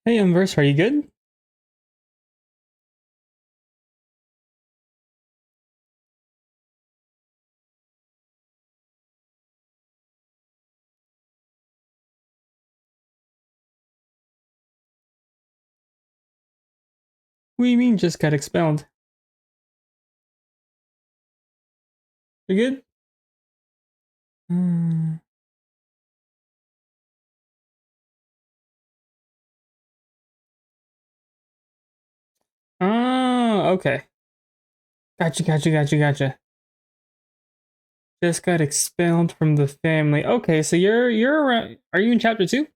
Hey, Inverse, are you good? What do you mean just got expelled? You good? Hmm. Oh, okay. Gotcha. Just got expelled from the family. Okay, so you're around. Are you in chapter two?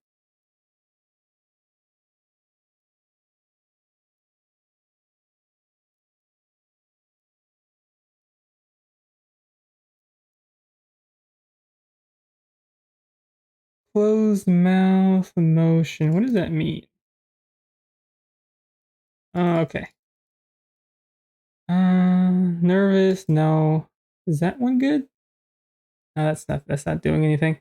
Closed mouth emotion. What does that mean? Oh, okay. Nervous. No. Is that one good? No, that's not. That's not doing anything.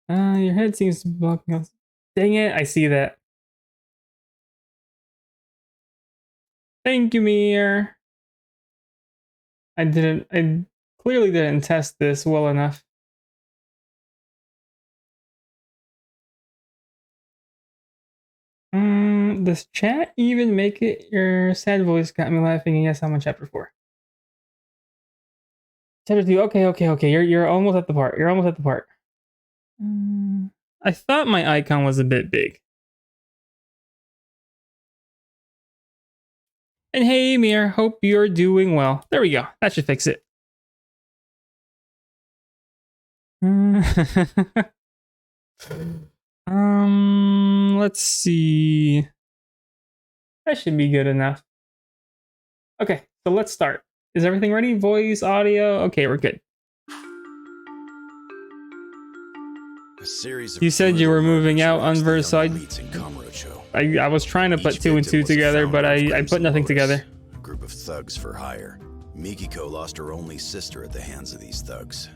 Your head seems to be blocking us. Dang it! I see that. Thank you, Mir. I didn't. I clearly didn't test this well enough. Does chat even make it? Your sad voice got me laughing, and yes, I'm on chapter 4. Chapter 2. Okay. You're almost at the part. You're almost at the part. I thought my icon was a bit big. And hey, Mir, hope you're doing well. There we go. That should fix it. Let's see. That should be good enough. Okay, so let's start. Is everything ready? Voice, audio? Okay, we're good. You said you were moving out on Versailles. I was trying to put two and two together, but I put nothing together. A group of thugs for hire. Mikiko lost her only sister at the hands of these thugs,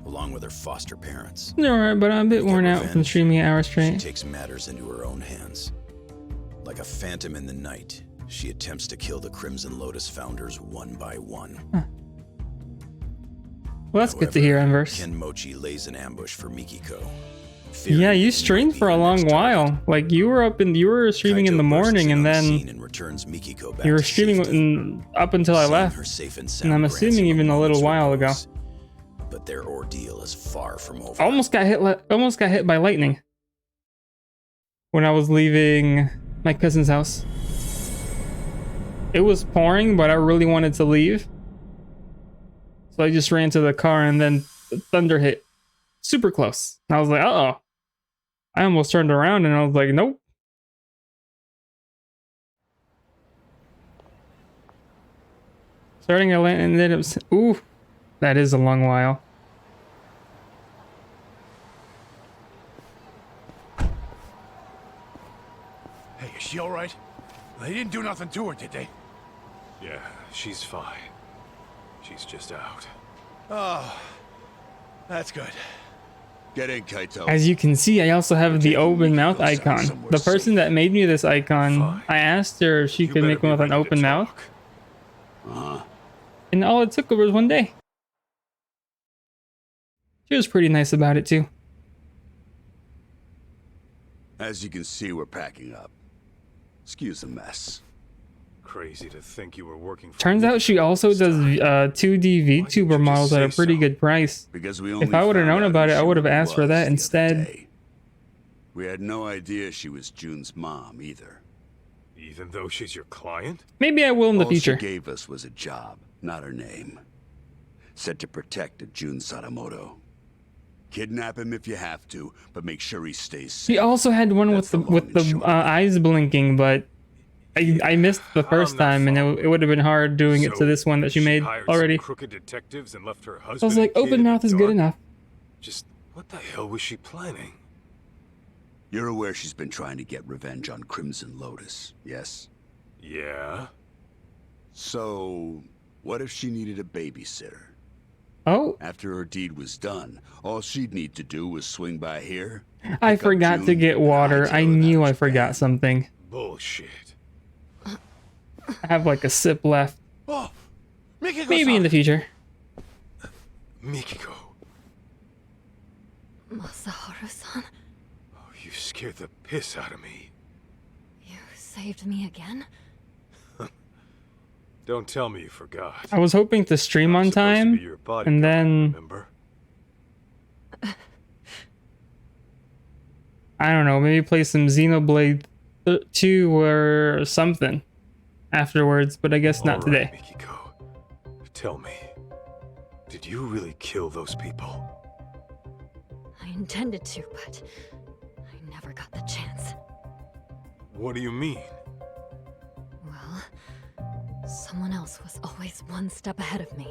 along with her foster parents. Alright, but I'm a bit worn out from streaming hours straight. She takes matters into her own hands. Like a phantom in the night, she attempts to kill the Crimson Lotus founders one by one. Well, that's good to hear, Inverse. Ken Mochi lays an ambush for Mikiko. Yeah, you streamed for a long while. Like you were streaming in the morning, and then you were streaming up until I left. And I'm assuming even a little while ago. But their ordeal is far from over. Almost got hit by lightning when I was leaving my cousin's house. It was pouring, but I really wanted to leave, so I just ran to the car, and then the thunder hit super close. And I was like, uh-oh. I almost turned around and I was like, nope. Starting a land, and then it was, ooh, that is a long while. Hey, is she alright? They didn't do nothing to her, did they? Yeah, she's fine. She's just out. Oh, that's good. Get in, Kaito. As you can see, I also have the open mouth icon. The person that made me this icon, I asked her if she could make one with an open mouth. And all it took was one day. She was pretty nice about it too. As you can see, we're packing up. Excuse the mess. Crazy to think you were working for Turns out she also does 2D VTuber models at a pretty good price. If I would have known about it, I would have asked for that instead. We had no idea she was June's mom either. Even though she's your client? Maybe I will in the future. All she gave us was a job, not her name. Said to protect Jun Sadamoto. Kidnap him if you have to, but make sure he stays safe. She also had one with the eyes blinking, but I missed the first time, and it would have been hard doing it to this one that she made already. Crooked detectives and left her husband. I was like, open mouth is good enough. Just what the hell was she planning? You're aware she's been trying to get revenge on Crimson Lotus, yes? Yeah. So, what if she needed a babysitter? Oh. After her deed was done, all she'd need to do was swing by here. I forgot to get water. I knew I forgot something. Bullshit. I have like a sip left. Oh, Mikiko-san. Maybe in the future. Mikiko. Masaharu-san, Oh, you scared the piss out of me. you saved me again? Don't tell me you forgot. I was hoping to stream on I'm supposed to be time, your bodyguard, and then remember? I don't know, maybe play some Xenoblade 2 or something afterwards, but I guess not All right, today. Mikiko. Tell me, did you really kill those people? I intended to, but I never got the chance. What do you mean? Well, someone else was always one step ahead of me.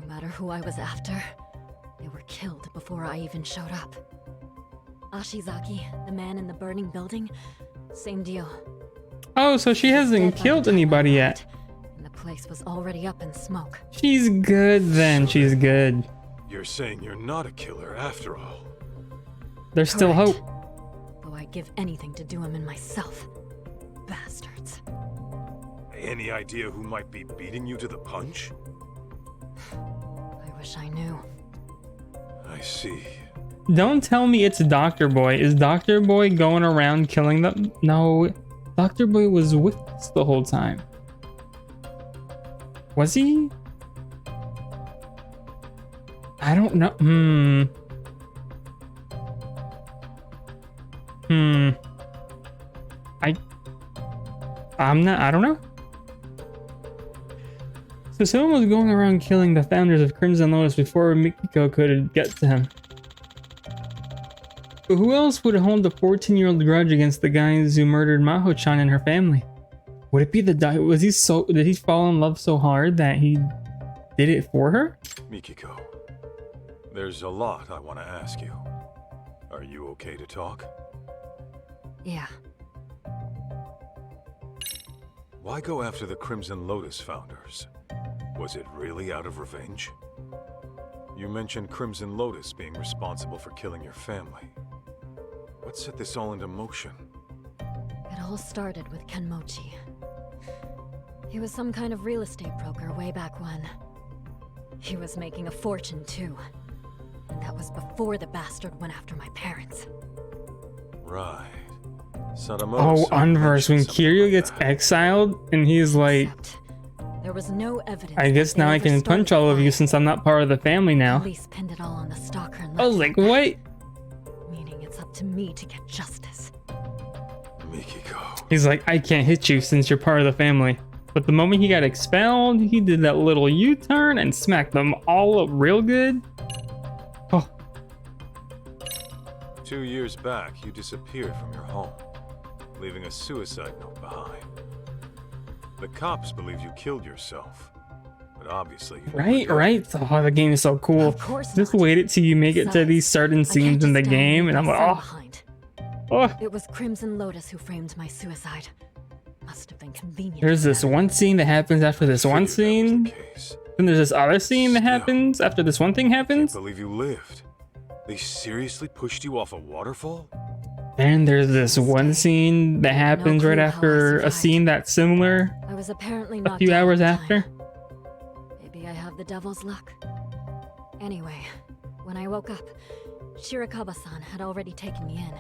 No matter who I was after, they were killed before I even showed up. Ashizaki, the man in the burning building, same deal. Oh, so she hasn't killed anybody yet. And the place was already up in smoke. She's good then, she's good. You're saying you're not a killer after all. There's still Correct. hope. Though I'd give anything to do him in myself. Bastards. Any idea who might be beating you to the punch? I wish I knew. I see. Don't tell me it's Dr. Boy. Is Dr. Boy going around killing them? No, Dr. Boy was with us the whole time. Was he? I don't know. I don't know. So someone was going around killing the founders of Crimson Lotus before Mikiko could get to him. But who else would hold the 14-year-old grudge against the guys who murdered Maho-chan and her family? Would it be the guy? Did he fall in love so hard that he did it for her? Mikiko, there's a lot I want to ask you. Are you okay to talk? Yeah. Why go after the Crimson Lotus founders? Was it really out of revenge? You mentioned Crimson Lotus being responsible for killing your family. What set this all into motion? It all started with Kenmochi. He was some kind of real estate broker way back when. He was making a fortune too. And that was before the bastard went after my parents. Right. Sadamoto Oh, Unverse, when Kiryu gets exiled and he's like, Except, there was no evidence. I guess that now they I ever can started punch all of you fire. since I'm not part of the family now. Police pinned it all on the stalker and I was left like, it. what? Meaning it's up to me to get justice. Mikiko. He's like, I can't hit you since you're part of the family. But the moment he got expelled, he did that little U-turn and smacked them all up real good. Oh, 2 years back, you disappeared from your home, leaving a suicide note behind. The cops believe you killed yourself, but obviously you never did. right. Oh, the game is so cool. Of course Just not. wait it till you make it to Besides, these certain I can't scenes in the just stand game, and leave I'm my like, son behind. oh. It was Crimson Lotus who framed my suicide. Must have been convenient. There's for this them. one scene that happens after this one Figured that was scene. the case. Then there's this other scene that Still. happens after this one thing Can't happens. believe you lived. They seriously pushed you off a waterfall? Then there's this one scene that happens right clue how I after a survived. scene that's similar I was apparently a knocked few out hours at the after. time. Maybe I have the devil's luck. Anyway, when I woke up, Shirakawa-san had already taken me in.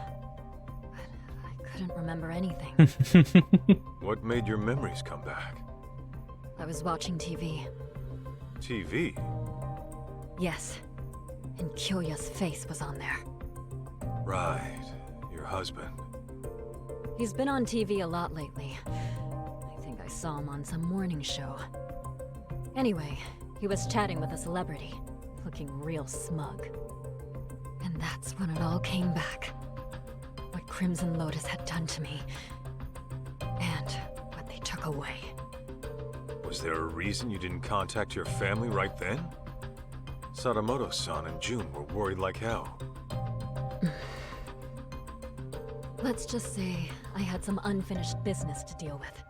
But I couldn't remember anything. What made your memories come back? I was watching TV. TV? Yes. And Kyoya's face was on there. Right. Your husband. He's been on TV a lot lately. I think I saw him on some morning show. Anyway, he was chatting with a celebrity, looking real smug. And that's when it all came back. What Crimson Lotus had done to me, and what they took away. Was there a reason you didn't contact your family right then? Sadamoto-san and June were worried like hell. Let's just say I had some unfinished business to deal with.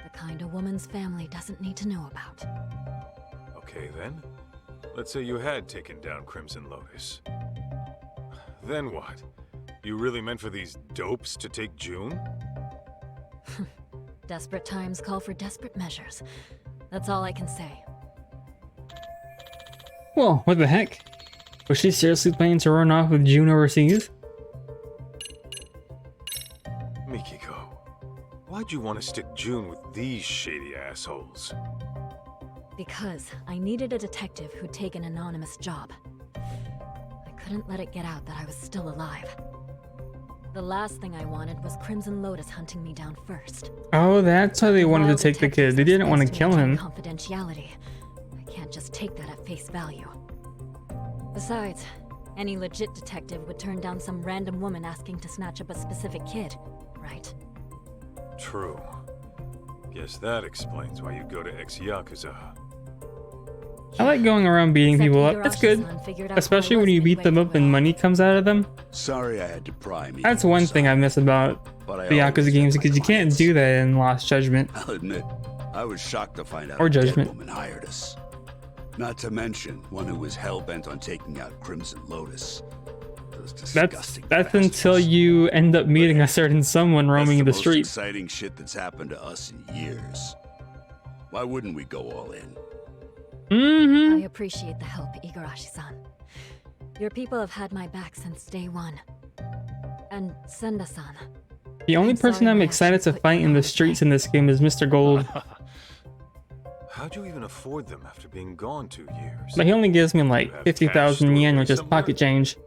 The kind a woman's family doesn't need to know about. Okay then. Let's say you had taken down Crimson Lotus. Then what? You really meant for these dopes to take June? Desperate times call for desperate measures. That's all I can say. Well, what the heck? Was she seriously planning to run off with June overseas? Mikiko, why'd you want to stick June with these shady assholes? Because I needed a detective who'd take an anonymous job. I couldn't let it get out that I was still alive. The last thing I wanted was Crimson Lotus hunting me down first. Oh, that's why they wanted While to take the kid. detectives They are didn't want to supposed kill maintain him. Confidentiality. I can't just take that at face value. Besides, any legit detective would turn down some random woman asking to snatch up a specific kid, right? True. Guess that explains why you go to ex-Yakuza. I like going around beating Except people up. That's good. Igarashi-san figured out who I Especially when was you beat them midway up and through. money comes out of them. Sorry I had to pry me. That's one thing I miss about But I the always Yakuza tell games my because you can't clients. do that in Lost Judgment. I'll admit, I was shocked to find out Or a dead Judgment. woman hired us. Not to mention one who was hell-bent on taking out Crimson Lotus. Those disgusting That's bastards. until you end up meeting a certain someone roaming That's the most streets. exciting shit that's happened to us in years. Why wouldn't we go all in? Mm-hmm. I appreciate the help, Igarashi-san. Your people have had my back since day one. And Senda-san. The only I'm person sorry I'm my excited to actions put fight you in the on streets in this game is Mr. Gold. How'd you even afford them after being gone 2 years? But he only gives me You like have 50,000 cash yen, stored which is somewhere? pocket change.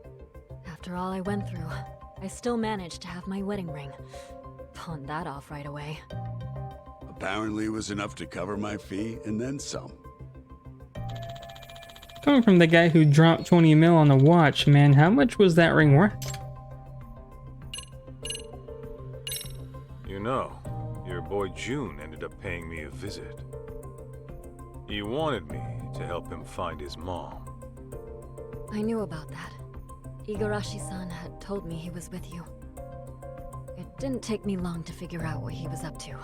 After all I went through, I still managed to have my wedding ring. Pawned that off right away. Apparently it was enough to cover my fee and then some. Coming from the guy who dropped 20 mil on the watch, man, how much was that ring worth? You know, your boy June ended up paying me a visit. He wanted me to help him find his mom. I knew about that. Igarashi-san had told me he was with you. It didn't take me long to figure out what he was up to.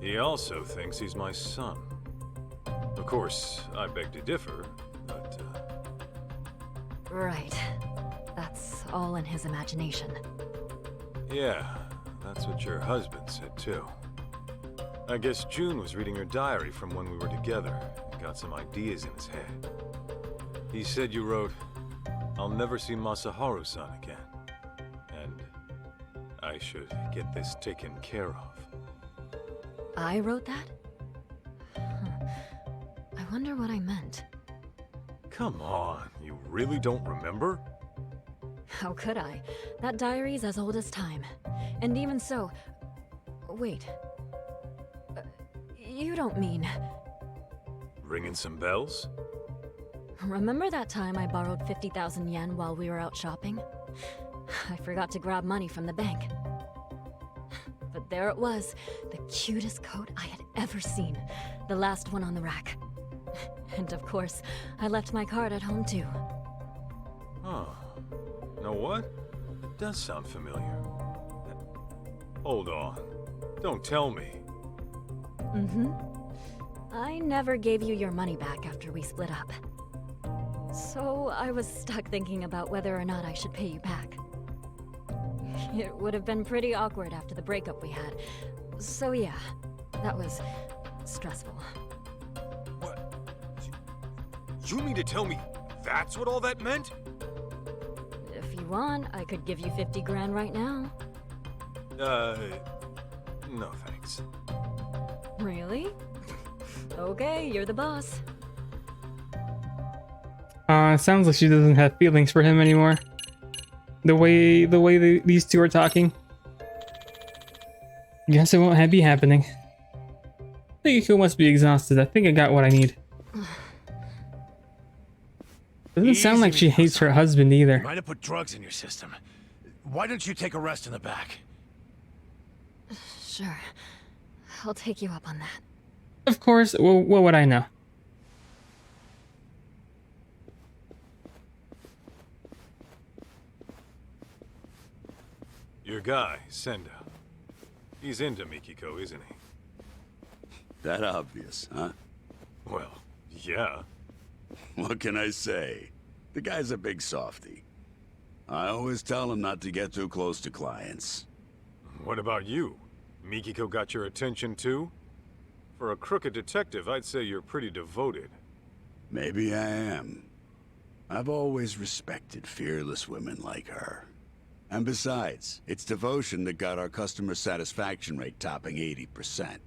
He also thinks he's my son. Of course, I beg to differ, but Right. That's all in his imagination. yeah, that's what your husband said too. I guess June was reading your diary from when we were together and got some ideas in his head. He said you wrote, "I'll never see Masaharu-san again, and I should get this taken care of." I wrote that? Huh. I wonder what I meant. Come on, you really don't remember? How could I? That diary's as old as time. And even so... Wait. You don't mean... Ringing some bells? Remember that time I borrowed 50,000 yen while we were out shopping? I forgot to grab money from the bank. But there it was, the cutest coat I had ever seen. The last one on the rack. And of course, I left my card at home too. Huh. Know what? It does sound familiar. Hold on. Don't tell me. Mm-hmm. I never gave you your money back after we split up. So I was stuck thinking about whether or not I should pay you back. It would have been pretty awkward after the breakup we had. So yeah, that was stressful. What? You mean to tell me that's what all that meant? If you want, I could give you 50 grand right now. No thanks. Really? Okay, you're the boss. Sounds like she doesn't have feelings for him anymore. The way these two are talking. Guess it won't be happening. I think he must be exhausted. I think I got what I need. Doesn't sound like she hates her husband either. Might have put drugs in your system. Why don't you take a rest in the back? Sure. I'll take you up on that. Of course, well, what would I know? Your guy, Senda. He's into Mikiko, isn't he? That obvious, huh? Well, yeah. What can I say? The guy's a big softy. I always tell him not to get too close to clients. What about you? Mikiko got your attention too? For a crooked detective, I'd say you're pretty devoted. Maybe I am. I've always respected fearless women like her. And besides, it's devotion that got our customer satisfaction rate topping 80%.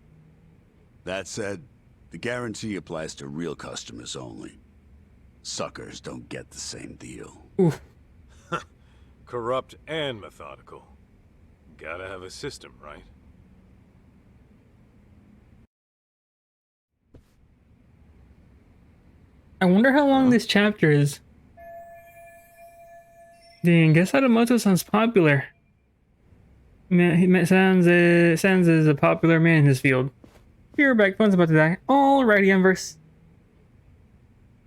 That said, the guarantee applies to real customers only. Suckers don't get the same deal. Oof. Corrupt and methodical. Gotta have a system, right? I wonder how long this chapter is. Dang, guess Sadamoto sounds popular. Man, he sounds as a popular man in his field. Your back phone's about to die. Alrighty, Embers.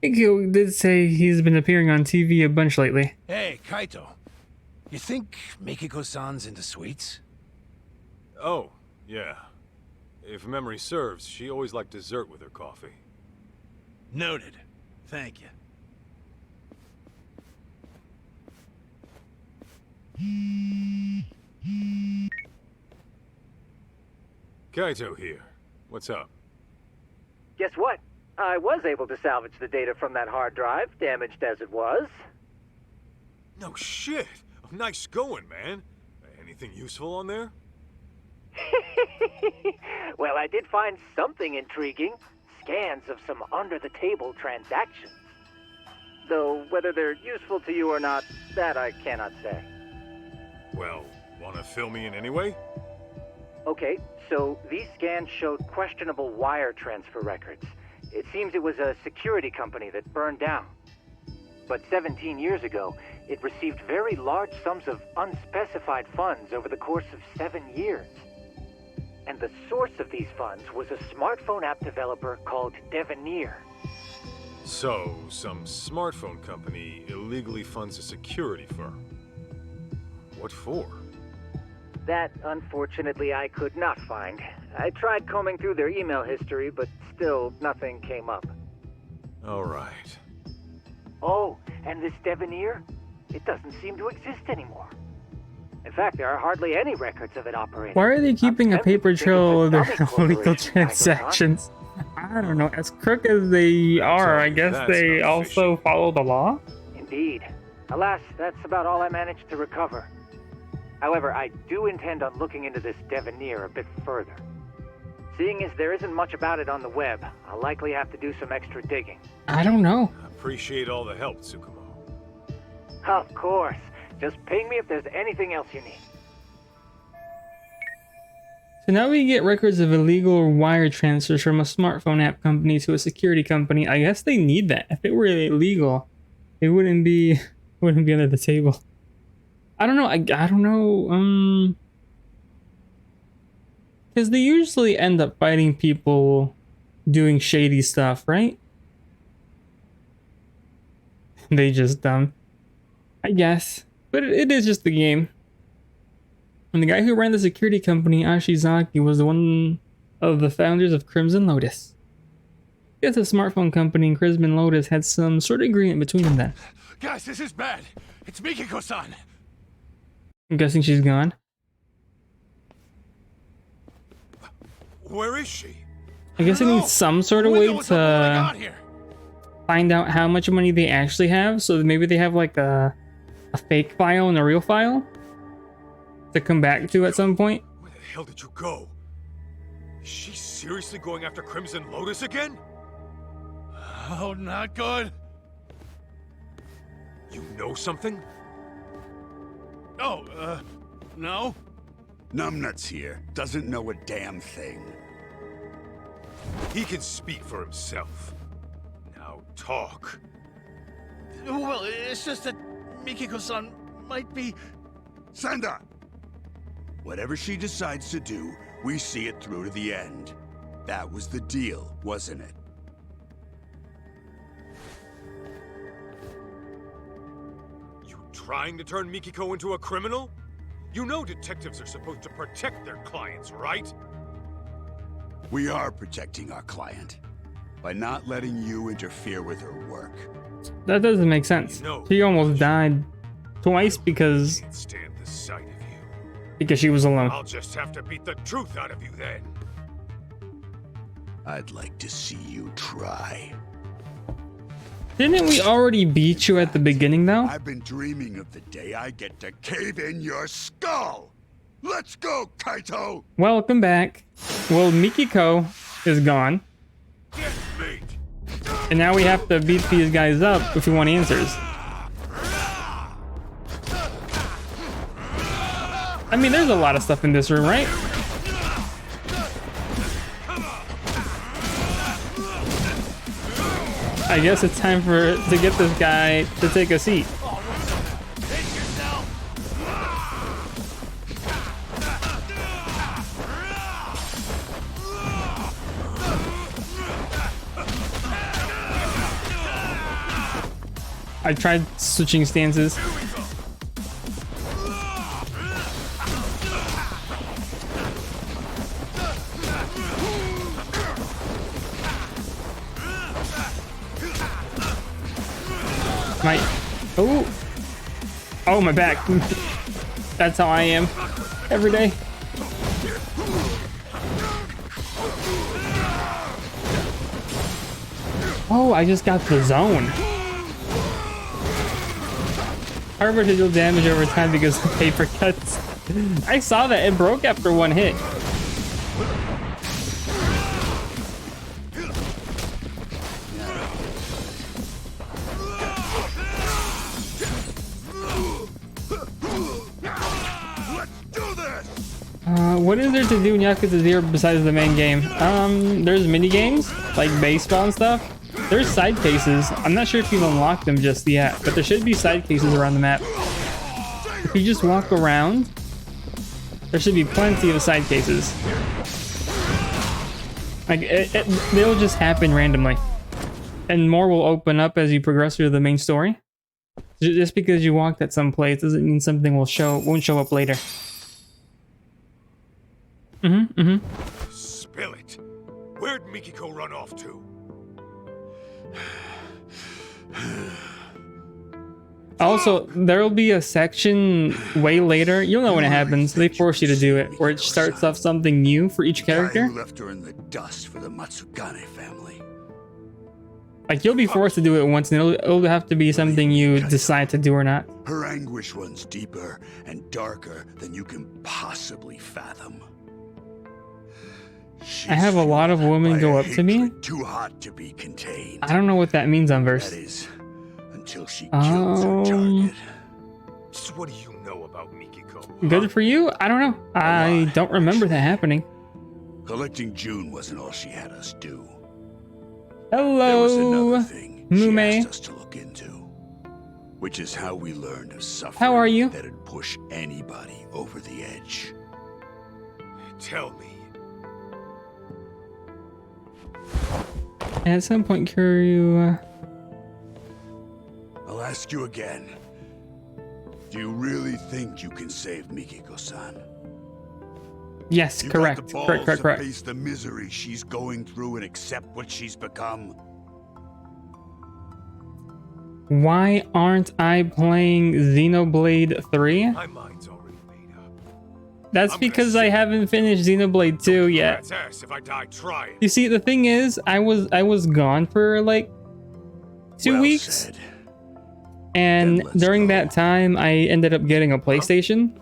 Mikiko did say he's been appearing on TV a bunch lately. Hey, Kaito. You think Mikiko-san's into sweets? Oh, yeah. If memory serves, she always liked dessert with her coffee. Noted. Thank you. Kaito here. What's up? Guess what? I was able to salvage the data from that hard drive, damaged as it was. No shit! Nice going, man. Anything useful on there? Well, I did find something intriguing. Scans of some under-the-table transactions. Though whether they're useful to you or not, that I cannot say. Well, wanna fill me in anyway? Okay, so these scans showed questionable wire transfer records. It seems it was a security company that burned down. But 17 years ago, it received very large sums of unspecified funds over the course of 7 years. And the source of these funds was a smartphone app developer called Devenir. So, some smartphone company illegally funds a security firm. What for? That, unfortunately, I could not find. I tried combing through their email history, but still nothing came up. Alright. Oh, and this Devenir? It doesn't seem to exist anymore. In fact, there are hardly any records of it operating. Why are they keeping a I'm tempted paper to think trail of it's a their dummy illegal corporation, transactions? I don't know. As crooked as they are, I guess That's they not also fishy. follow the law? Indeed. Alas, that's about all I managed to recover. However, I do intend on looking into this Devenir a bit further. Seeing as there isn't much about it on the web, I'll likely have to do some extra digging. I don't know. Appreciate all the help, Tsukumo. Of course. Just ping me if there's anything else you need. So now we get records of illegal wire transfers from a smartphone app company to a security company. I guess they need that. If it were illegal, it wouldn't be under the table. I don't know. I don't know. Because they usually end up fighting people doing shady stuff, right? They just I guess, but it is just the game. And the guy who ran the security company, Ashizaki, was one of the founders of Crimson Lotus. I guess the smartphone company and Crimson Lotus had some sort of agreement between them then. Guys, this is bad. It's Mikiko-san. I'm guessing she's gone. Where is she? I guess it needs some sort of way What's going to on here? find out how much money they actually have. So maybe they have like a fake file and a real file to come back to at some point. Where the hell did you go? Is she seriously going after Crimson Lotus again? Oh, not good. You know something? Oh, no? Numbnuts here doesn't know a damn thing. He can speak for himself. Now talk. Well, it's just that Mikiko-san might be... Senda! Whatever she decides to do, we see it through to the end. That was the deal, wasn't it? You trying to turn Mikiko into a criminal? You know detectives are supposed to protect their clients, right? We are protecting our client by not letting you interfere with her work. That doesn't make sense. No. She almost died twice because Can't stand the sight of you. she was alone. I'll just have to beat the truth out of you then. I'd like to see you try. Didn't we already beat you at the beginning though? I've been dreaming of the day I get to cave in your skull. Let's go, Kaito! Welcome back. Well, Mikiko is gone. Get meat. And now we have to beat these guys up if we want answers. I mean, there's a lot of stuff in this room, right? I guess it's time to get this guy to take a seat. I tried switching stances. My, oh, my back. That's how I am every day. Oh, I just got the zone. Hard residual damage over time because of paper cuts. I saw that it broke after one hit. What is there to do in Yakuza 0 besides the main game? There's mini games like baseball and stuff. There's side cases. I'm not sure if you've unlocked them just yet, but there should be side cases around the map. If you just walk around, there should be plenty of side cases. Like they'll just happen randomly, and more will open up as you progress through the main story. Just because you walked at some place doesn't mean something won't show up later. Spill it. Where'd Mikiko run off to? Also, there'll be a section way later. You'll know when it happens. They force you to do it, where it starts off something new for each character. Guy who left her in the dust for the Matsugane family. Like you'll be forced to do it once, and it'll have to be something you decide to do or not. Her anguish runs deeper and darker than you can possibly fathom. I have a lot of women go up to me. Too hot to be contained. I don't know what that means on That verse. is, until she kills her target. Just what do you know about Mikiko? Good for you? I don't know. I don't remember that happening. Collecting June wasn't all she had us do. There was another Hello, thing she Mume. asked us to look into, which is how we learned of suffering How are you? that'd push anybody over the edge. Tell me. At some point, Kiryu. I'll ask you again. Do you really think you can save Mikiko-san? Yes, You correct. got the balls Correct. to face the misery she's going through and accept what she's become? Why aren't I playing Xenoblade 3? My mind's already made up. That's I'm gonna because say- I haven't finished Xenoblade 2 yet. Rat's ass if I die trying. You see, the thing is, I was gone for like 2 Well weeks, said. and Then let's during go. that time, I ended up getting a PlayStation.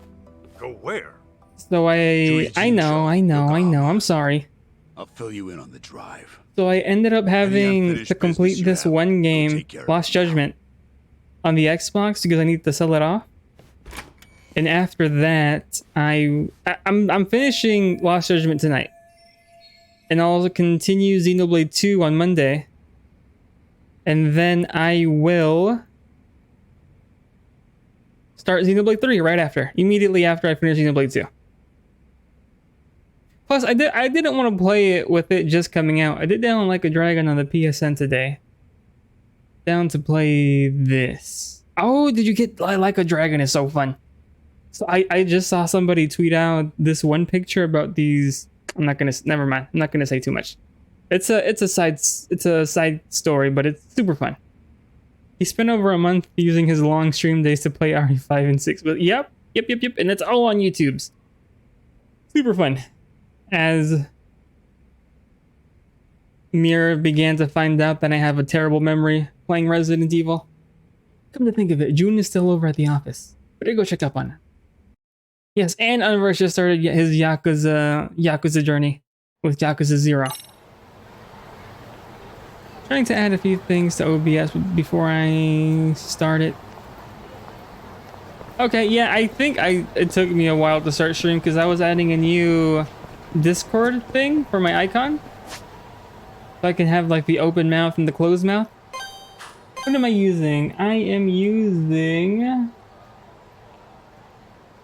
Go where? So I know. I'm sorry. I'll fill you in on the drive. So I ended up having unfinished to complete business you this have, one we'll game, take care of Lost it now. Judgment, on the Xbox because I need to sell it off. And after that, I'm finishing Lost Judgment tonight, and I'll continue Xenoblade 2 on Monday, and then I will start Xenoblade 3 right after, immediately after I finish Xenoblade 2. Plus, I didn't want to play it with it just coming out. I did download Like a Dragon on the PSN today. Down to play this. Oh, did you get Like a Dragon? Is so fun. So I just saw somebody tweet out this one picture about these. Never mind. I'm not gonna say too much. It's a side story, but it's super fun. He spent over a month using his long stream days to play RE5 and 6. But yep. And it's all on YouTube's. Super fun. As Mir began to find out that I have a terrible memory playing Resident Evil. Come to think of it, June is still over at the office. Better go check up on her. Yes, and Unrush just started his Yakuza journey with Yakuza 0. Trying to add a few things to OBS before I start it. Okay, yeah, I think it took me a while to start stream because I was adding a new Discord thing for my icon. So I can have like the open mouth and the closed mouth. What am I using? I am using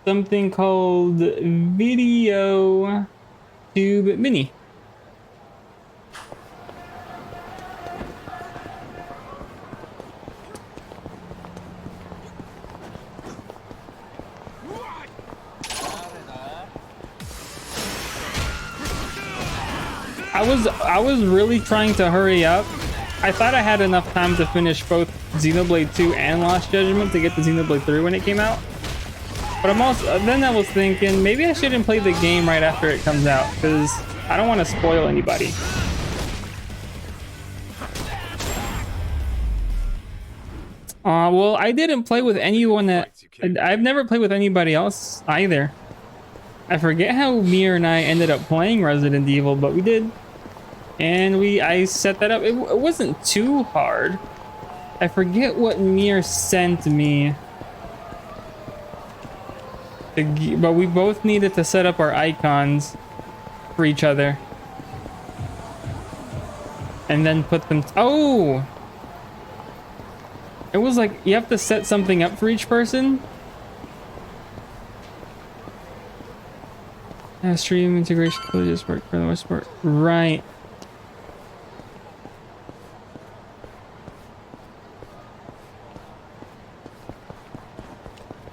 something called Video Tube Mini. I was really trying to hurry up. I thought I had enough time to finish both Xenoblade 2 and Lost Judgment to get to Xenoblade 3 when it came out. But then I was thinking maybe I shouldn't play the game right after it comes out because I don't want to spoil anybody. Well, I didn't play with anyone I've never played with anybody else either. I forget how Mir and I ended up playing Resident Evil, but we did. And I set that up. It wasn't too hard. I forget what Mir sent me. But we both needed to set up our icons for each other. And then put them... Oh! It was like, you have to set something up for each person. Stream integration just work for the most part. Right.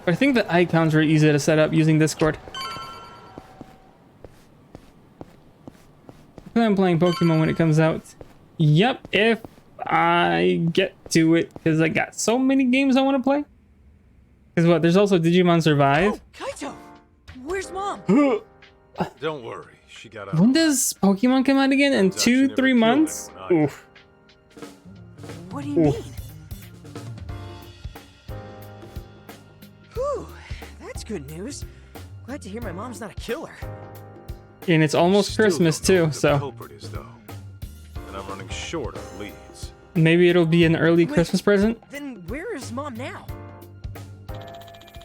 I think the icons were easy to set up using Discord. I plan on playing Pokemon when it comes out. Yep, if I get to it, because I got so many games I want to play. Because what? There's also Digimon Survive. Oh, Kaito! Where's Mom? Don't worry, she got out. When does Pokemon come out again? In 2-3 months? Oof. What do you mean? Whew, that's good news. Glad to hear my mom's not a killer. And it's almost Christmas too, so Culprit is, though. And I'm running short on leads. maybe it'll be an early Christmas present. Then where is Mom now?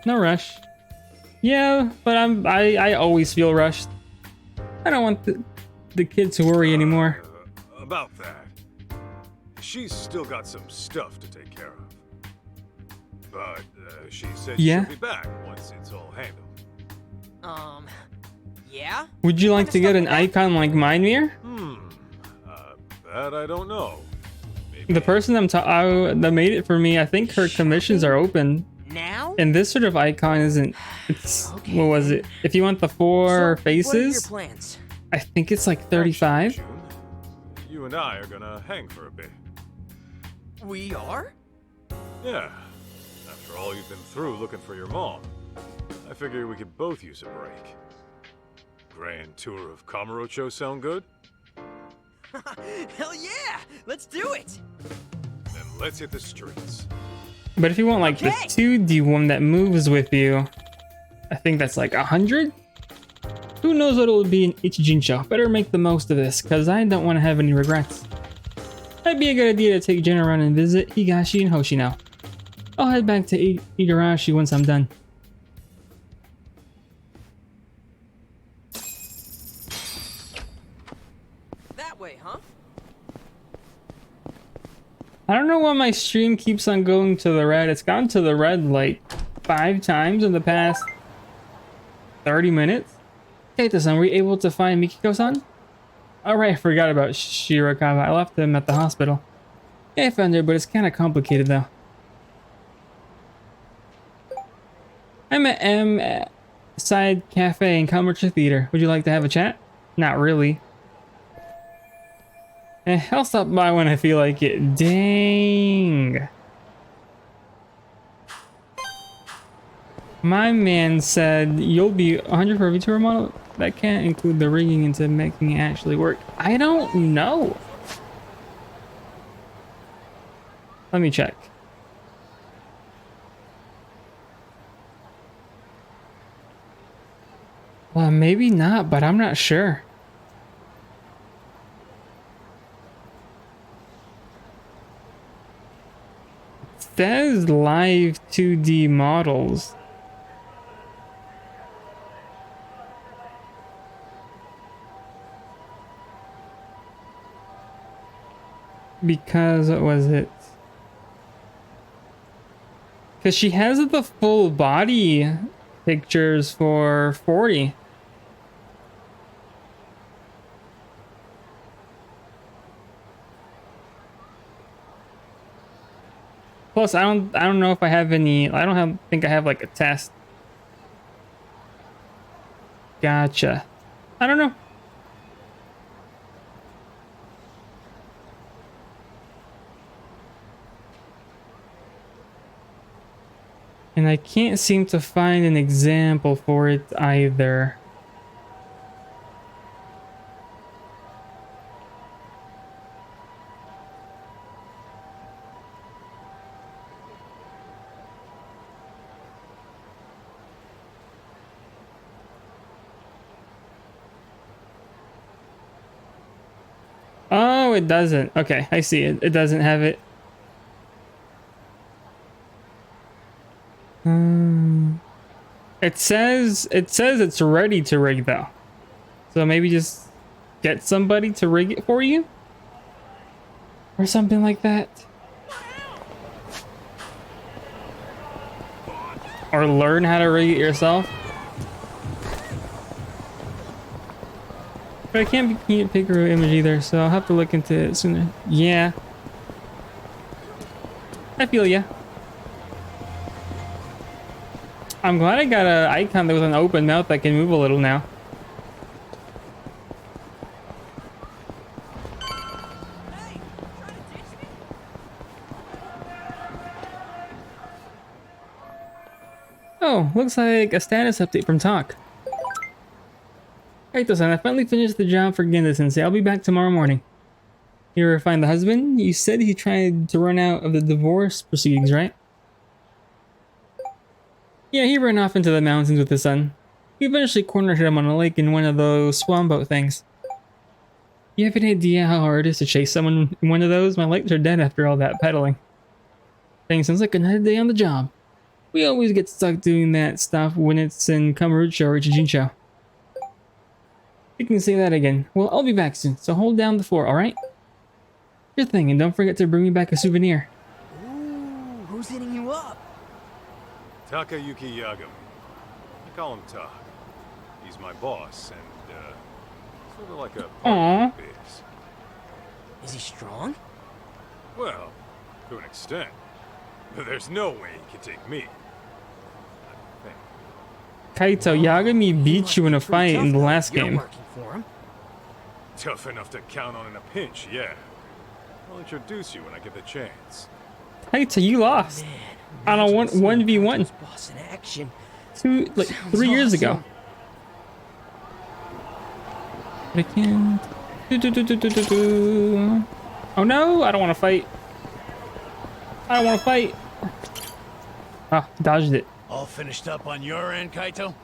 No rush. Yeah, but I always feel rushed. I don't want the kids to worry anymore. About that. She's still got some stuff to take care of. But she said she'll be back once it's all handled. Yeah? Would you like to get an icon like mine, Mir? That I don't know. Maybe The person that made it for me, I think her commissions are open. Now? And this sort of icon isn't. It's Okay. what was it? If you want the four So, what are your faces, plans? I think it's like 35. June, you and I are gonna hang for a bit. We are? Yeah. After all you've been through looking for your mom, I figure we could both use a break. Grand tour of Kamurocho sound good? Hell yeah! Let's do it! Then let's hit the streets. But if you want like the 2D one that moves with you, I think that's like 100. Who knows what it'll be in Ichijinsho? Better make the most of this, cause I don't want to have any regrets. Might be a good idea to take Jen around and visit Higashi and Hoshino. I'll head back to Igarashi once I'm done. That way, huh? I don't know why my stream keeps on going to the red. It's gone to the red like 5 times in the past 30 minutes. Kaito-san, were you able to find Mikiko-san? Alright, I forgot about Shirakawa. I left him at the hospital. Yeah, I found her, but it's kind of complicated though. I'm at M Side Cafe in Kamurocho Theater. Would you like to have a chat? Not really. I'll stop by when I feel like it. Dang. My man said you'll be 100 for a VTuber model. That can't include the rigging into making it actually work. I don't know. Let me check. Well, maybe not, but I'm not sure. It says live 2D models. Because what was it? Because she has the full body pictures for 40. Plus, I don't know if I have any. Think I have like a test. Gotcha. I don't know. And I can't seem to find an example for it either. Oh, it doesn't. Okay, I see it. It doesn't have it. It says it's ready to rig though. So maybe just get somebody to rig it for you? Or something like that. Or learn how to rig it yourself. But I can't pick her image either, so I'll have to look into it sooner. Yeah. I feel ya. I'm glad I got an icon with an open mouth that can move a little now. Oh, looks like a status update from Talk. Kaito-san, I finally finished the job for Genda-sensei. I'll be back tomorrow morning. You ever find the husband? You said he tried to run out of the divorce proceedings, right? Yeah, he ran off into the mountains with his son. We eventually cornered him on a lake in one of those swan boat things. You have any idea how hard it is to chase someone in one of those? My legs are dead after all that pedaling. Thing sounds like another day on the job. We always get stuck doing that stuff when it's in Kamurocho or Chijincho. You can say that again. Well, I'll be back soon, so hold down the fort, alright? Your thing, and don't forget to bring me back a souvenir. Ooh, who's hitting you up? Takayuki Yagami. I call him Tak. He's my boss, and, sort of like a partner in biz. Is he strong? Well, to an extent. But there's no way he can take me. Kaito, Yagami beat you in a fight in the last You're game. working for him. Tough enough to count on in a pinch, yeah. I'll introduce you when I get the chance. Kaito, you lost. Man, On a 1v1. boss in action. 3 years ago. But I can't. Oh no, I don't want to fight. I don't want to fight. Ah, dodged it. All finished up on your end, Kaito?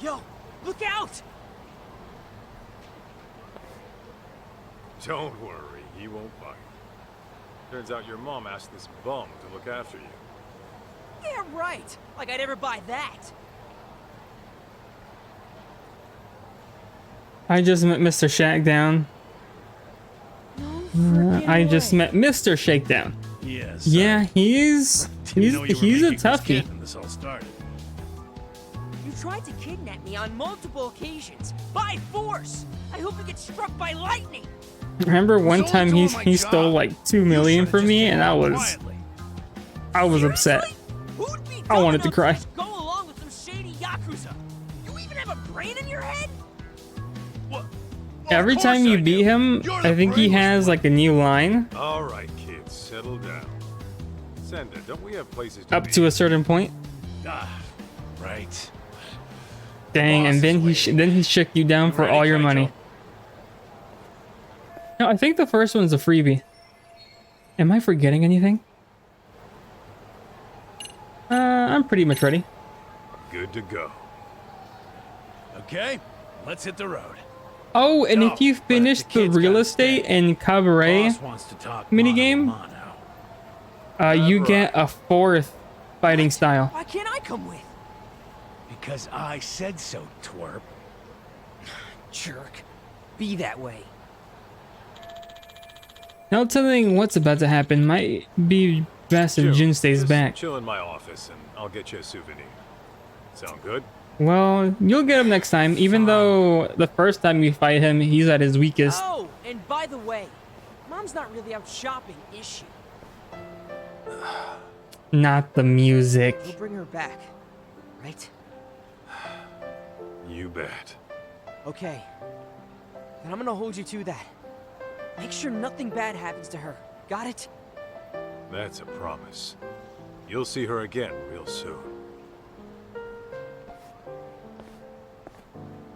Yo, look out! Don't worry, he won't bite. Turns out your mom asked this bum to look after you. Yeah, right. Like I'd ever buy that. I just met Mr. Shakedown. I just met Mr. Shakedown. Yes. Yeah, he's a toughie. When this all started. You tried to kidnap me on multiple occasions. By force! I hope you get struck by lightning! Remember one It's time only he doing my he job. stole like 2 million from me, and I was upset. Seriously? Who'd be I wanted to dumb cry. enough Go along with some shady yakuza. You even have a brain in your head? What? Every time you beat him, I think he has like a new line All right, kids, settle down. Senda, don't we have places to up be? to a certain point. Right. Dang, and Boss then is then he shook you down for Ready, all your Kaito? money. No, I think the first one's a freebie. Am I forgetting anything? I'm pretty much ready. Good to go. Okay, let's hit the road. Oh, and No, if you but finish the the kid's real gotta estate stay. and cabaret Boss wants to talk minigame, mano a mano. you Right. get a 4th fighting style. Why can't I come with? Because I said so, twerp. Jerk. Be that way. Now telling what's about to happen might be best if Jin stays just back. chill in my office and I'll get you a souvenir. Sound good? Well, you'll get him next time, even though the first time you fight him, he's at his weakest. Oh, and by the way, Mom's not really out shopping, is she? Not the music. We'll bring her back, right? You bet. Okay. Then I'm gonna hold you to that. Make sure nothing bad happens to her. Got it? That's a promise. You'll see her again real soon.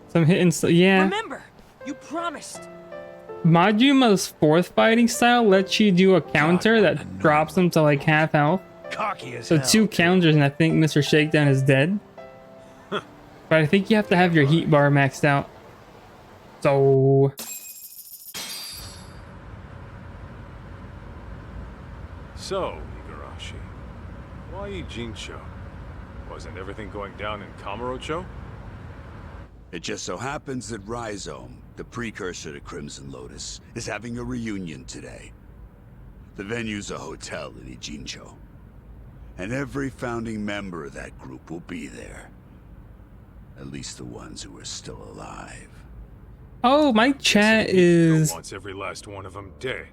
Some hitting, yeah. Remember, you promised. Majuma's 4th fighting style lets you do a counter that drops him to like half health. Cocky as So hell. 2 counters and I think Mr. Shakedown is dead. But I think you have to have your heat bar maxed out. So... So, Igarashi, why Ijincho? Wasn't everything going down in Kamurocho? It just so happens that Rhizome, the precursor to Crimson Lotus, is having a reunion today. The venue's a hotel in Ijincho. And every founding member of that group will be there. At least the ones who are still alive. Oh, my chat is... Wants every last one of them dead,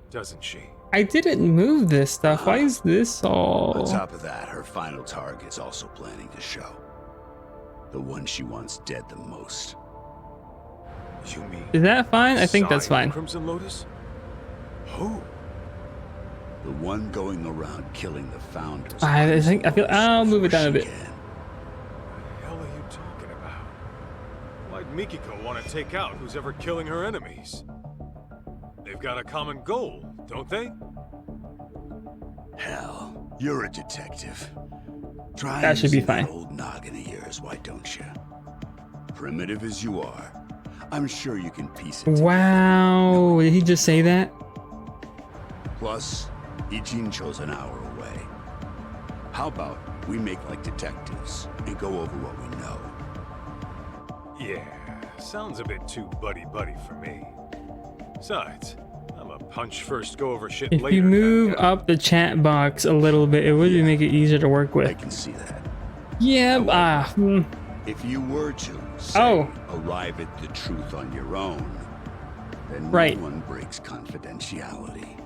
doesn't she? I didn't move this stuff. Why is this On all... top of that, her final target's also planning to show. The one she wants dead the most. You mean... Is that fine? I think that's Sign fine. Crimson Lotus? Who? The one going around killing the founders. I think, I feel, I'll move it down a bit. What the hell are you talking about? Why'd Mikiko want to take out who's ever killing her enemies? They've got a common goal, don't they? Hell, you're a detective. Try That should be using that fine. old noggin of yours, why don't you? Primitive as you are, I'm sure you can piece it together. Wow, did he just say that? Plus, Ijincho's an hour away. How about we make like detectives and go over what we know? Yeah, sounds a bit too buddy-buddy for me. Besides, I'm a punch first, go over shit If later. you kinda move guy. up the chat box a little bit, it would make it easier to work I with. can see that. Yeah, If you were to, say, Oh. arrive at the truth on your own, then Right. no one breaks confidentiality.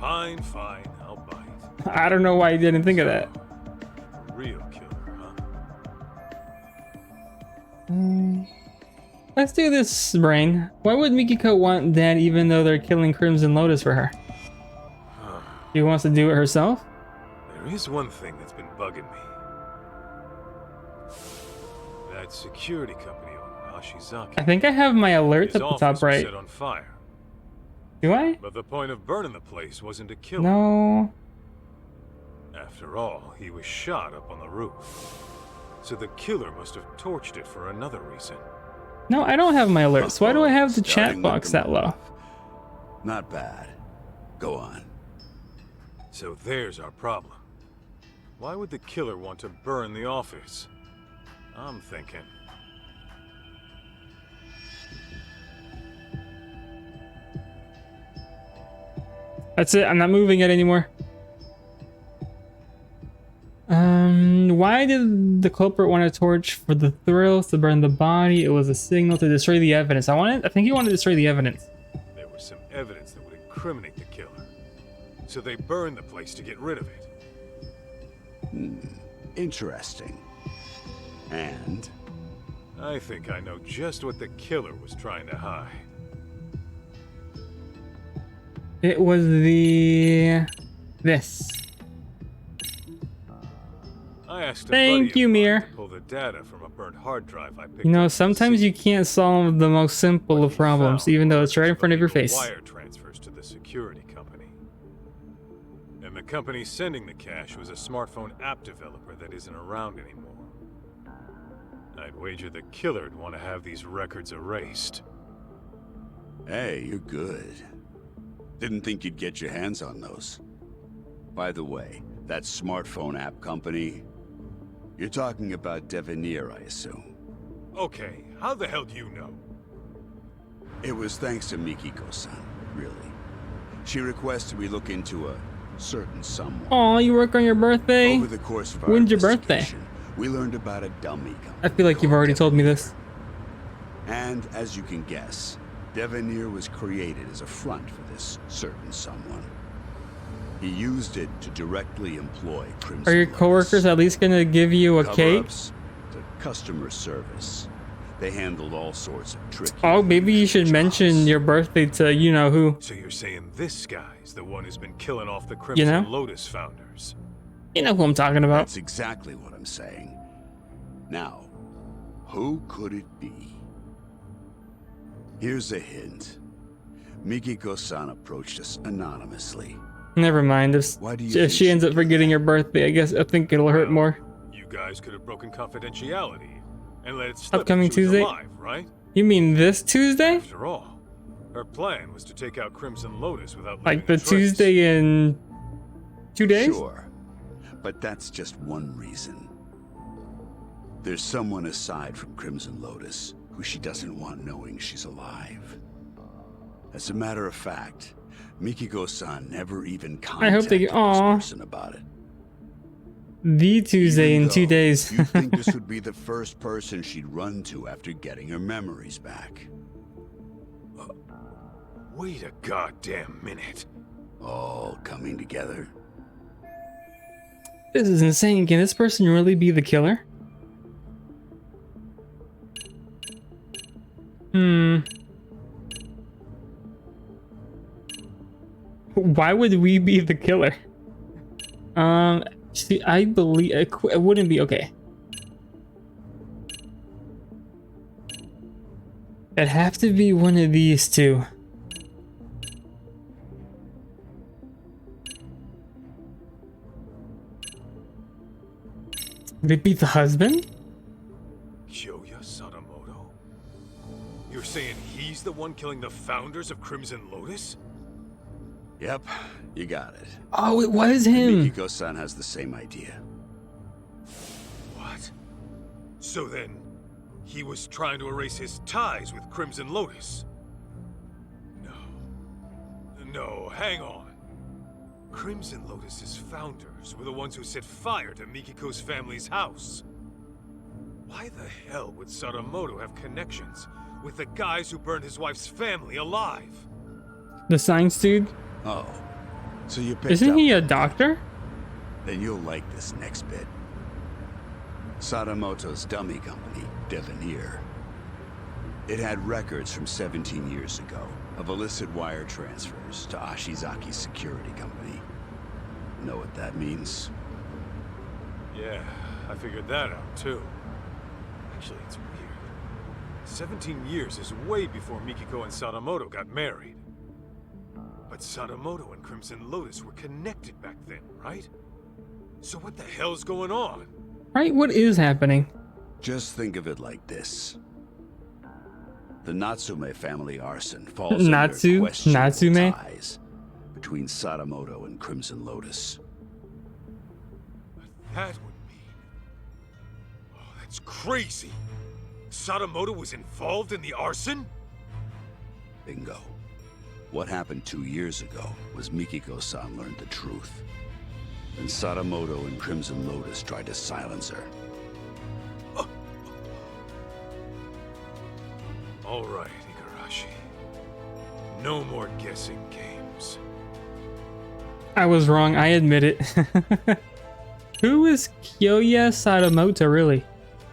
Fine, fine, I'll bite. I don't know why I didn't think of that. A real killer, huh? Let's do this, Brain. Why would Mikiko want that even though they're killing Crimson Lotus for her? She wants to do it herself? There is one thing that's been bugging me. That security company owner, Ashizaki. I think I have my alerts His at the office top was right. set on fire. Do I? But the point of burning the place wasn't to kill him. No. After all, he was shot up on the roof. So the killer must have torched it for another reason. No, I don't have my alerts. Why do I have the Starting chat box looking that low? rough. Not bad. Go on. So there's our problem. Why would the killer want to burn the office? I'm thinking. That's it. I'm not moving it anymore. Why did the culprit want a torch for the thrills to burn the body? It was a signal to destroy the evidence. I think he wanted to destroy the evidence. There was some evidence that would incriminate the killer. So they burned the place to get rid of it. Interesting. And I think I know just what the killer was trying to hide. It was this. I I asked a Thank buddy you, of mine Mir. to pull the data from a burnt hard drive I picked You know, up at the sometimes you scene. can't solve the most simple What of he problems, found even though were it's right in records front of your illegal face. Wire transfers to the security company. And the company sending the cash was a smartphone app developer that isn't around anymore. I'd wager the killer'd want to have these records erased. Hey, you're good. Didn't think you'd get your hands on those. By the way, that smartphone app company, you're talking about Devenir, I assume. Okay, how the hell do you know? It was thanks to Mikiko-san, really. She requested we look into a certain someone. Oh, you work on your birthday? Over the course of our When's your birthday? investigation, we learned about a dummy company. I feel like you've called already told me Devenir. this. And as you can guess, Devenir was created as a front for this certain someone. He used it to directly employ Crimson Are your Lotus. coworkers at least gonna give you a cake? Cover-ups to customer service. They handled all sorts of tricky. Oh, maybe you should jobs. mention your birthday to you know who. So you're saying this guy's the one who's been killing off the Crimson know? Lotus founders? You know who I'm talking about. That's exactly what I'm saying. Now, who could it be? Here's a hint. Mikiko-san approached us anonymously. Never mind. Why do you If think she ends she up did forgetting that? your birthday, I guess I think it'll hurt more. You guys could have broken confidentiality and let it slip Upcoming that she was Tuesday? alive, right? You mean this Tuesday? After all, her plan was to take out Crimson Lotus without Like the leaving a trace. Tuesday in 2 days? Sure, but that's just one reason. There's someone aside from Crimson Lotus who she doesn't want knowing she's alive. As a matter of fact, Mikiko-san never even I hope they contacted get- Aw. this person about it. The Tuesday Even in 2 though days. you'd think this would be the first person she'd run to after getting her memories back. Wait a goddamn minute. All coming together. This is insane. Can this person really be the killer? Why would we be the killer? See, I believe it wouldn't be okay. It'd have to be one of these two. Would it be the husband? Kyoya Sadamoto? You're saying he's the one killing the founders of Crimson Lotus? Yep, you got it. Oh, it was him. Mikiko-san has the same idea. What? So then, he was trying to erase his ties with Crimson Lotus? No. No, hang on. Crimson Lotus's founders were the ones who set fire to Mikiko's family's house. Why the hell would Sadamoto have connections with the guys who burned his wife's family alive? The science dude? Oh, so you picked Isn't up he a on that. doctor? Then you'll like this next bit. Sadamoto's dummy company, Devenir. It had records from 17 years ago of illicit wire transfers to Ashizaki's security company. Know what that means? Yeah, I figured that out too. Actually, it's weird. 17 years is way before Mikiko and Sadamoto got married. But Sadamoto and Crimson Lotus were connected back then, right? So what the hell's going on? Right? What is happening? Just think of it like this. The Natsume family arson falls Natsu? under questionable Natsume? ties between Sadamoto and Crimson Lotus. That would mean... Oh, that's crazy! Sadamoto was involved in the arson? Bingo. What happened 2 years ago was Mikiko-san learned the truth. Then Sadamoto and Crimson Lotus tried to silence her. All right, Igarashi. No more guessing games. I was wrong. I admit it. Who is Kyoya Sadamoto, really?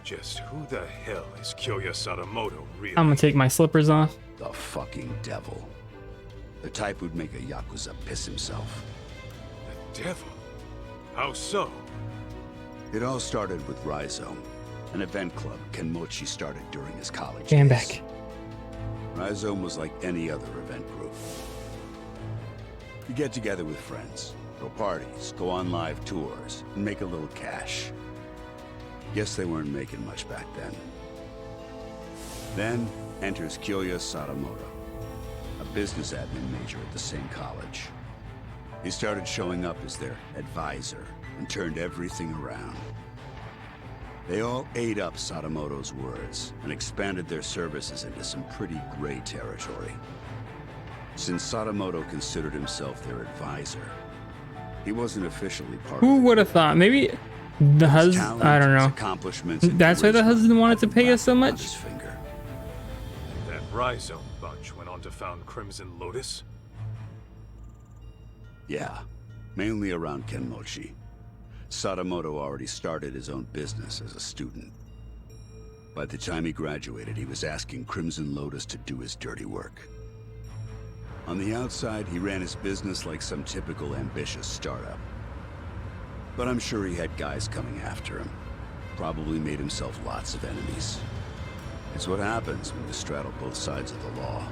Just who the hell is Kyoya Sadamoto, really? I'm gonna take my slippers off. The fucking devil. The type who'd make a Yakuza piss himself. The devil? How so? It all started with Rhizome, an event club Kenmochi started during his college Damn days. back. Rhizome was like any other event group. You get together with friends, throw parties, go on live tours, and make a little cash. Guess they weren't making much back then. Then enters Kyoya Sadamoto, a business admin major at the same college. He started showing up as their advisor and turned everything around. They all ate up Sadamoto's words and expanded their services into some pretty gray territory. Since Sadamoto considered himself their advisor, he wasn't officially part Who of would have thought? Maybe the husband. I don't know. Accomplishments and That's why the charisma husband wanted to had pay us so wrapped around much. his finger. That Rhizome bunch went on to found Crimson Lotus? Yeah, mainly around Kenmochi. Sadamoto already started his own business as a student. By the time he graduated, he was asking Crimson Lotus to do his dirty work. On the outside, he ran his business like some typical ambitious startup. But I'm sure he had guys coming after him. Probably made himself lots of enemies. It's what happens when you straddle both sides of the law.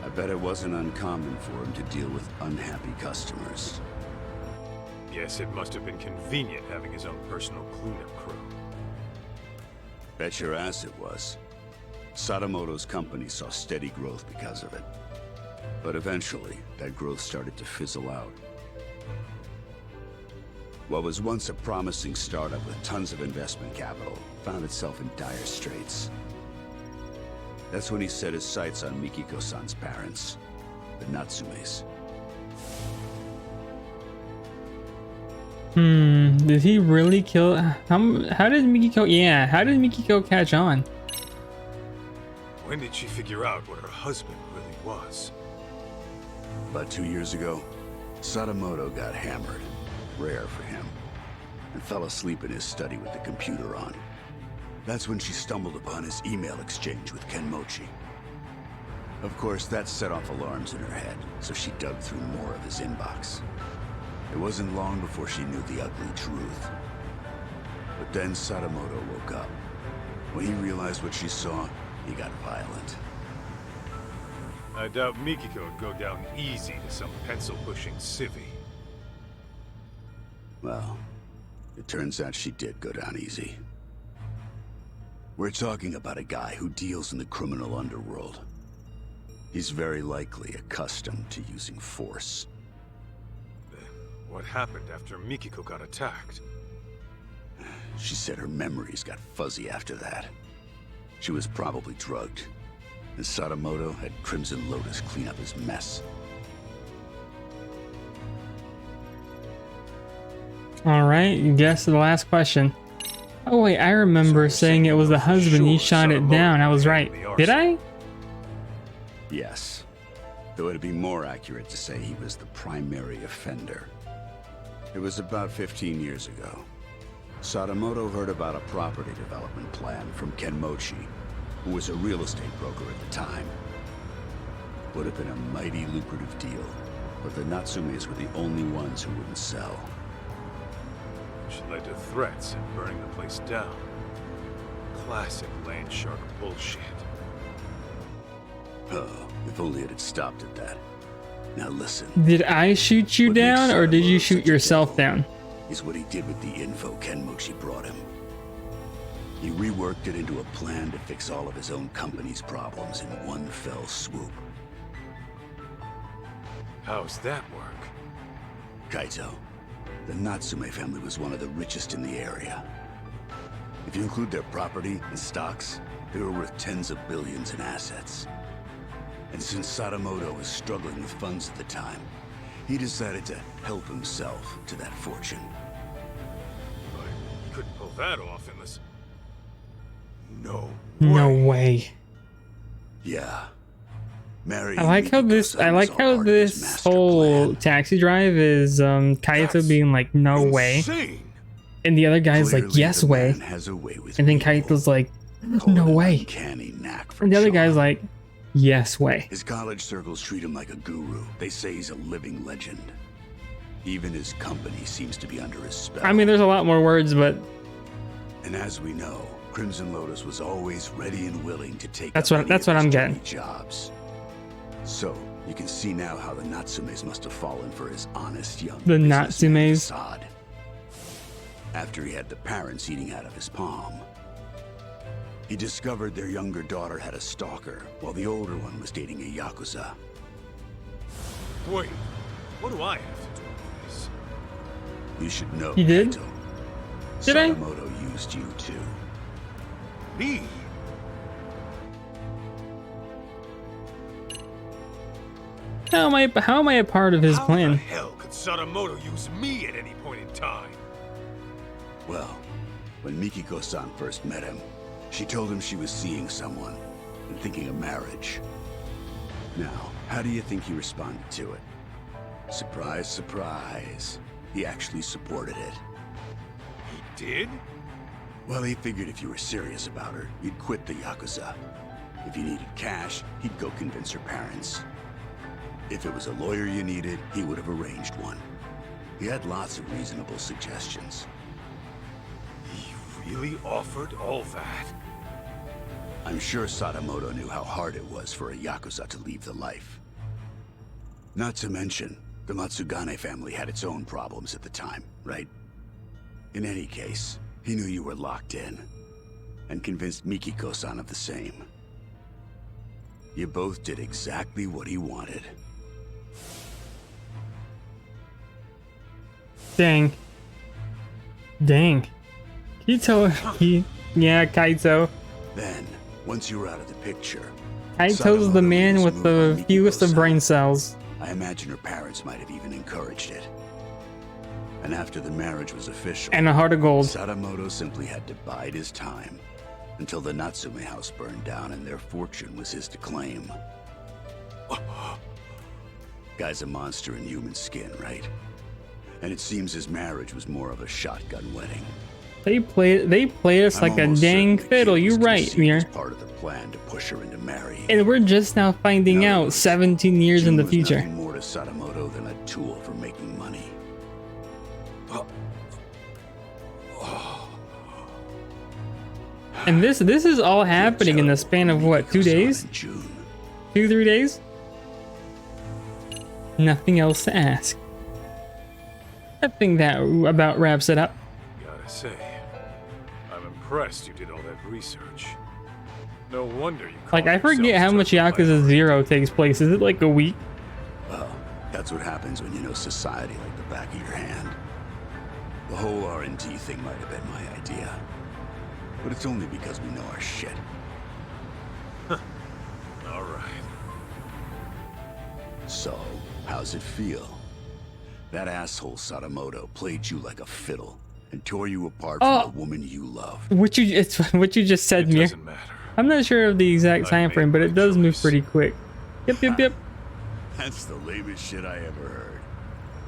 I bet it wasn't uncommon for him to deal with unhappy customers. Yes, it must have been convenient having his own personal cleanup crew. Bet your ass it was. Sadamoto's company saw steady growth because of it. But eventually, that growth started to fizzle out. What was once a promising startup with tons of investment capital found itself in dire straits. That's when he set his sights on Mikiko-san's parents, the Natsumes. Did he really kill? How did Mikiko? Yeah, how did Mikiko catch on? When did she figure out what her husband really was? About 2 years ago, Sadamoto got hammered, rare for him, and fell asleep in his study with the computer on. That's when she stumbled upon his email exchange with Kenmochi. Of course, that set off alarms in her head, so she dug through more of his inbox. It wasn't long before she knew the ugly truth. But then Sadamoto woke up. When he realized what she saw, he got violent. I doubt Mikiko would go down easy to some pencil-pushing civvy. Well, it turns out she did go down easy. We're talking about a guy who deals in the criminal underworld. He's very likely accustomed to using force. What happened after Mikiko got attacked? She said her memories got fuzzy after that. She was probably drugged, and Sadamoto had Crimson Lotus clean up his mess. All right, guess the last question. Oh wait, I remember saying it was the husband. He shot it down. I was right. Did I? Yes, though it'd be more accurate to say he was the primary offender. It was about 15 years ago. Sadamoto heard about a property development plan from Kenmochi, who was a real estate broker at the time. Would have been a mighty lucrative deal, but the Natsumes were the only ones who wouldn't sell. Which led to threats and burning the place down. Classic land shark bullshit. Oh, if only it had stopped at that. Now listen. Did I shoot you What makes down, or did you Sadamoto shoot such a yourself devil down? Is what he did with the info Kenmochi brought him. He reworked it into a plan to fix all of his own company's problems in one fell swoop. How's that work? Kaito, the Natsume family was one of the richest in the area. If you include their property and stocks, they were worth tens of billions in assets. And since Sadamoto was struggling with funds at the time, he decided to help himself to that fortune. But you couldn't pull that off unless... No. No way. Yeah. Marrying I like how this. I Mikiko-san was like all how part of his this master whole plan. taxi drive is Kaito That's being like, "No way," Insane. and the other guy's like, Clearly, "Yes the way," man has a way with and then people. Kaito's like, Call "No it an way," uncanny knack for and the other guy's charm. like, "Yes way." His college circles treat him like a guru. They say he's a living legend. Even his company seems to be under his spell. I mean, there's a lot more words, but And as we know, Crimson Lotus was always ready and willing to take That's up what- any that's of what I'm his getting. dirty jobs. So, you can see now how the Natsumes must have fallen for his honest young The businessman Natsumes. facade. After he had the parents eating out of his palm, he discovered their younger daughter had a stalker, while the older one was dating a Yakuza. Wait, what do I have to do with this? You should know, He did? Kaito. Did I? Sadamoto used you too. Me? how am I a part of his How the plan? hell could Sadamoto use me at any point in time? Well, when Mikiko-san first met him, she told him she was seeing someone and thinking of marriage. Now, how do you think he responded to it? Surprise, surprise. He actually supported it. He did? Well, he figured if you were serious about her, you'd quit the Yakuza. If you needed cash, he'd go convince her parents. If it was a lawyer you needed, he would have arranged one. He had lots of reasonable suggestions. He really offered all that? I'm sure Sadamoto knew how hard it was for a Yakuza to leave the life. Not to mention, the Matsugane family had its own problems at the time, right? In any case, he knew you were locked in, and convinced Mikiko-san of the same. You both did exactly what he wanted. Dang. Can you tell yeah, Kaito. Then, once you were out of the picture, Kaito's the Sadamoto man made his with move the on fewest of Mikiko-san. brain cells. I imagine her parents might have even encouraged it. And after the marriage was official, And a heart of gold. Sadamoto simply had to bide his time until the Natsume house burned down and their fortune was his to claim. Guy's a monster in human skin, right? And it seems his marriage was more of a shotgun wedding. They played us I'm like a almost dang certain the kid fiddle. was You're right, conceived Mir. as part of the plan to push her into marrying. And we're just now finding In other out words, 17 years in Jun the was future. nothing more to Sadamoto than a tool for making money. And this is all happening in the span of what, 2 days? In June. 2-3 days? Nothing else to ask. I think that about wraps it up. Gotta say, I'm impressed you did all that research. No wonder you Like, called I forget yourself how much such a Yakuza pirate. 0 takes place. Is it like a week? Well, that's what happens when you know society like the back of your hand. The whole R&D thing might have been my idea. But it's only because we know our shit. All right. So, how's it feel? That asshole Sadamoto played you like a fiddle and tore you apart Oh. from the woman you love. It's what you just said, It Mir. doesn't matter. I'm not sure of the exact I time made frame, but my it does move choice. pretty quick. Yep. That's the lamest shit I ever heard.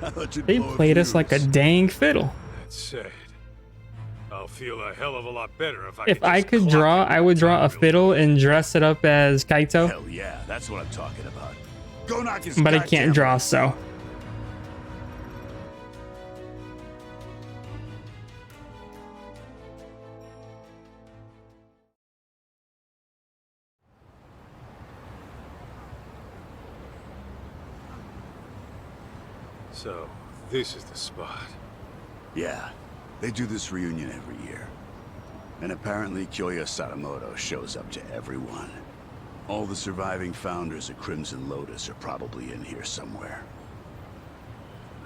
I thought you'd They blow a played us like a fuse. dang fiddle. That said, I'll feel a hell of a lot better if If I just could clock draw, in I would draw a time real fiddle and dress it up as Kaito, Hell yeah, that's what I'm talking about. Go knock his but I goddamn can't draw, so. So, this is the spot. Yeah, they do this reunion every year. And apparently Kyoya Sadamoto shows up to everyone. All the surviving founders of Crimson Lotus are probably in here somewhere.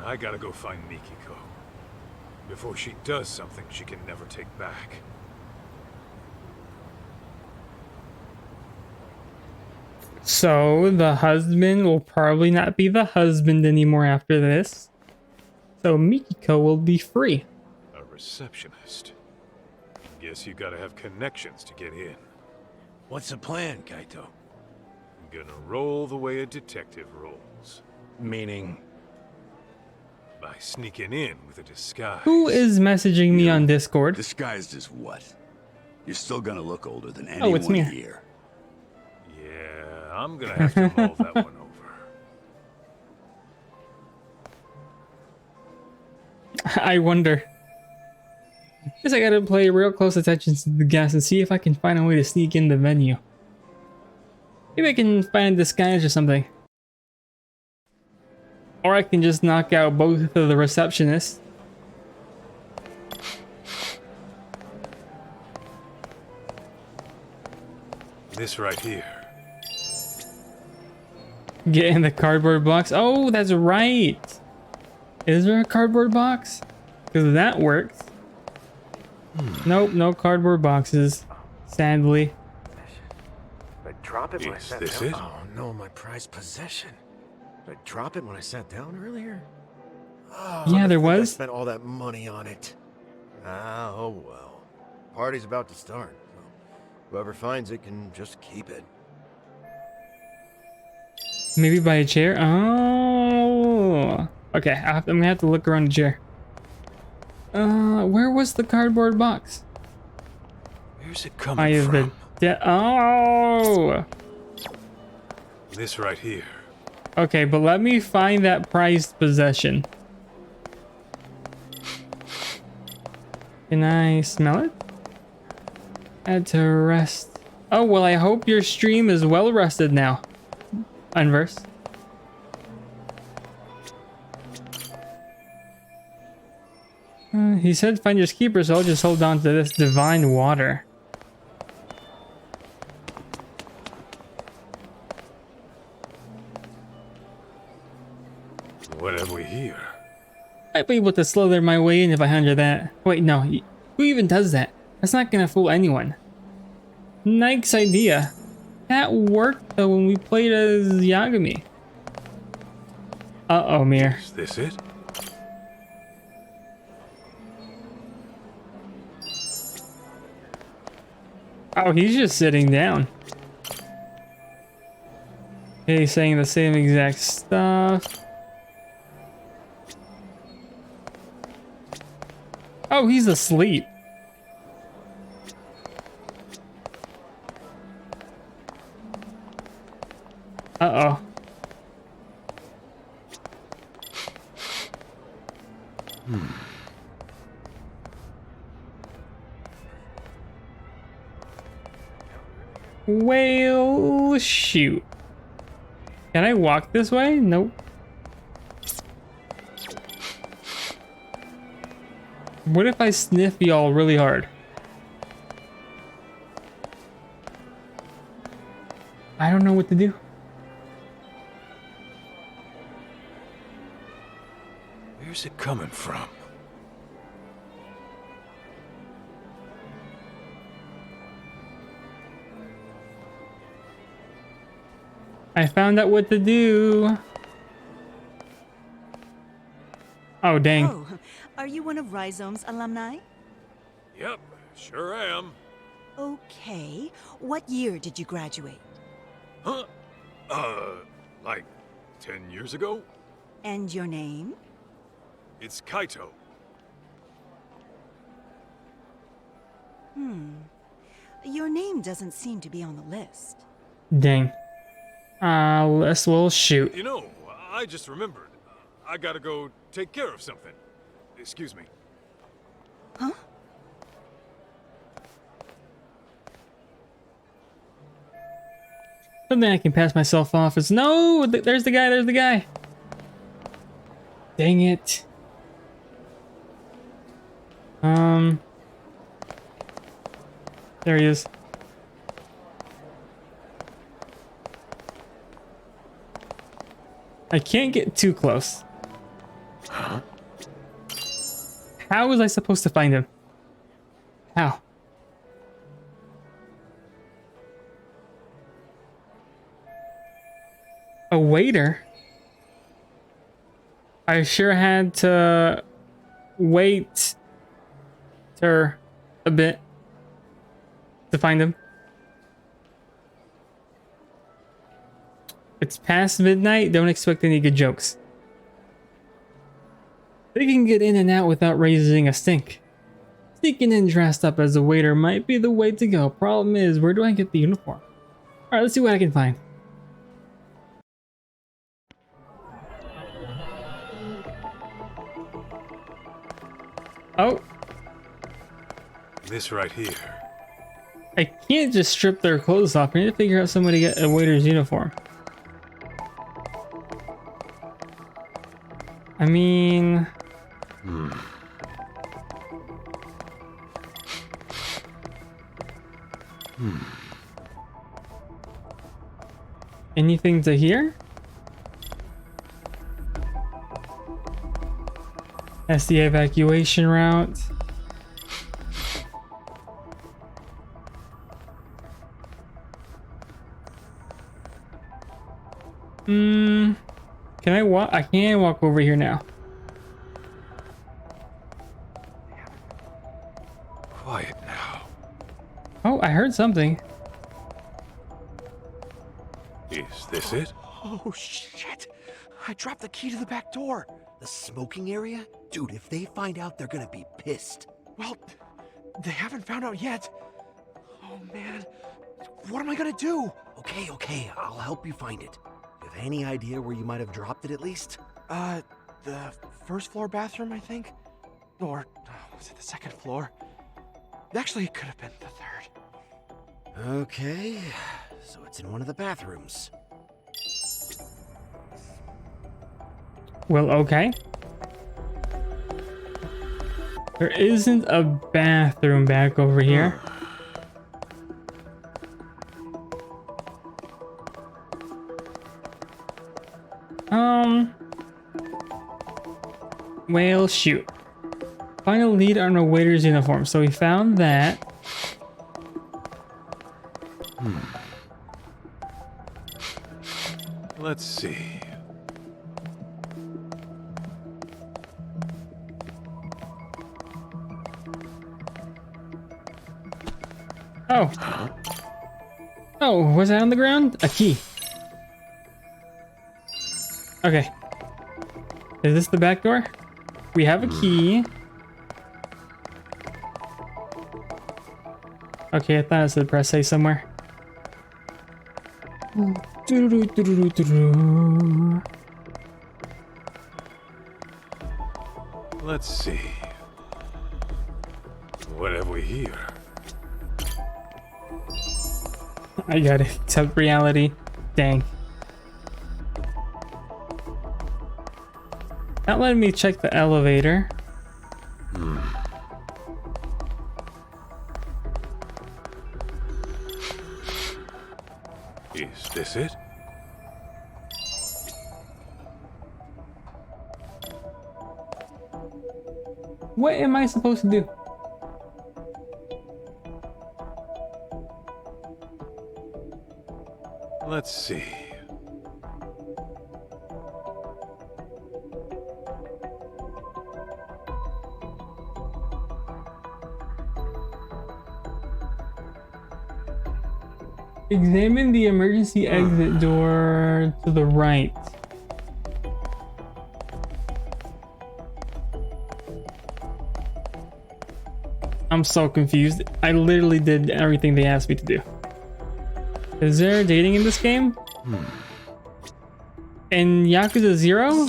I gotta go find Mikiko. Before she does something she can never take back. So the husband will probably not be the husband anymore after this. So Mikiko will be free. A receptionist. Guess you gotta have connections to get in. What's the plan, Kaito? Gonna roll the way a detective rolls. Meaning? By sneaking in with a disguise. Who is messaging me on Discord? Disguised as what? You're still gonna look older than Oh, anyone it's me. here. Yeah, I'm gonna have to mull that one over. I wonder. Guess I gotta pay real close attention to the gas and see if I can find a way to sneak in the venue. Maybe I can find a disguise or something. Or I can just knock out both of the receptionists. This right here. Get in the cardboard box. Oh, that's right. Is there a cardboard box? Because that works. Nope, no cardboard boxes. Sadly. I drop it when I Is sat this down. it? Oh no, my prized possession. Did I drop it when I sat down earlier? Oh, Yeah, to there think I was. spent all that money on it. Ah, oh well. Party's about to start. So whoever finds it can just keep it. Maybe by a chair? Oh. Okay, I'm gonna have to look around the chair. Where was the cardboard box? Where's it I coming have from? oh. This right here. Okay, but let me find that prized possession. Can I smell it? Add to rest. Oh, well, I hope your stream is well rested now. Unverse. He said finders keepers, so I'll just hold on to this divine water. What have we here? I'd be able to slither my way in if I handle that. Wait, no. Who even does that? That's not gonna fool anyone. Nike's idea. That worked though when we played as Yagami. Uh-oh, Mir. Is this it? Oh, he's just sitting down. He's saying the same exact stuff. Oh, he's asleep. Uh-oh. Well, shoot. Can I walk this way? Nope. What if I sniff y'all really hard? I don't know what to do. Where's it coming from? I found out what to do. Oh, dang. Oh, are you one of Rhizome's alumni? Yep, sure am. Okay. What year did you graduate? Huh? Like 10 years ago? And your name? It's Kaito. Your name doesn't seem to be on the list. Dang. Let's, well, shoot. You know, I just remembered. I gotta go take care of something. Excuse me. Huh? Something I can pass myself off as no. There's the guy. There's the guy. Dang it. There he is. I can't get too close. How was I supposed to find him? How? A waiter? I sure had to wait a bit to find him. It's past midnight, don't expect any good jokes. They can get in and out without raising a stink. Sneaking in dressed up as a waiter might be the way to go. Problem is, where do I get the uniform? Alright, let's see what I can find. Oh, This right here. I can't just strip their clothes off. I need to figure out some way to get a waiter's uniform. I mean... Anything to hear? That's the evacuation route. Can I walk? I can walk over here now. Quiet now. Oh, I heard something. Is this it? Oh, shit. I dropped the key to the back door. The smoking area? Dude, if they find out, they're gonna be pissed. Well, they haven't found out yet. Oh, man. What am I gonna do? Okay, I'll help you find it. You have any idea where you might have dropped it at least? The first floor bathroom, I think? Or was it the second floor? Actually, it could have been the third. Okay, so it's in one of the bathrooms. Well, okay. There isn't a bathroom back over here. Well, shoot. Find a lead on a waiter's uniform. So we found that. Let's see. Oh. Oh, was that on the ground? A key. Okay. Is this the back door? We have a key. Okay, I thought it said press A somewhere. Let's see. What have we here? I gotta accept reality. Dang. Not letting me check the elevator. Is this it? What am I supposed to do? Let's see. Examine the emergency exit door to the right. I'm so confused. I literally did everything they asked me to do. Is there dating in this game? In Yakuza 0?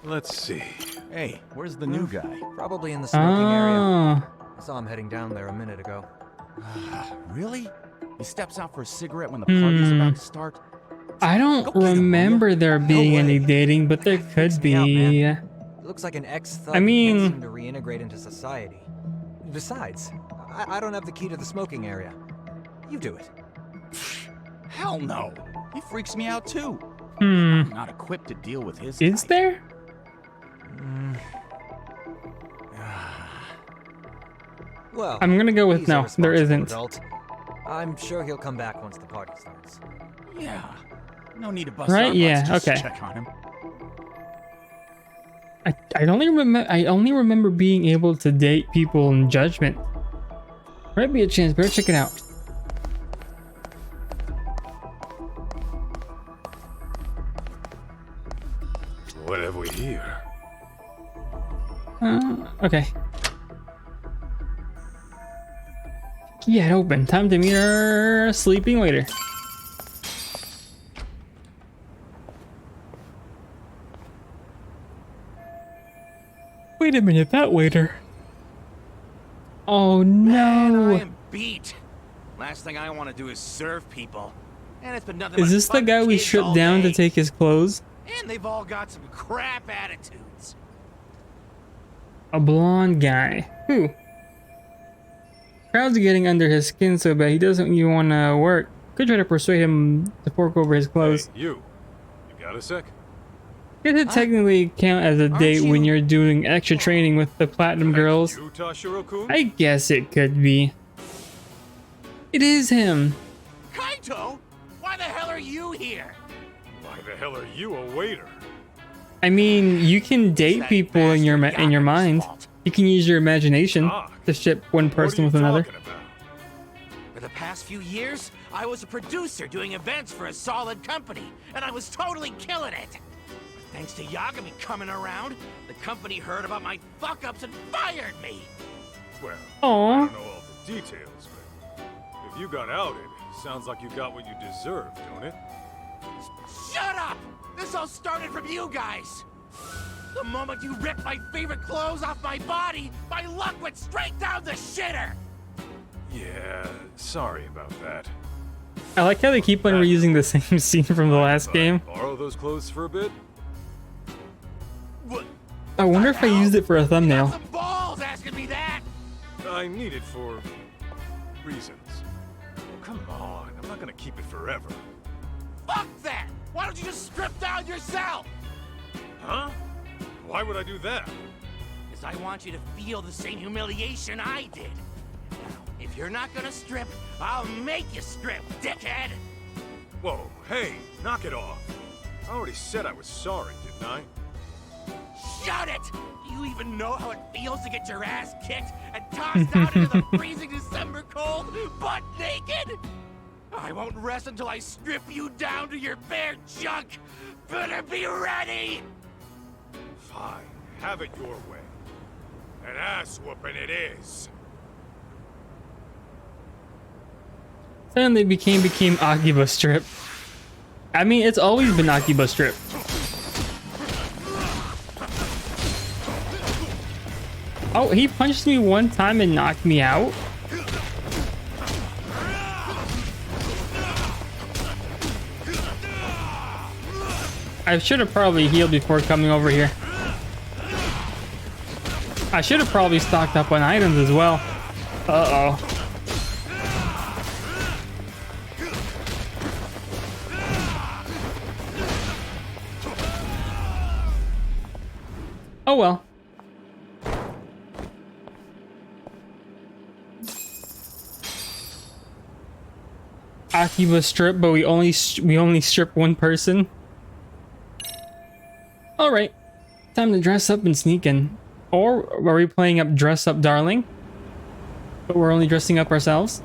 Let's see. Hey, where's the new guy? Probably in the smoking area. I saw him heading down there a minute ago. Really? He steps out for a cigarette when the party's about to start? I don't remember there being any dating, but there could be. Looks like an ex-thug I mean, can't seem to reintegrate into society. Besides, I don't have the key to the smoking area. You do it. Hell no. He freaks me out too. Hmm. I'm not equipped to deal with his Is type. there? Well, I'm gonna go with he's a no. There responsible isn't. adult. I'm sure he'll come back once the party starts. Yeah. No need to bust Right? our Yeah. butts just to Okay. check on him. I only remember. I only remember being able to date people in Judgment. Might be a chance. Better check it out. What have we here? Okay. Yeah, open. Time to meet our sleeping waiter. Wait a minute, that waiter. Oh Man, no. I am beat. Last thing I want to do is serve people. And it's been nothing Is but this the fun guy we kids stripped all down day. to take his clothes? And they've all got some crap attitudes. A blonde guy. Who? Crowd's getting under his skin so bad he doesn't even want to work. Could try to persuade him to fork over his clothes. Hey, you got a sec? Could it technically count as a date when you're doing extra training with the platinum girls? You, Tashiro-kun? I guess it could be. It is him. Kaito, why the hell are you here? Why the hell are you a waiter? I mean, you can date people in your mind. You can use your imagination to ship one person with another. For the past few years, I was a producer doing events for a solid company, and I was totally killing it. But thanks to Yagami coming around, the company heard about my fuck-ups and fired me. Well, Aww. I don't know all the details, but if you got outed, sounds like you got what you deserved, don't it? Shut up! This all started from you guys! The moment you ripped my favorite clothes off my body, my luck went straight down the shitter! Yeah, sorry about that. I like how they keep on reusing the same scene from the last game. Borrow those clothes for a bit? What? I wonder if I used it for a thumbnail. Some balls asking me that! I need it for reasons. Come on, I'm not gonna keep it forever. Fuck that! Why don't you just strip down yourself? Huh? Why would I do that? Because I want you to feel the same humiliation I did. Now, if you're not gonna strip, I'll make you strip, dickhead! Whoa, hey, knock it off. I already said I was sorry, didn't I? Shut it! Do you even know how it feels to get your ass kicked and tossed out into the freezing December cold, butt naked? I won't rest until I strip you down to your bare junk! Better be ready! Fine, have it your way. An ass whooping it is. Suddenly became Akiba Strip. I mean, it's always been Akiba Strip. Oh, he punched me one time and knocked me out? I should have probably healed before coming over here. I should have probably stocked up on items as well. Uh-oh. Oh well. Akiba strip, but we only strip one person. All right, time to dress up and sneak in. Or are we playing up dress up, darling? But we're only dressing up ourselves.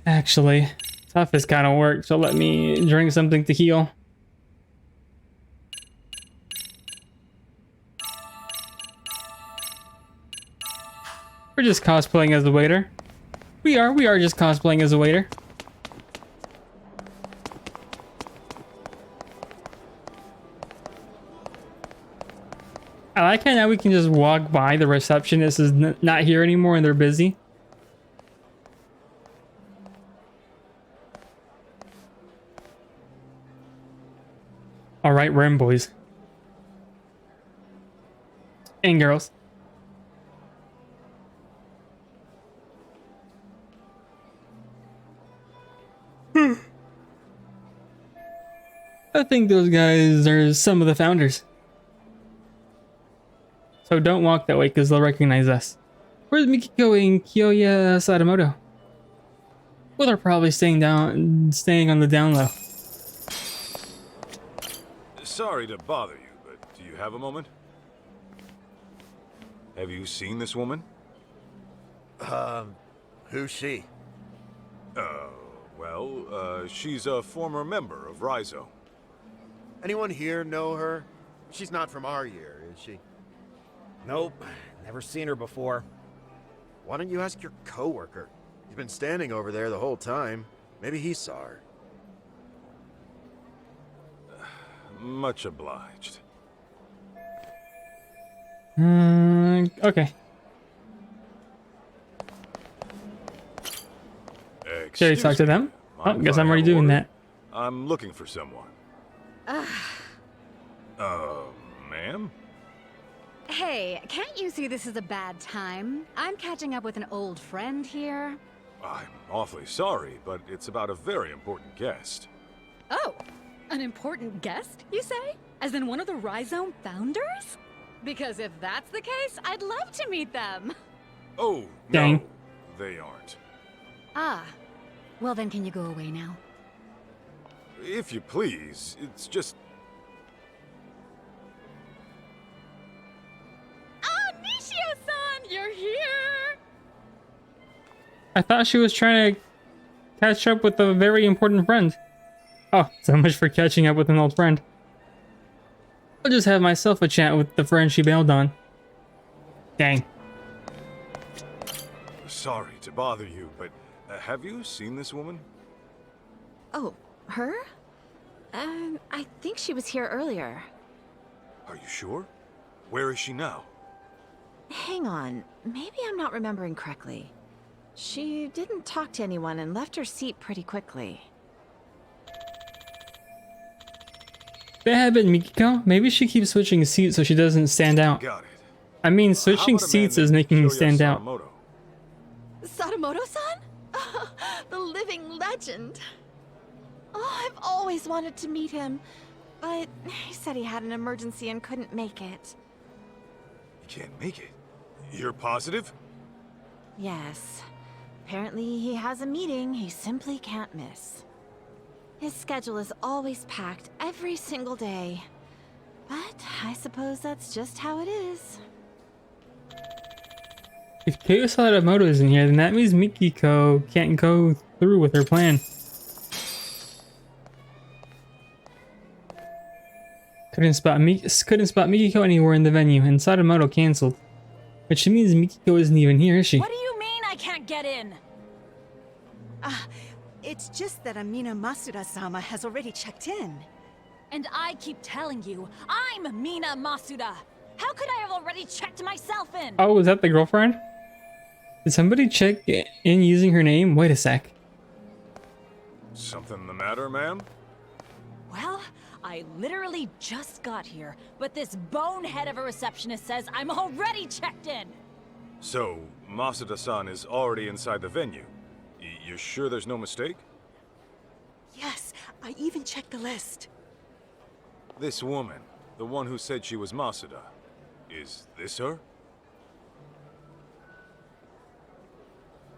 Actually, tough has kind of worked, so let me drink something to heal. We're just cosplaying as the waiter. We are just cosplaying as a waiter. I like how now we can just walk by. The receptionist is not here anymore and they're busy. All right, we're in, boys and girls. I think those guys are some of the founders. So don't walk that way because they'll recognize us. Where's Mikiko and Kiyoya Sadamoto? Well, they're probably staying on the down low. Sorry to bother you, but do you have a moment? Have you seen this woman? Who's she? Well, she's a former member of Raizo. Anyone here know her? She's not from our year, is she? Nope, never seen her before. Why don't you ask your coworker? He's been standing over there the whole time. Maybe he saw her. Much obliged. Okay. Should I talk to them? Oh, guess I'm already doing that. I'm looking for someone. Ma'am? Hey, can't you see this is a bad time? I'm catching up with an old friend here. I'm awfully sorry, but it's about a very important guest. Oh, an important guest, you say? As in one of the Rhizome founders? Because if that's the case, I'd love to meet them. Oh, Dang. no, they aren't. Ah, well then can you go away now? If you please, it's just... Oh, Nishio-san, you're here! I thought she was trying to catch up with a very important friend. Oh, so much for catching up with an old friend. I'll just have myself a chat with the friend she bailed on. Dang. Sorry to bother you, but have you seen this woman? Oh, her? I think she was here earlier. Are you sure? Where is she now? Hang on, maybe I'm not remembering correctly. She didn't talk to anyone and left her seat pretty quickly. Could have been Mikiko? Maybe she keeps switching seats so she doesn't stand out. Got it. I mean, switching seats is making me stand out. Sadamoto-san? The living legend. Oh, I've always wanted to meet him, but he said he had an emergency and couldn't make it. You can't make it. You're positive? Yes. Apparently he has a meeting he simply can't miss. His schedule is always packed every single day. But I suppose that's just how it is. If Kaito Sadamoto isn't here, then that means Mikiko can't go through with her plan. Couldn't spot Mikiko anywhere in the venue, and Sadamoto canceled. Which means Mikiko isn't even here, is she? What do you mean I can't get in? It's just that Amina Masuda-sama has already checked in. And I keep telling you, I'm Mina Masuda. How could I have already checked myself in? Oh, is that the girlfriend? Did somebody check in using her name? Wait a sec. Something the matter, ma'am? Well, I literally just got here, but this bonehead of a receptionist says I'm already checked in. So, Masuda-san is already inside the venue. You're sure there's no mistake? Yes, I even checked the list. This woman, the one who said she was Masuda, is this her?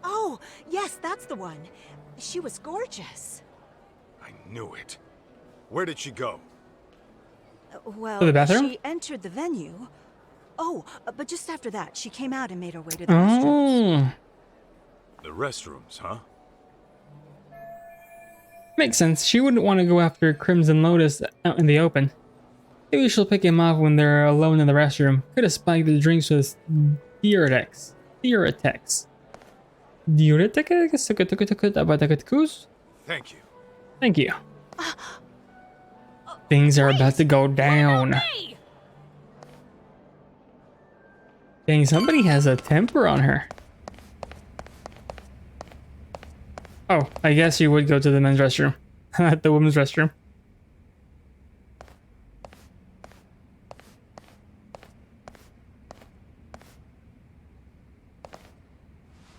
Oh, yes, that's the one. She was gorgeous. I knew it. Where did she go? Well, to the bathroom? she entered the venue. Oh, but just after that, she came out and made her way to the restrooms. Oh. The restrooms, huh? Makes sense. She wouldn't want to go after Crimson Lotus out in the open. Maybe she'll pick him off when they're alone in the restroom. Could have spiked the drinks with Diuretex. Thank you. Thank you. Things are about to go down. Dang, somebody has a temper on her. Oh, I guess you would go to the men's restroom. The women's restroom.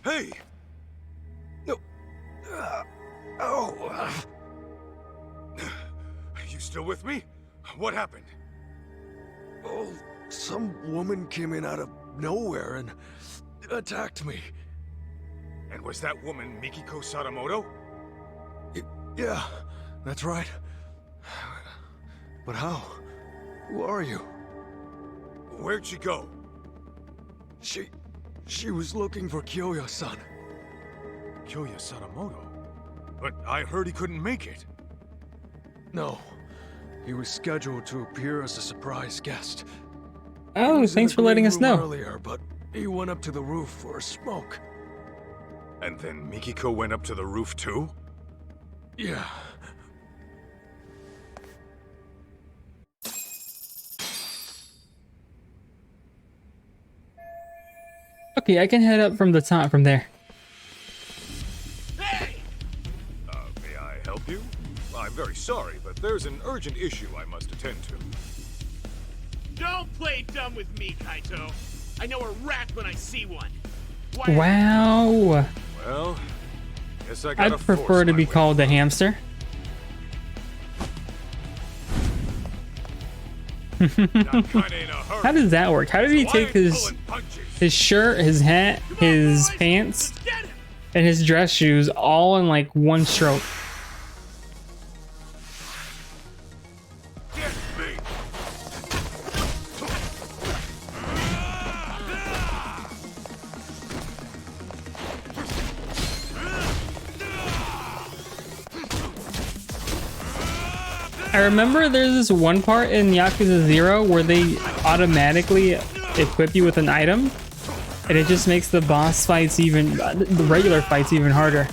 Hey! No. Oh. You still with me? What happened? Oh, some woman came in out of nowhere and attacked me. And was that woman Mikiko Sadamoto? Yeah, that's right. But how? Who are you? Where'd she go? She was looking for Kyoya-san. Kyoya Sadamoto? But I heard he couldn't make it. No. He was scheduled to appear as a surprise guest. Oh, thanks for letting us know. Earlier, but he went up to the roof for a smoke. And then Mikiko went up to the roof too? Yeah. Okay, I can head up from the top from there. May I help you? I'm very sorry, but there's an urgent issue I must attend to. Don't play dumb with me, Kaito. I know a rat when I see one. Wow. Well, guess I gotta I'd prefer to be called a hamster. How does that work? How did he take his shirt, his hat, his pants, and his dress shoes all in like one stroke? I remember there's this one part in Yakuza 0 where they automatically equip you with an item, and it just makes the boss fights even, the regular fights even harder.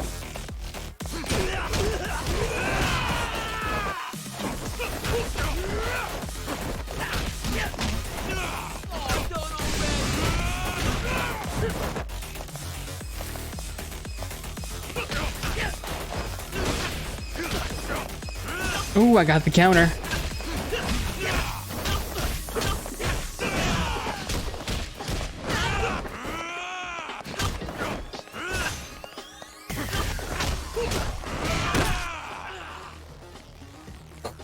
Ooh, I got the counter.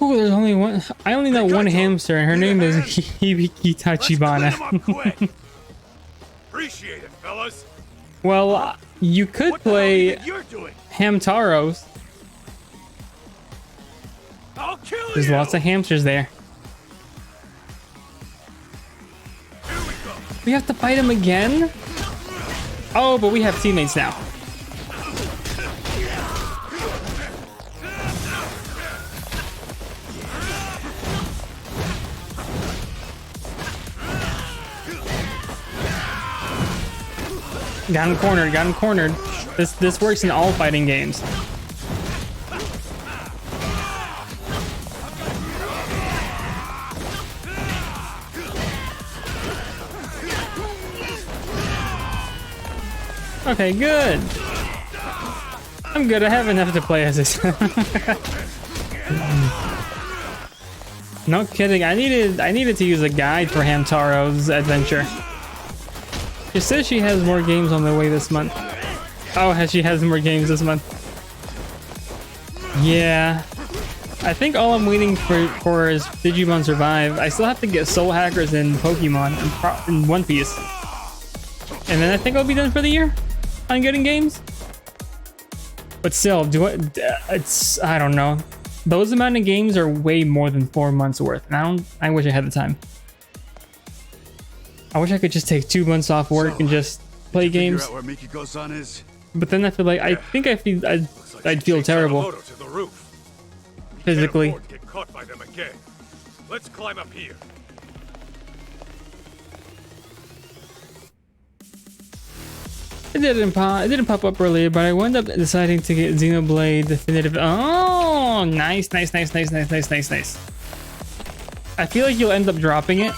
Ooh, there's only one. I only know one hamster, and her name is Hibiki Tachibana. Appreciate it, fellas. Well, you could play Hamtaros. There's lots of hamsters there. We have to fight him again? Oh, but we have teammates now. Got him cornered, got him cornered. This works in all fighting games. Okay, good. I'm good. I have enough to play as this. No kidding. I needed to use a guide for Hamtaro's adventure. She says she has more games on the way this month. Oh, she has more games this month. Yeah. I think all I'm waiting for is Digimon Survive. I still have to get Soul Hackers and Pokemon in One Piece. And then I think I'll be done for the year on getting games. But still, I don't know. Those amount of games are way more than 4 months worth. And I wish I had the time. I wish I could just take 2 months off work and just play games. Figure out where Mikiko-san is? But then I feel like I'd feel terrible physically. Get caught by them again. Let's climb up here. It didn't pop up earlier, but I wound up deciding to get Xenoblade Definitive. Oh, nice. I feel like you'll end up dropping it,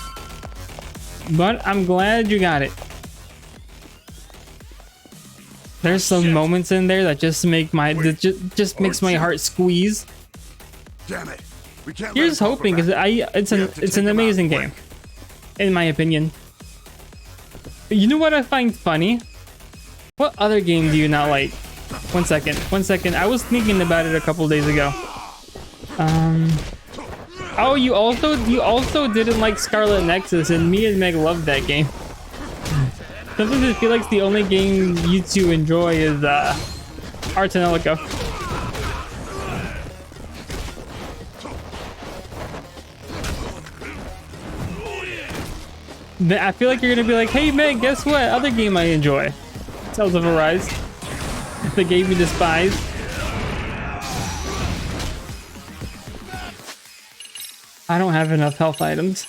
but I'm glad you got it. There's some moments in there that just make just makes my heart squeeze. Damn it. We can't. Here's hoping, because it's an amazing game, in my opinion. You know what I find funny? What other game do you not like? One second. I was thinking about it a couple days ago. Oh, you also didn't like Scarlet Nexus, and me and Meg loved that game. Sometimes I feel like the only game you two enjoy is Arts and Ellico. I feel like you're gonna be like, hey Meg, guess what? Other game I enjoy. Tales of Arise. The game we despise. I don't have enough health items.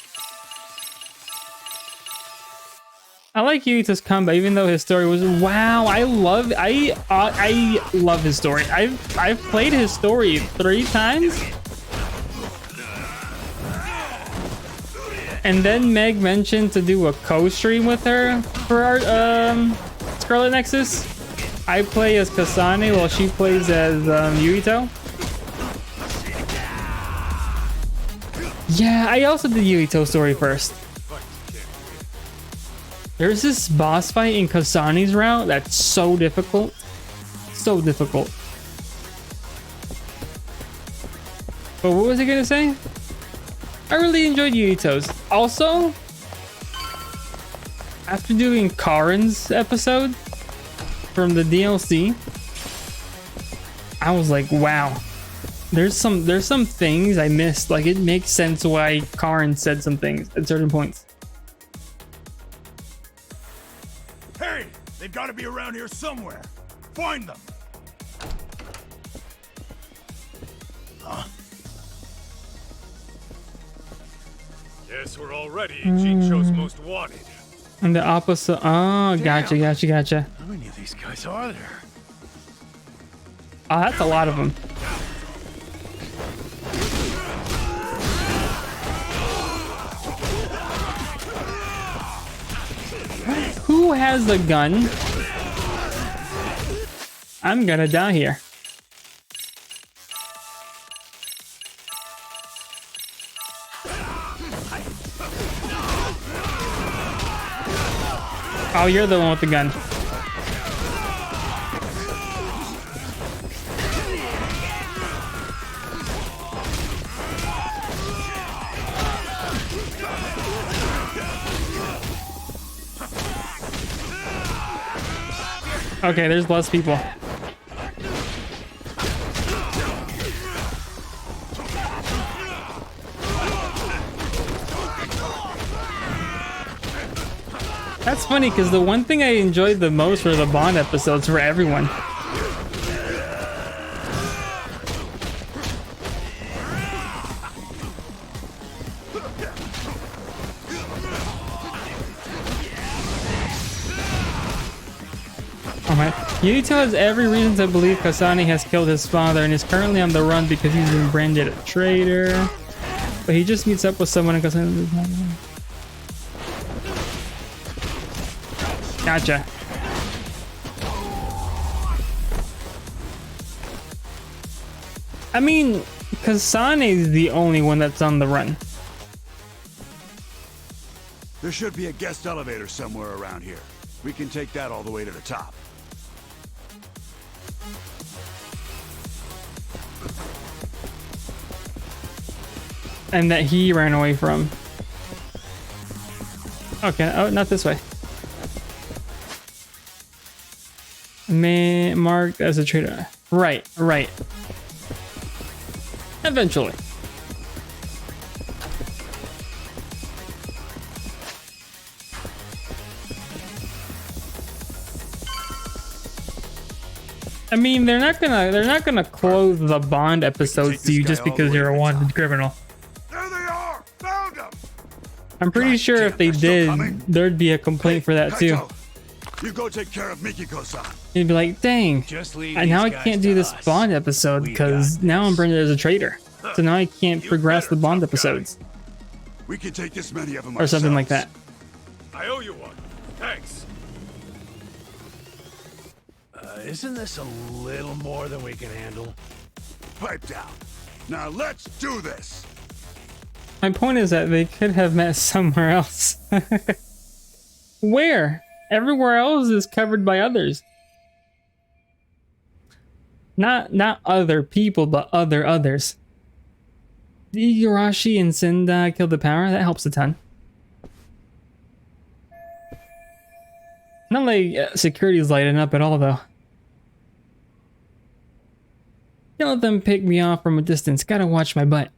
I like Yuito's combat, even though his story was wow. I love his story. I've played his story 3 times. And then Meg mentioned to do a co-stream with her For our Scarlet Nexus, I play as Kasane while she plays as Yuito. Yeah, I also did Yuito's story first. There's this boss fight in Kasane's route that's so difficult. So difficult. But what was I gonna say? I really enjoyed Yuito's. Also, after doing Karin's episode from the DLC, I was like, wow. There's some things I missed. Like, it makes sense why Karin said some things at certain points. Hey, they've got to be around here somewhere. Find them. Huh? Guess we're already Jincho's most wanted. And the opposite. Oh, gotcha. How many of these guys are there? Oh, that's a lot of them. Who has the gun? I'm gonna die here. Oh, you're the one with the gun. Okay, there's less people. That's funny because the one thing I enjoyed the most were the Bond episodes for everyone. Alright. Yuito has every reason to believe Kasane has killed his father and is currently on the run because he's been branded a traitor. But he just meets up with someone and Kasane. Gotcha. I mean, Kasane's the only one that's on the run. There should be a guest elevator somewhere around here. We can take that all the way to the top. And that he ran away from. Okay, oh, not this way. Marked as a traitor. Right. Eventually. I mean, they're not gonna close the Bond episodes to you just because you're a wanted criminal. There they are! Found them! I'm pretty sure if they did, there'd be a complaint for that too. You go take care of Mikiko-san. You'd be like, dang, and now I can't do this Bond episode because now I'm branded as a traitor. So now I can't progress the Bond episodes. We can take this many of them or something like that. I owe you one. Thanks. Isn't this a little more than we can handle? Pipe down. Now let's do this. My point is that they could have met somewhere else. Where? Everywhere else is covered by others. Not other people, but others. The Igarashi and Senda killed the power. That helps a ton. Not like security's lighting up at all, though. Don't let them pick me off from a distance. Gotta watch my butt.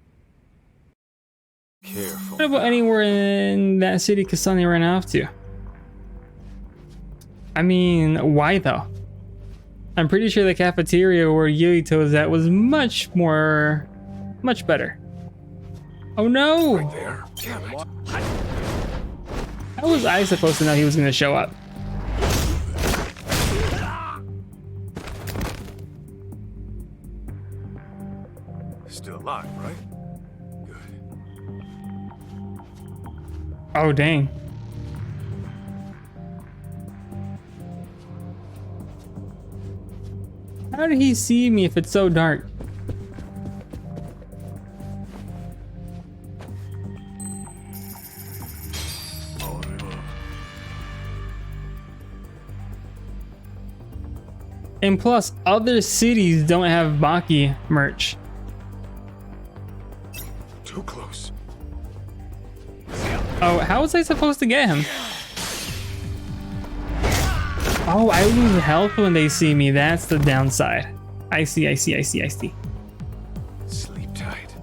Careful. What about anywhere in that city Kasane ran off to? I mean, why though? I'm pretty sure the cafeteria where Yuito was at was much better. Oh no! Right there. Damn it. How was I supposed to know he was gonna show up? Still alive, right? Good. Oh dang. How did he see me if it's so dark? And plus, other cities don't have Baki merch. Too close. Oh, how was I supposed to get him? Oh, I lose health when they see me. That's the downside. I see. Sleep tight.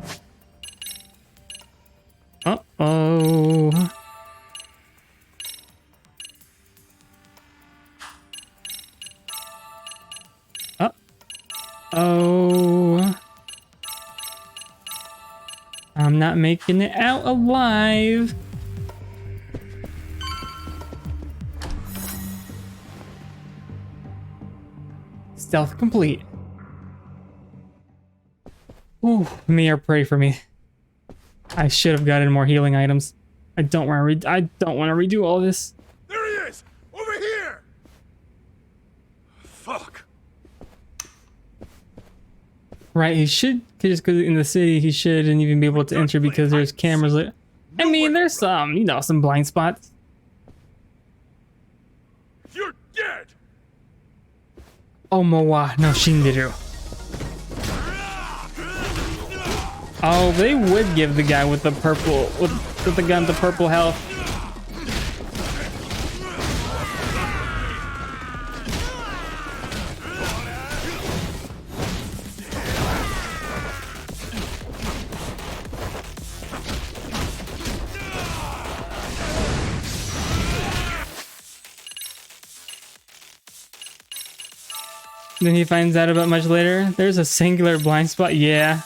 Uh-oh. Uh-oh. I'm not making it out alive. Stealth complete. Ooh, Mia, pray for me. I should have gotten more healing items. I don't want to redo all this. There he is! Over here! Fuck. Right, he should just go in the city. He shouldn't even be able to enter because there's cameras lit. I mean, there's some, you know, some blind spots. You're dead! Omowa no Shinderu. Oh, they would give the guy with the purple, with the gun, the purple health. Then he finds out about much later. There's a singular blind spot. Yeah.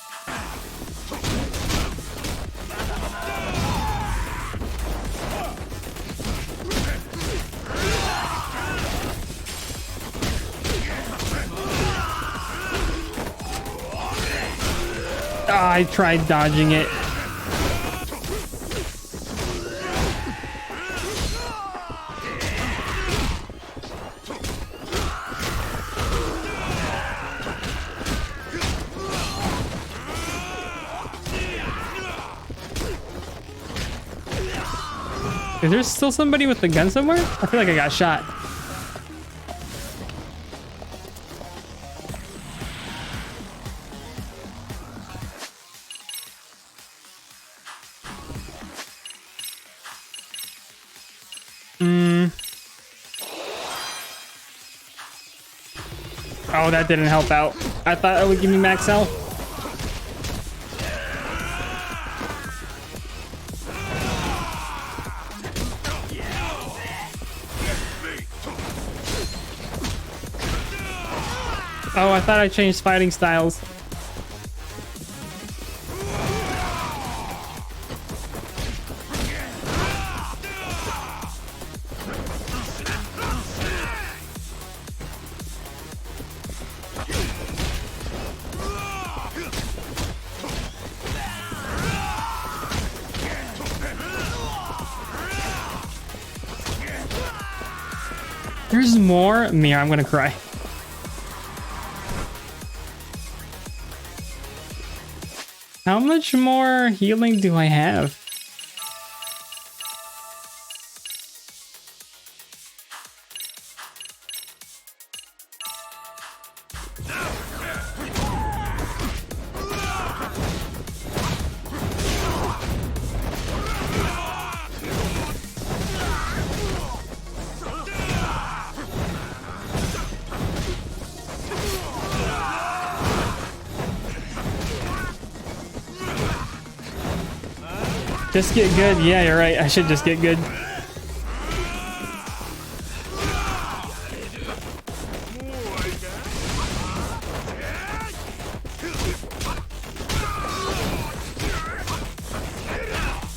I tried dodging it. Is there still somebody with the gun somewhere? I feel like I got shot. Oh, that didn't help out. I thought it would give me max health. Oh, I thought I changed fighting styles. There's more? Mia, I'm gonna cry. How much more healing do I have? Just get good. Yeah, you're right. I should just get good.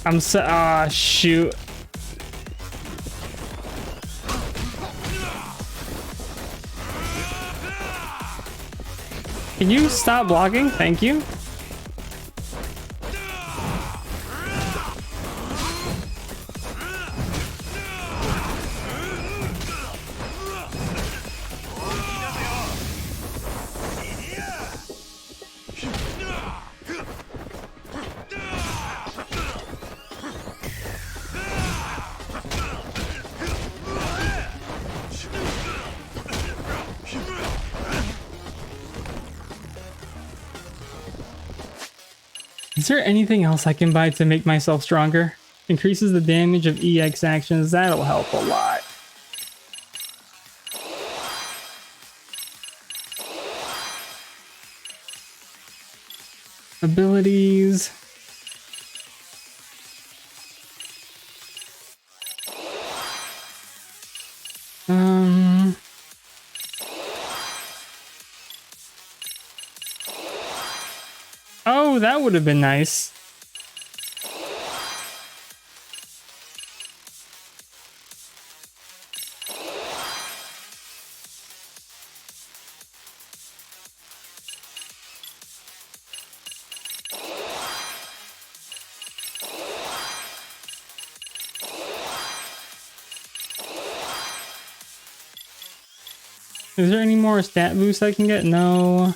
I'm so. Ah, shoot. Can you stop blocking? Thank you. Is there anything else I can buy to make myself stronger? Increases the damage of EX actions. That'll help a lot. Abilities. Oh, that would have been nice. Is there any more stat boosts I can get? No.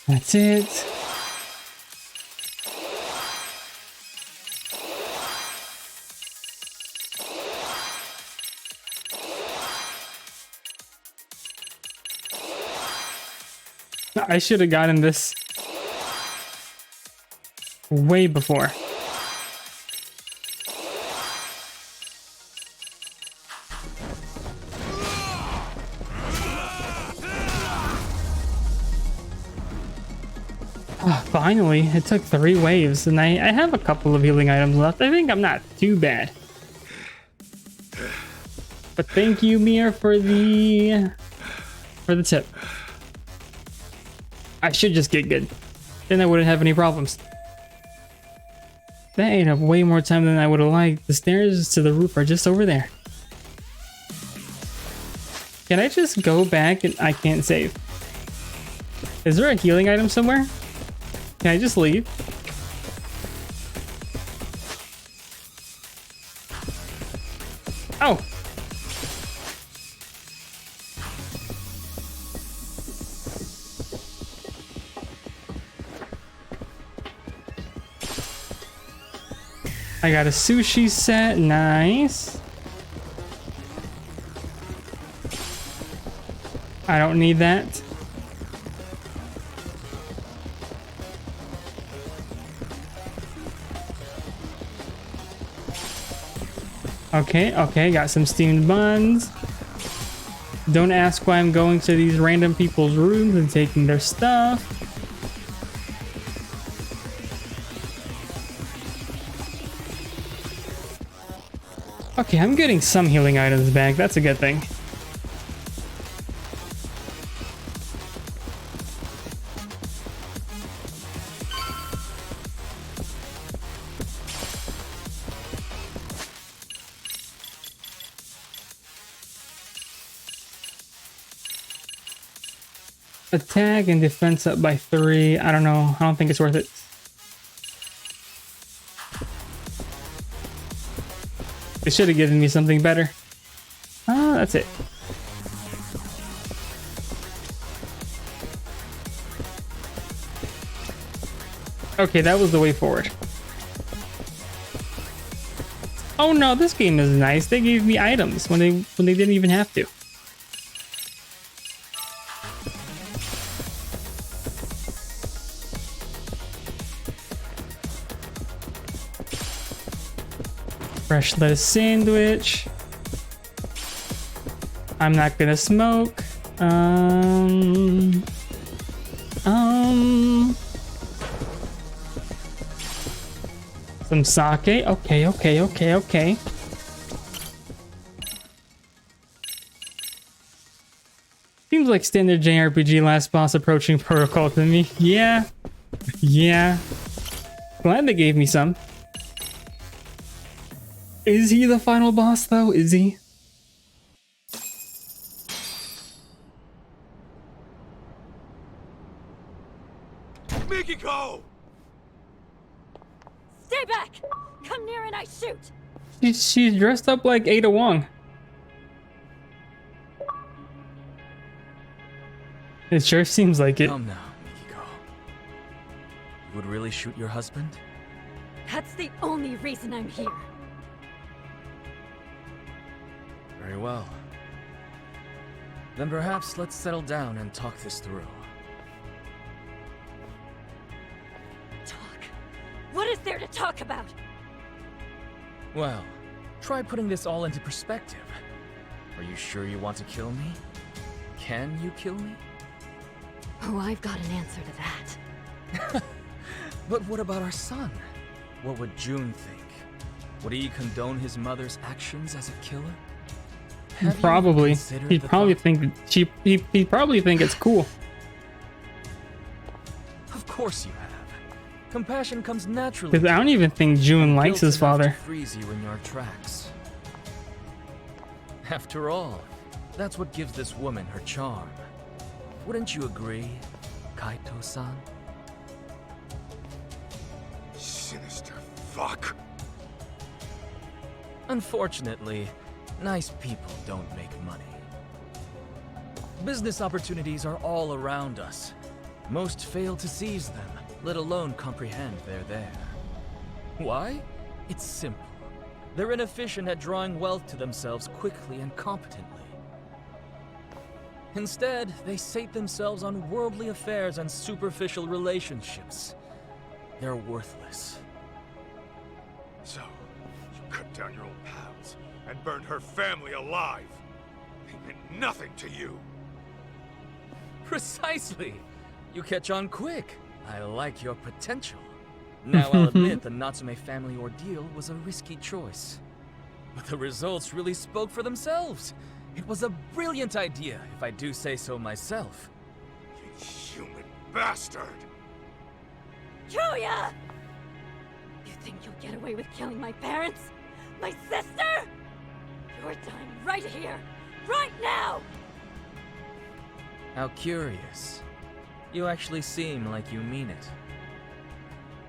That's it. I should have gotten this way before. Oh, finally, it took 3 waves, and I have a couple of healing items left. I think I'm not too bad. But thank you, Mir, for the tip. I should just get good. Then I wouldn't have any problems. That ate up way more time than I would have liked. The stairs to the roof are just over there. Can I just go back and I can't save? Is there a healing item somewhere? Can I just leave? Oh! I got a sushi set, nice. I don't need that. Okay, got some steamed buns. Don't ask why I'm going to these random people's rooms and taking their stuff. Okay, I'm getting some healing items back. That's a good thing. Attack and defense up by 3. I don't know. I don't think it's worth it. They should have given me something better. Ah, that's it. Okay, that was the way forward. Oh no, this game is nice. They gave me items when they didn't even have to. Fresh lettuce sandwich. I'm not gonna smoke. Some sake. Okay. Seems like standard JRPG last boss approaching protocol to me. Yeah. Glad they gave me some. Is he the final boss though? Is he? Mikiko! Stay back! Come near and I shoot! She's dressed up like Ada Wong. It sure seems like it. Come now, Mikiko. You would really shoot your husband? That's the only reason I'm here. Very well. Then perhaps let's settle down and talk this through. Talk? What is there to talk about? Well, try putting this all into perspective. Are you sure you want to kill me? Can you kill me? Oh, I've got an answer to that. But what about our son? What would June think? Would he condone his mother's actions as a killer? Probably. He'd probably think he'd probably think it's cool. Of course you have. Compassion comes naturally. Because I don't even think June likes his father. Freeze you in your tracks. After all, that's what gives this woman her charm. Wouldn't you agree, Kaito-san? Sinister fuck. Unfortunately, nice people don't make money. Business opportunities are all around us. Most fail to seize them, let alone comprehend they're there. Why? It's simple. They're inefficient at drawing wealth to themselves quickly and competently. Instead, they sate themselves on worldly affairs and superficial relationships. They're worthless. So, you cut down your old pals and burned her family alive. They meant nothing to you. Precisely! You catch on quick. I like your potential. Now I'll admit the Natsume family ordeal was a risky choice. But the results really spoke for themselves. It was a brilliant idea, if I do say so myself. You human bastard! Julia! You think you'll get away with killing my parents? My sister? You're dying right here, right now! How curious. You actually seem like you mean it.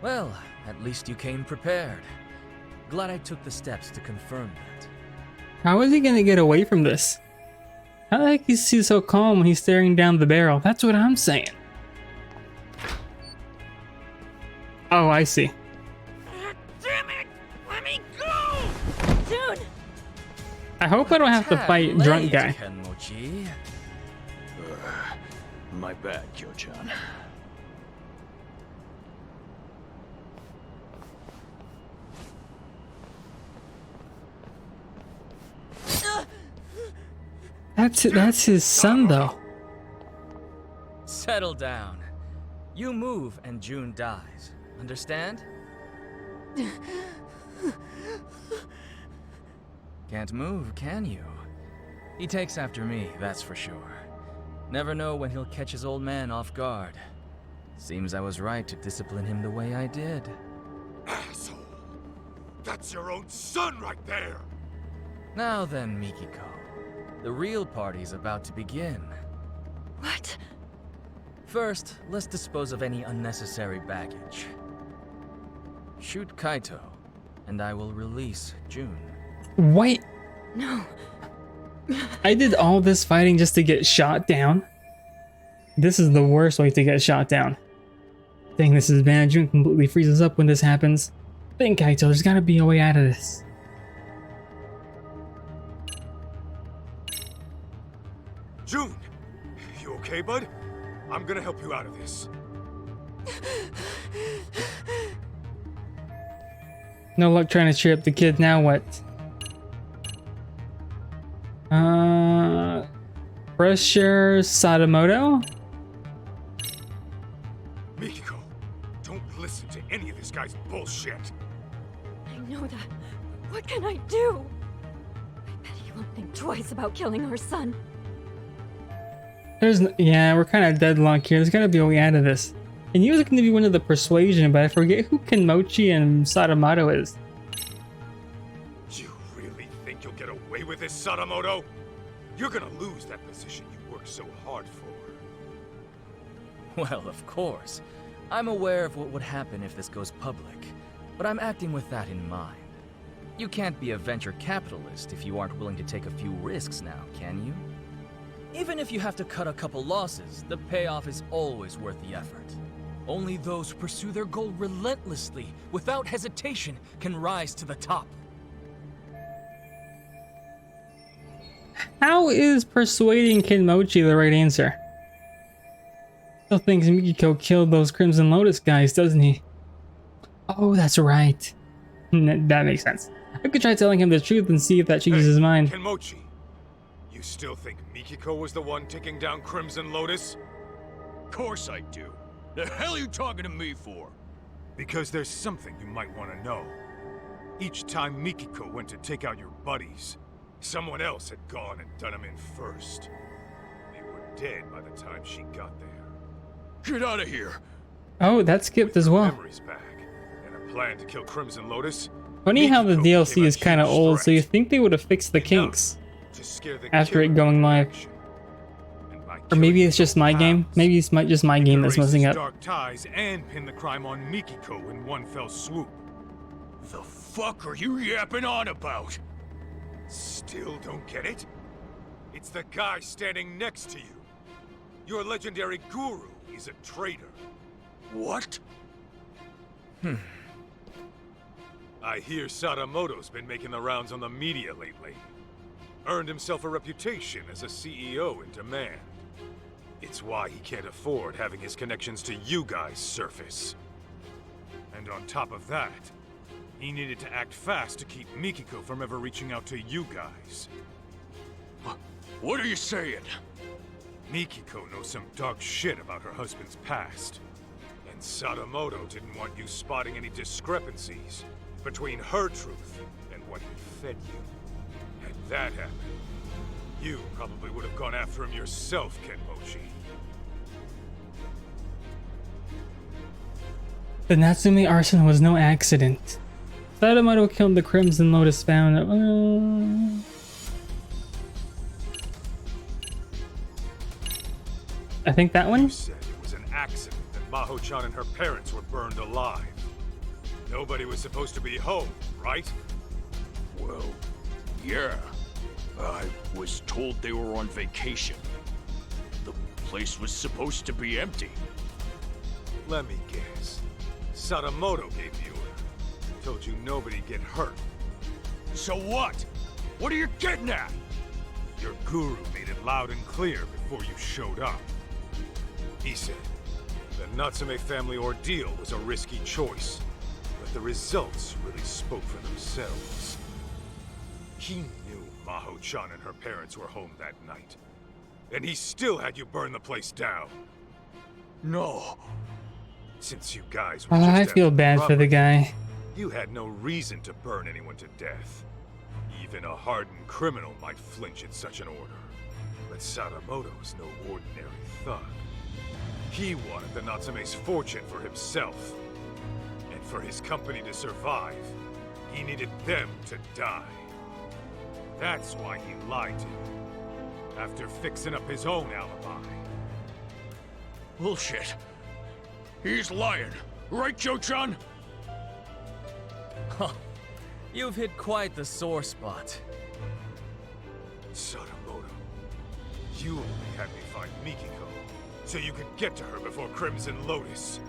Well, at least you came prepared. Glad I took the steps to confirm that. How is he gonna get away from this? How the heck is he so calm when he's staring down the barrel? That's what I'm saying. Oh, I see. Damn it! Let me go! June! I hope I don't have to fight drunk guy. Kenmochi. My bad, Kyo-chan. That's his son, though. Settle down. You move and June dies. Understand? Can't move, can you? He takes after me, that's for sure. Never know when he'll catch his old man off guard. Seems I was right to discipline him the way I did. Asshole! That's your own son right there! Now then, Mikiko. The real party's about to begin. What? First, let's dispose of any unnecessary baggage. Shoot Kaito, and I will release June. Wait. No. I did all this fighting just to get shot down. This is the worst way to get shot down. Dang, this is bad. June completely freezes up when this happens. Think, Kaito, there's gotta be a way out of this. June! You okay, bud? I'm gonna help you out of this. No luck trying to cheer up the kid. Now what? Pressure Sadamoto? Mikiko, don't listen to any of this guy's bullshit. I know that. What can I do? I bet he won't think twice about killing our son. Yeah, we're kind of deadlocked here. There's gotta be a way out of this. And he was going to be one of the persuasion, but I forget who Kenmochi and Sadamoto is. You really think you'll get away with this, Sadamoto? You're gonna lose that position you worked so hard for. Well, of course. I'm aware of what would happen if this goes public, but I'm acting with that in mind. You can't be a venture capitalist if you aren't willing to take a few risks now, can you? Even if you have to cut a couple losses, the payoff is always worth the effort. Only those who pursue their goal relentlessly, without hesitation, can rise to the top. How is persuading Kinmochi the right answer? Still thinks Mikiko killed those Crimson Lotus guys, doesn't he? Oh, that's right. That makes sense. I could try telling him the truth and see if that changes his mind. Kenmochi, you still think Mikiko was the one taking down Crimson Lotus? Of course I do. The hell are you talking to me for? Because there's something you might want to know. Each time Mikiko went to take out your buddies, someone else had gone and done them in first. They were dead by the time she got there. Get out of here! Oh, that skipped as well. Memories back, and a plan to kill Crimson Lotus. Funny how the DLC is kind of old, so you think they would have fixed the kinks after it going live. Or maybe it's just my game. Maybe it's just my game that's messing up. Dark ties and pin the crime on Mikiko in one fell swoop. The fuck are you yapping on about? Still don't get it? It's the guy standing next to you. Your legendary guru is a traitor. What? I hear Sadamoto's been making the rounds on the media lately. Earned himself a reputation as a CEO in demand. It's why he can't afford having his connections to you guys surface. And on top of that, he needed to act fast to keep Mikiko from ever reaching out to you guys. What are you saying? Mikiko knows some dark shit about her husband's past. And Sadamoto didn't want you spotting any discrepancies between her truth and what he fed you. Had that happened, you probably would have gone after him yourself, Kenmochi. The Natsume arson was no accident. Sadamoto killed the Crimson Lotus founder. I think that one? You said it was an accident that Maho-chan and her parents were burned alive. Nobody was supposed to be home, right? Well, yeah. I was told they were on vacation. The place was supposed to be empty. Let me guess. Sadamoto gave the order. Told you nobody get hurt. So what? What are you getting at? Your guru made it loud and clear before you showed up. He said the Natsume family ordeal was a risky choice, but the results really spoke for themselves. He knew Maho-chan and her parents were home that night, and he still had you burn the place down. No. Since you guys were I feel bad for the guy. You had no reason to burn anyone to death. Even a hardened criminal might flinch at such an order. But Sadamoto's no ordinary thug. He wanted the Natsume's fortune for himself. And for his company to survive, he needed them to die. That's why he lied to you, after fixing up his own alibi. Bullshit. He's lying. Right, Joe-chan? Huh. You've hit quite the sore spot. Sadamoto, you only had me find Mikiko, so you could get to her before Crimson Lotus.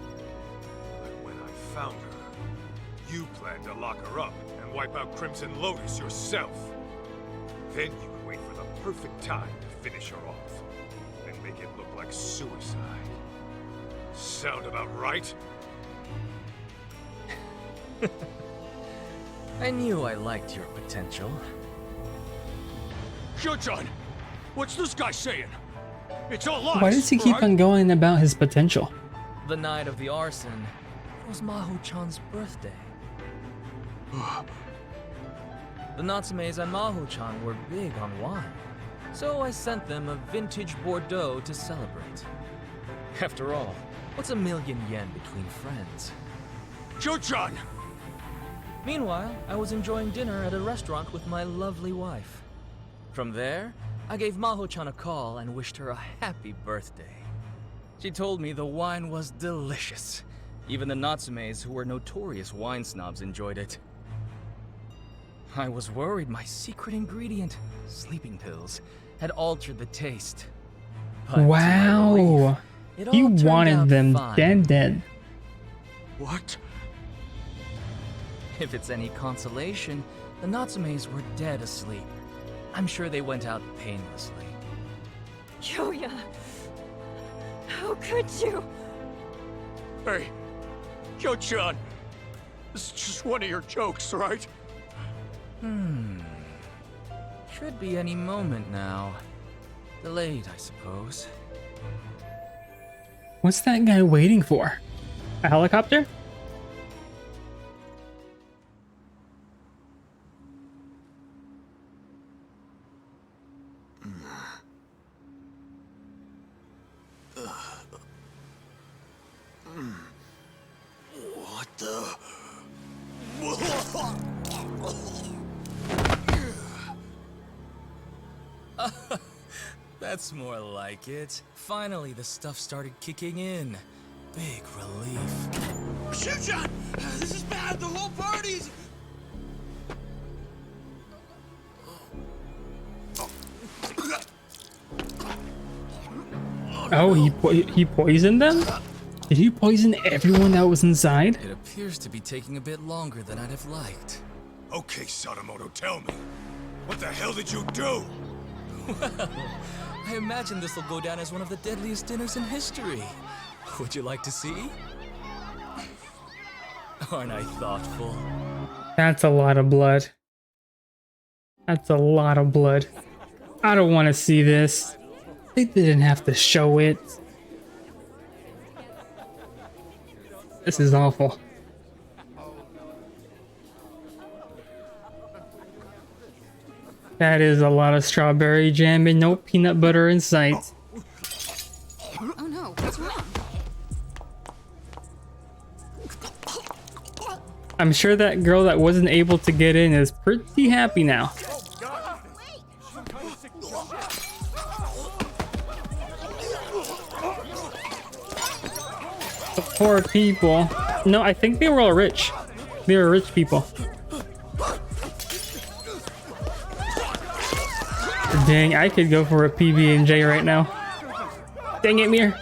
But when I found her, you planned to lock her up and wipe out Crimson Lotus yourself. Then you would wait for the perfect time to finish her off, and make it look like suicide. Sound about right? I knew I liked your potential. Joe-chan, what's this guy saying? It's all lies. Why does he keep on going about his potential? The night of the arson was Maho-chan's birthday. The Natsumes and Maho-chan were big on wine, so I sent them a vintage Bordeaux to celebrate. After all, what's $1,000,000 yen between friends? Joe-chan! Meanwhile, I was enjoying dinner at a restaurant with my lovely wife. From there, I gave Maho-chan a call and wished her a happy birthday. She told me the wine was delicious. Even the Natsumes, who were notorious wine snobs, enjoyed it. I was worried my secret ingredient, sleeping pills, had altered the taste. But to my relief, it all You turned wanted out them fine. dead. What? If it's any consolation, the Natsumes were dead asleep. I'm sure they went out painlessly. Kyoya, how could you? Hey, Kyo-chan. This is just one of your jokes, right? Should be any moment now. Delayed, I suppose. What's that guy waiting for? A helicopter? What the? That's more like it. Finally, the stuff started kicking in. Big relief. Shoot-chan! This is bad! The whole party's... Oh, he poisoned them? Did he poison everyone that was inside? It appears to be taking a bit longer than I'd have liked. Okay, Sadamoto, tell me. What the hell did you do? Well, I imagine this will go down as one of the deadliest dinners in history. Would you like to see? Aren't I thoughtful? That's a lot of blood. That's a lot of blood. I don't want to see this. They didn't have to show it. This is awful. That is a lot of strawberry jam and no peanut butter in sight. Oh no, what's wrong? I'm sure that girl that wasn't able to get in is pretty happy now. The poor people. No, I think they were all rich. They were rich people. Dang, I could go for a PB&J right now. Dang it, Mir.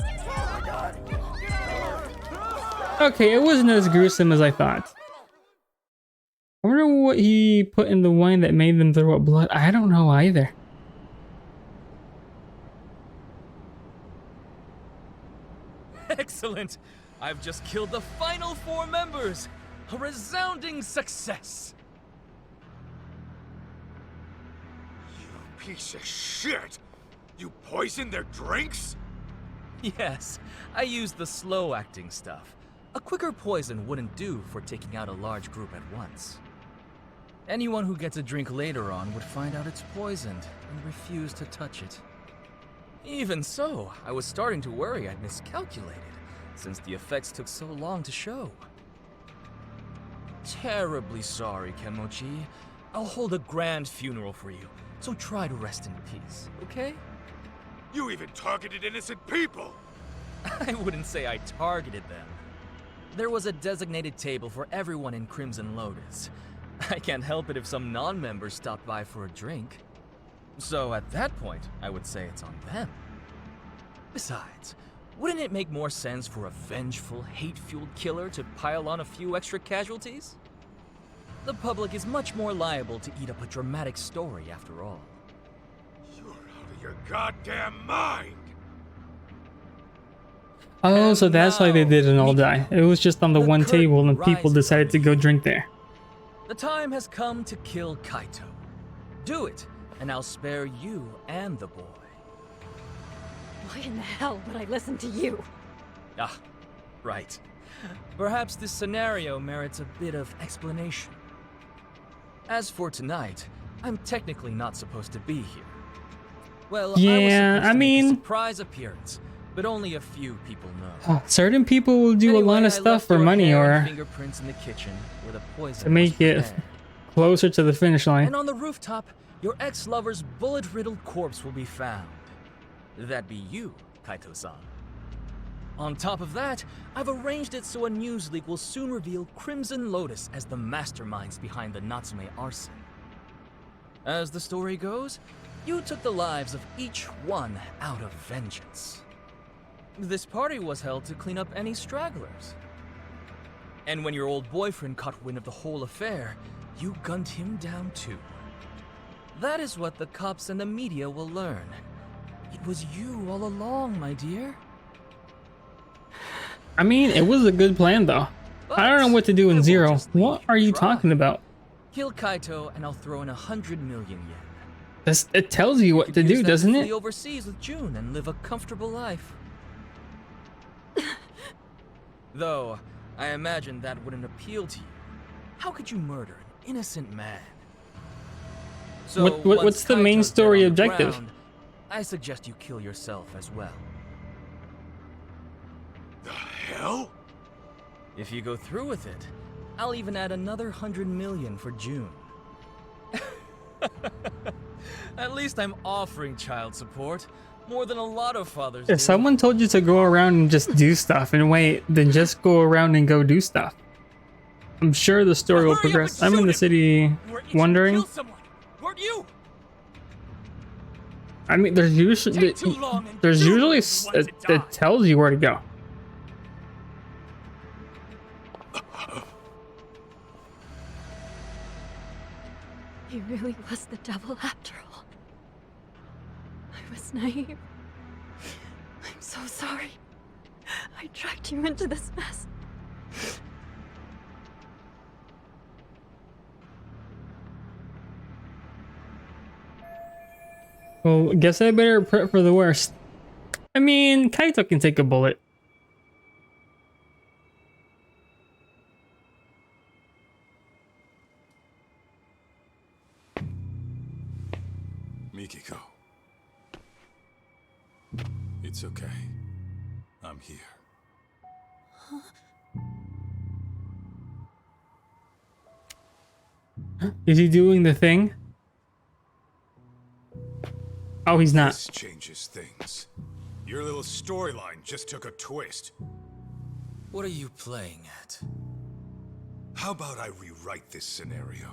Okay, it wasn't as gruesome as I thought. I wonder what he put in the wine that made them throw up blood. I don't know either. Excellent! I've just killed the final 4 members! A resounding success! Piece of shit! You poisoned their drinks? Yes, I used the slow-acting stuff. A quicker poison wouldn't do for taking out a large group at once. Anyone who gets a drink later on would find out it's poisoned and refuse to touch it. Even so, I was starting to worry I'd miscalculated, since the effects took so long to show. Terribly sorry, Kenmochi. I'll hold a grand funeral for you, so try to rest in peace, okay? You even targeted innocent people! I wouldn't say I targeted them. There was a designated table for everyone in Crimson Lotus. I can't help it if some non-members stopped by for a drink. So at that point, I would say it's on them. Besides, wouldn't it make more sense for a vengeful, hate-fueled killer to pile on a few extra casualties? The public is much more liable to eat up a dramatic story after all. You're out of your goddamn mind! Oh, so that's why they didn't all die. It was just on the one table and people decided to go drink there. The time has come to kill Kaito. Do it, and I'll spare you and the boy. Why in the hell would I listen to you? Ah, right. Perhaps this scenario merits a bit of explanation. As for tonight, I'm technically not supposed to be here. Well, yeah, I mean, make a surprise appearance, but only a few people know. Certain people will do a lot of stuff for money or fingerprints in the kitchen where the poison to make it closer to the finish line. And on the rooftop, your ex-lover's bullet-riddled corpse will be found. That be you, Kaito-san. On top of that, I've arranged it so a news leak will soon reveal Crimson Lotus as the masterminds behind the Natsume arson. As the story goes, you took the lives of each one out of vengeance. This party was held to clean up any stragglers. And when your old boyfriend caught wind of the whole affair, you gunned him down too. That is what the cops and the media will learn. It was you all along, my dear. I mean, it was a good plan, though. I don't know what to do in Zero. What are you talking about? Kill Kaito, and I'll throw in 100 million yen. It tells you what to do, doesn't it? Flee overseas with June and live a comfortable life. Though, I imagine that wouldn't appeal to you. How could you murder an innocent man? So what's the main story objective? Ground, I suggest you kill yourself as well. The hell? If you go through with it, I'll even add another 100 million for June. At least I'm offering child support, more than a lot of fathers do. If someone told you to go around and just do stuff and wait, then just go around and go do stuff. I'm sure the story will progress. I'm in the city wondering. I mean, there's usually it tells you where to go. He really was the devil after all. I was naive. I'm so sorry. I dragged you into this mess. Well, guess I better prep for the worst. I mean, Kaito can take a bullet. Mikiko. It's okay. I'm here. Is he doing the thing? Oh, he's not. This changes things. Your little storyline just took a twist. What are you playing at? How about I rewrite this scenario?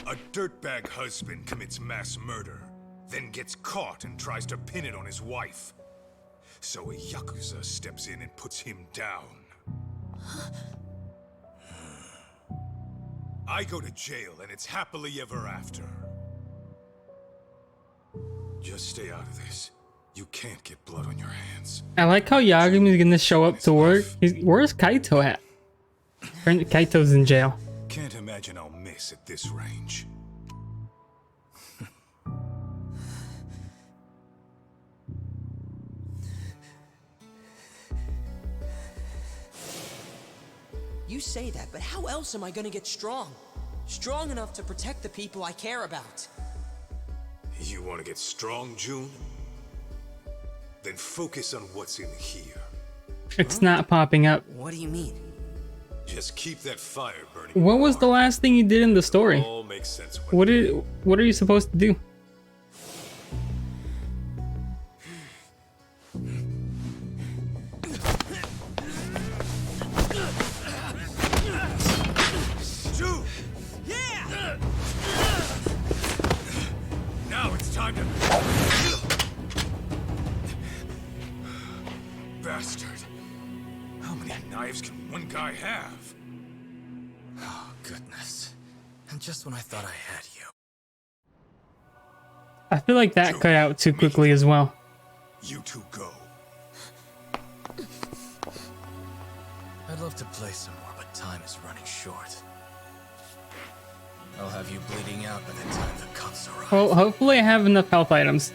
A dirtbag husband commits mass murder, then gets caught and tries to pin it on his wife. So a Yakuza steps in and puts him down. I go to jail and it's happily ever after. Just stay out of this. You can't get blood on your hands. I like how Yagumi's gonna show up to work. Where's Kaito at? Kaito's in jail. Can't imagine I'll miss at this range. You say that, but how else am I gonna get strong? Strong enough to protect the people I care about. You want to get strong, June? Then focus on what's in here. It's not popping up. What do you mean? Just keep that fire burning. What was the last thing you did in the story? All makes sense. What are you supposed to do? June! Yeah! Now it's time to... Bastard. How many knives can one guy have? Oh, goodness. And just when I thought I had you. I feel like that cut out too quickly as well. You two go. I'd love to play some more, but time is running short. I'll have you bleeding out by the time the cops arrive. Well, hopefully I have enough health items.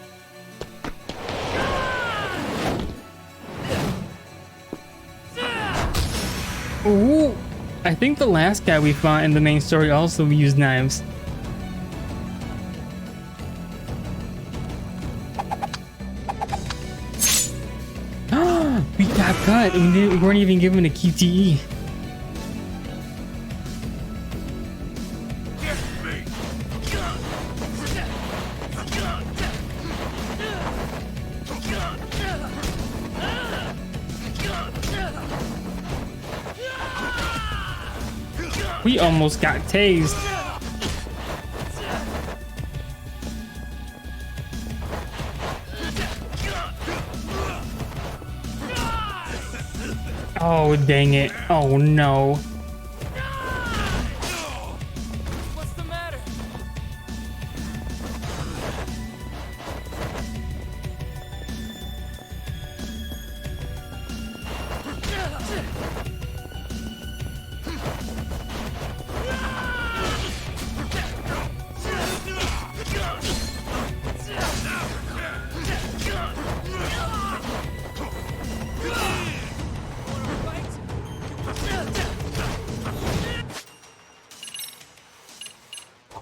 Ooh, I think the last guy we fought in the main story also used knives. We got cut. We weren't even given a QTE. We almost got tased. Oh, dang it. Oh, no. What's the matter?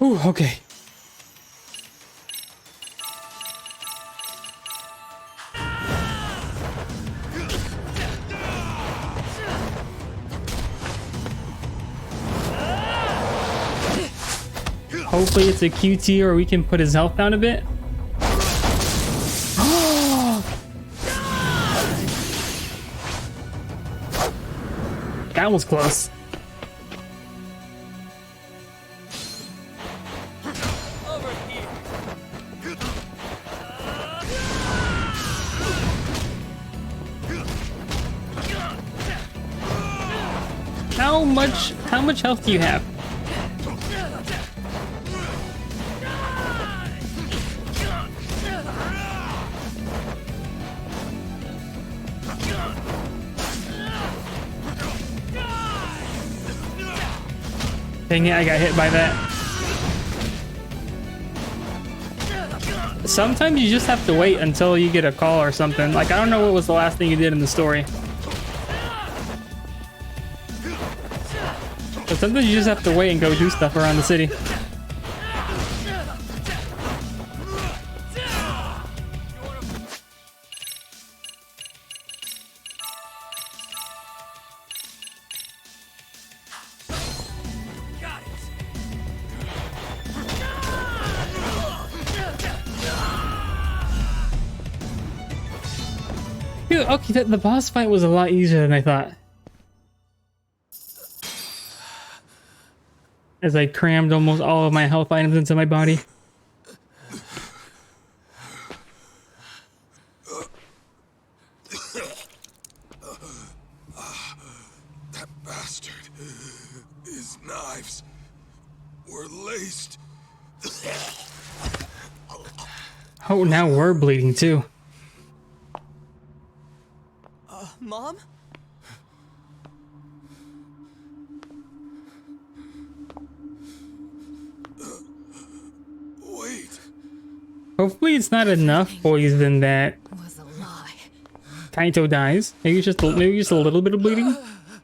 Ooh, okay. Hopefully it's a QT or we can put his health down a bit. That was close. How much health do you have? Dang it, I got hit by that. Sometimes you just have to wait until you get a call or something. Like, I don't know what was the last thing you did in the story. But sometimes you just have to wait and go do stuff around the city. Dude, okay, the boss fight was a lot easier than I thought. As I crammed almost all of my health items into my body. That bastard. His knives were laced. Oh, now we're bleeding too. Mom? Wait. Hopefully it's not enough poison that Kaito dies. Maybe just a little bit of bleeding.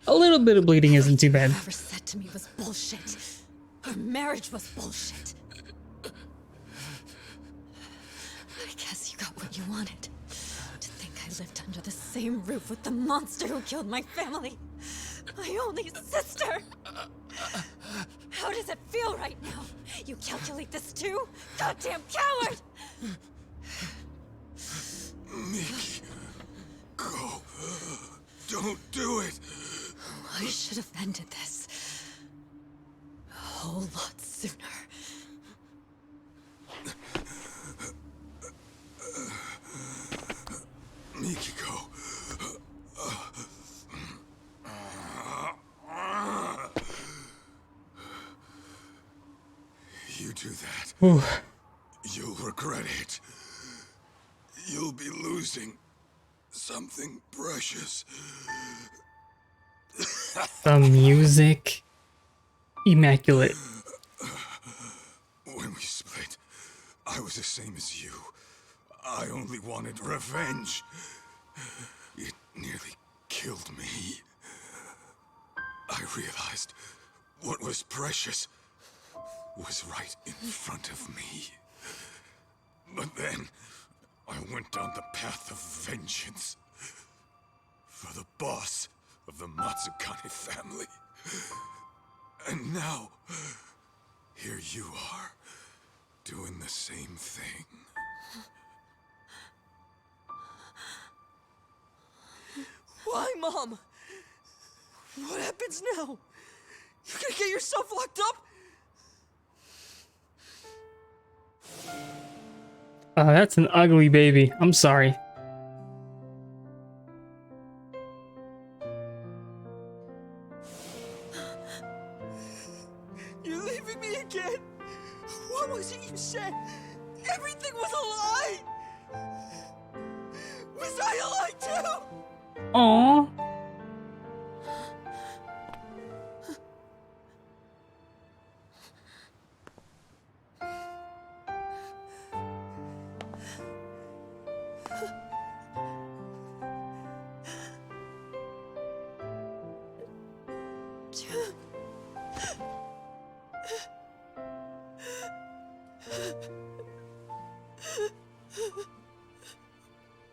A little bit of bleeding isn't too bad. Whatever said to me was bullshit. Our marriage was bullshit. I guess you got what you wanted. To think I lived under the same roof with the monster who killed my family. My only sister. How does it feel right now? You calculate this too? Goddamn coward! Miki, go. Don't do it. I should have ended this a whole lot sooner. Mikiko. You do that. Ooh. You'll regret it. You'll be losing something precious. The music. Immaculate. When we split, I was the same as you. I only wanted revenge. It nearly killed me. I realized what was precious was right in front of me. But then, I went down the path of vengeance. For the boss of the Matsukane family. And now, here you are, doing the same thing. Why, Mom? What happens now? You're gonna get yourself locked up? That's an ugly baby. I'm sorry. You're leaving me again? What was it you said? Everything was a lie! Was I a lie too? Aww.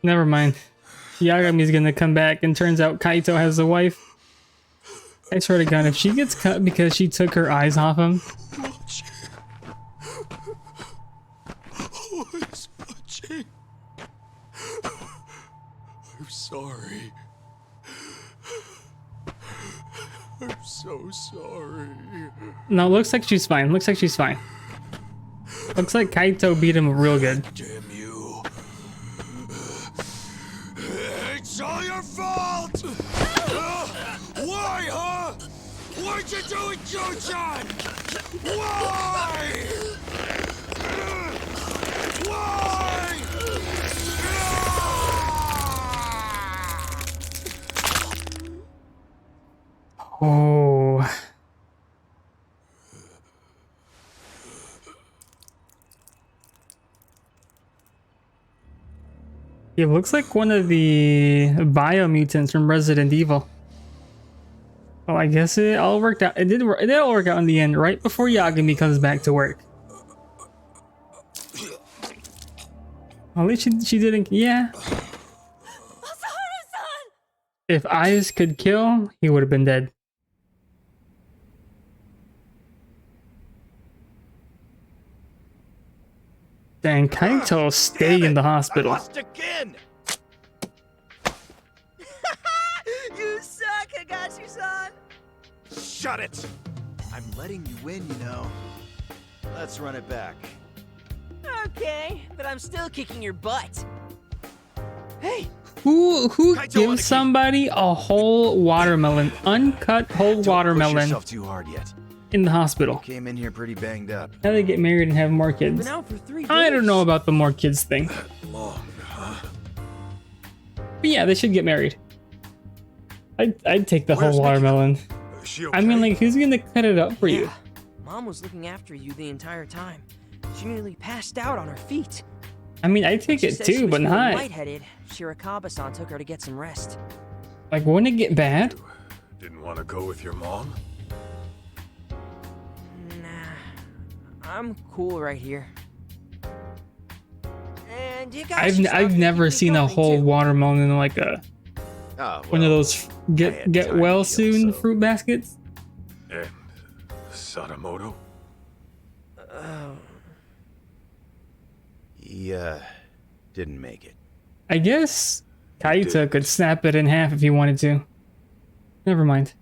Never mind. Yagami's gonna come back and turns out Kaito has a wife. I swear to God, if she gets cut because she took her eyes off him. I'm sorry. I'm so sorry. No, looks like she's fine. Looks like she's fine. Looks like Kaito beat him real good. Damn you. It's all your fault! Why, huh? Why'd you do it, Joe-chan? Why? Why? Oh. He looks like one of the biomutants from Resident Evil. Oh, I guess it all worked out. It did all work out in the end, right before Yagami comes back to work. At least she didn't. Yeah. If eyes could kill, he would have been dead. Dang, Kaito stay in the hospital. Again. You suck, Higashi-san! Shut it! I'm letting you win, you know. Let's run it back. Okay, but I'm still kicking your butt. Hey! Who gives somebody a whole watermelon, uncut whole Don't watermelon, push yourself too hard yet. in the hospital? Came in here pretty banged up. Now they get married and have more kids. Been out for 3 days. I don't know about the more kids thing. Long, huh? But yeah, they should get married. I'd take the whole watermelon. Is she okay? I mean, like, who's gonna cut it up for you? Yeah. Mom was looking after you the entire time. She nearly passed out on her feet. I mean, I'd take She it said she too, was but feeling not. lightheaded. Shirakawa-san took her to get some rest. Like, wouldn't it get bad? Didn't want to go with your mom? Nah, I'm cool right here. And you guys I've should stop I've keeping never me seen a company, whole too. watermelon in like a one of those get well soon fruit baskets. And Sadamoto? He, didn't make it. I guess Kaito could snap it in half if he wanted to. Never mind.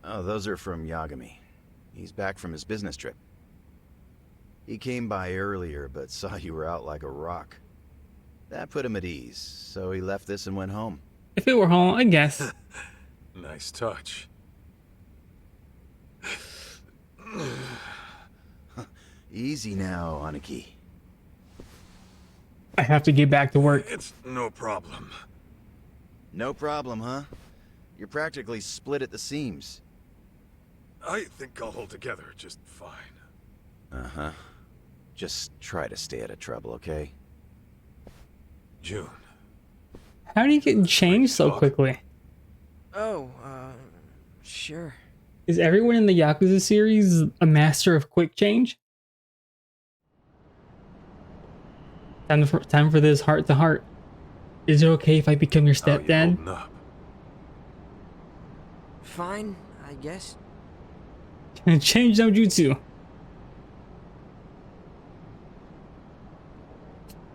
Oh, those are from Yagami. He's back from his business trip. He came by earlier, but saw you were out like a rock. That put him at ease, so he left this and went home. If it were home, I guess. Nice touch. Easy now, Aniki. I have to get back to work. It's no problem. No problem, huh? You're practically split at the seams. I think I'll hold together just fine. Uh-huh. Just try to stay out of trouble, okay? June. How do you get changed so quickly? Oh, sure. Is everyone in the Yakuza series a master of quick change? Time for this heart to heart. Is it okay if I become your stepdad? Fine, I guess. Change no jutsu.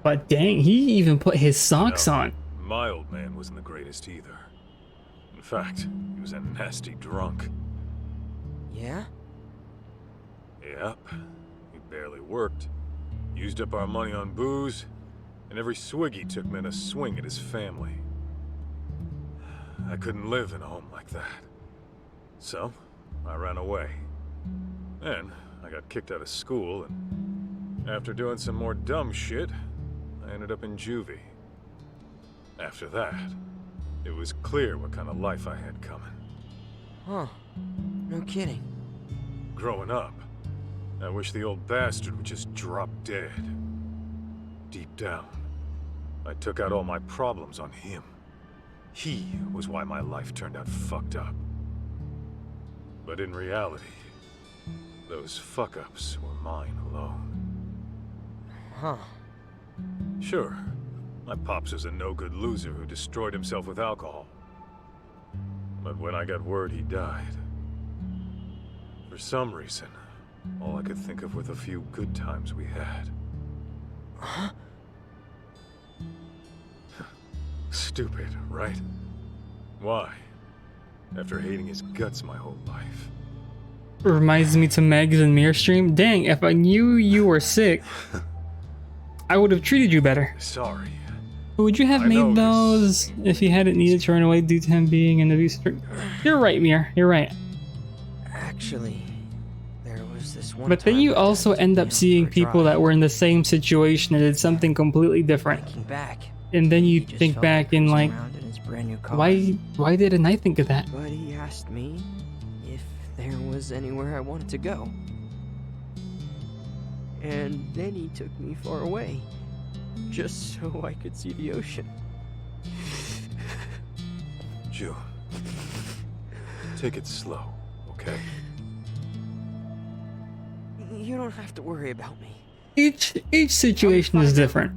But dang, he even put his socks on. My old man wasn't the greatest either. In fact, he was a nasty drunk. Yeah? Yep. He barely worked. Used up our money on booze, and every swig he took meant a swing at his family. I couldn't live in a home like that. So, I ran away. Then, I got kicked out of school, and after doing some more dumb shit, I ended up in juvie. After that, it was clear what kind of life I had coming. Huh. No kidding. Growing up, I wish the old bastard would just drop dead. Deep down, I took out all my problems on him. He was why my life turned out fucked up. But in reality, Those fuck-ups were mine alone. Huh. Sure, my pops was a no-good loser who destroyed himself with alcohol. But when I got word he died, for some reason, all I could think of were the few good times we had. Huh? Stupid, right? Why? After hating his guts my whole life. Reminds me to Megs and Mirror stream. Dang, if I knew you were sick, I would have treated you better. Sorry. But would you have made those if you hadn't needed to run away due to him being in the abuse? You're right, Mir. You're right. Actually, there was this one. But then you also end up seeing people that were in the same situation and did something completely different. Back, and then you think back and like, why didn't I think of that? But he asked me if there was anywhere I wanted to go. And then he took me far away, just so I could see the ocean. June, take it slow, okay? You don't have to worry about me. Each situation is different.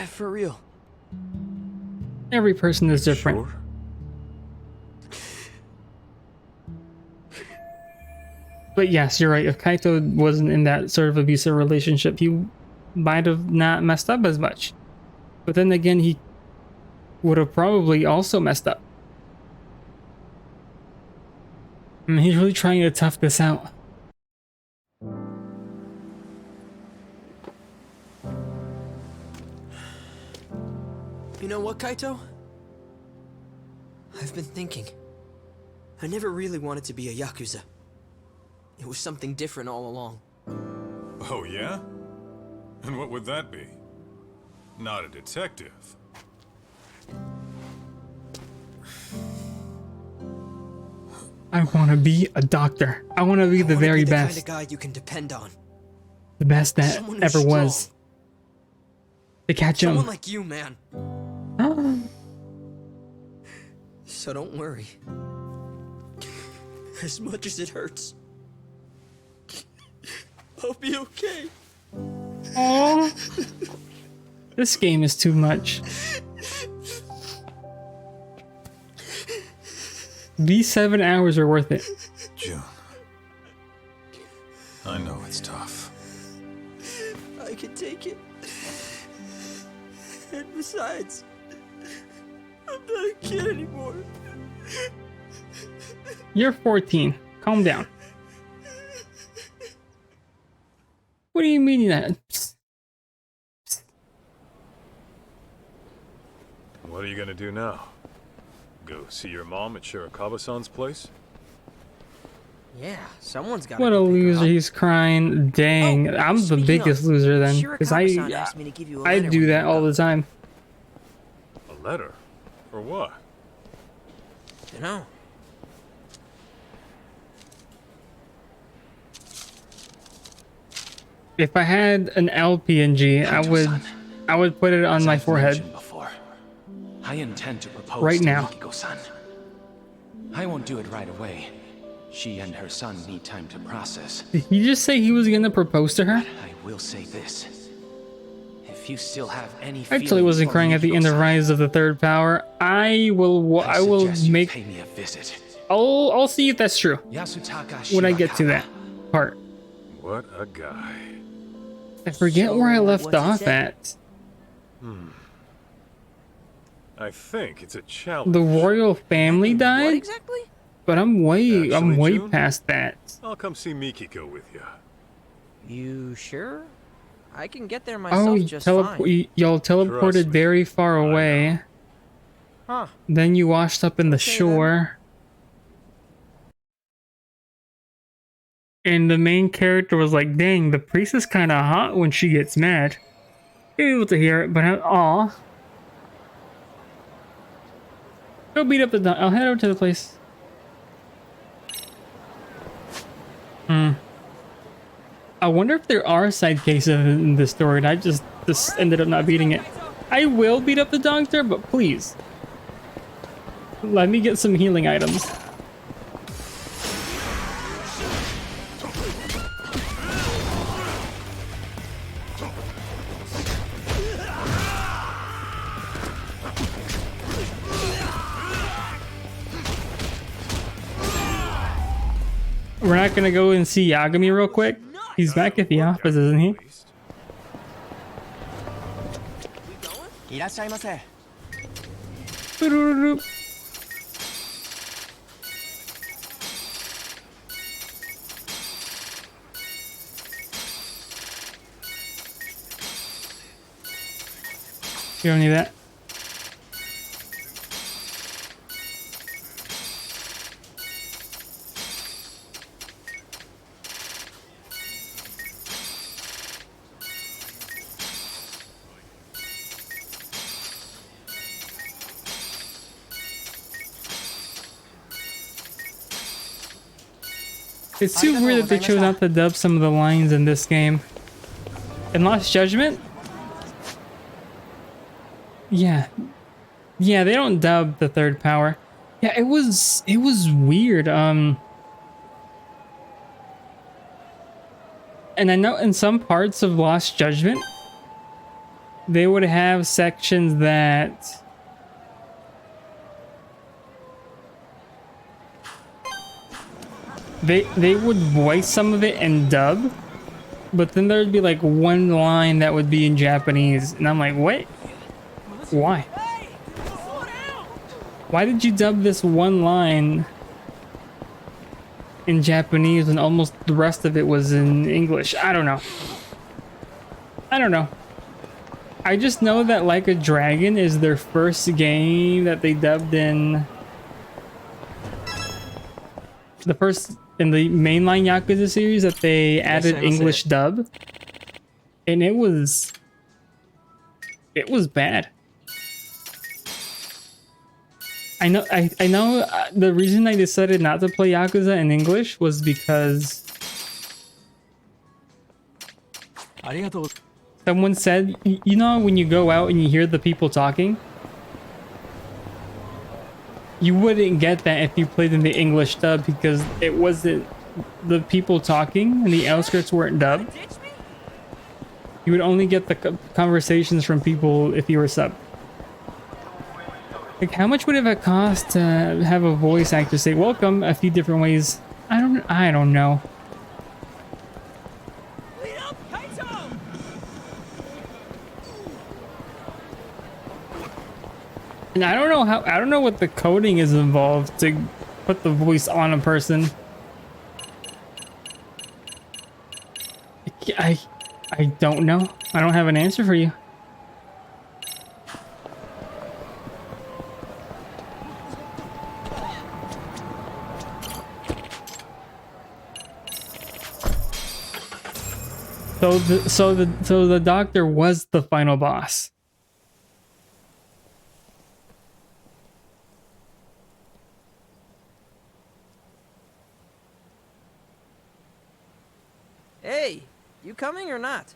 For real. Every person is different. Sure? But yes, you're right. If Kaito wasn't in that sort of abusive relationship, he might have not messed up as much. But then again, he would have probably also messed up. I mean, he's really trying to tough this out. You know what, Kaito? I've been thinking. I never really wanted to be a Yakuza. It was something different all along. Oh, yeah? And what would that be? Not a detective. I want to be a doctor. I want to be the very best. The kind of guy you can depend on. The best that Someone who's ever strong. was. To catch him. Someone like you, man. So don't worry. As much as it hurts, I'll be okay. Aww. This game is too much. These 7 hours are worth it. June, I know it's tough. I can take it. And besides, I'm not a kid anymore. You're 14. Calm down. What do you mean that? What are you gonna do now? Go see your mom at Shirakawa-san's place? Yeah, someone's got. What a loser. He's crying. Dang. I'm the biggest loser then. Because I do that all the time. A letter? For what? You know. If I had an LPNG, I would put it on my forehead. I intend to propose right to now. Mikiko-san. I won't do it right away. She and her son need time to process. Did he just say he was gonna propose to her? I will say this. If you still have any I totally wasn't crying at the end of Rise of the Third Power. I will make. Pay me a visit. I'll see if that's true Yasutaka when I get to that part. What a guy. I forget where I left off at. I think it's a challenge. The royal family died? What exactly? But I'm way June, past that. I'll come see Mikiko with you. You sure? I can get there myself Oh, just fine. y'all teleported very far away. Huh. Then you washed up in the shore. And the main character was like, dang, the priest is kind of hot when she gets mad. You're able to hear it, but aw. Go beat up the dog. I'll head over to the place. I wonder if there are side cases in this story and I just ended up not beating it. I will beat up the doctor, but please. Let me get some healing items. we're not gonna go and see Yagami real quick? He's back at the office, isn't he? いらっしゃいませ。 Boop-a-doop-a-doop. You don't need that. It's too weird that they chose not to dub some of the lines in this game. In Lost Judgment? Yeah. Yeah, they don't dub the third power. Yeah, it was weird. And I know in some parts of Lost Judgment, they would have sections that they would voice some of it in dub, but then there'd be like one line that would be in Japanese, and I'm like, what? Why? Why did you dub this one line in Japanese when almost the rest of it was in English? I don't know. I don't know. I just know that Like a Dragon is their first game that they dubbed in the first in the mainline Yakuza series that they added English dub, and it was bad. I know the reason I decided not to play Yakuza in English was because someone said, you know, when you go out and you hear the people talking, you wouldn't get that if you played in the English dub because it wasn't the people talking and the outskirts weren't dubbed. You would only get the conversations from people if you were subbed. Like, how much would it have cost to have a voice actor say welcome a few different ways? I don't know. And I don't know what the coding is involved to put the voice on a person. I don't know. I don't have an answer for you. So the doctor was the final boss. Hey, you coming or not?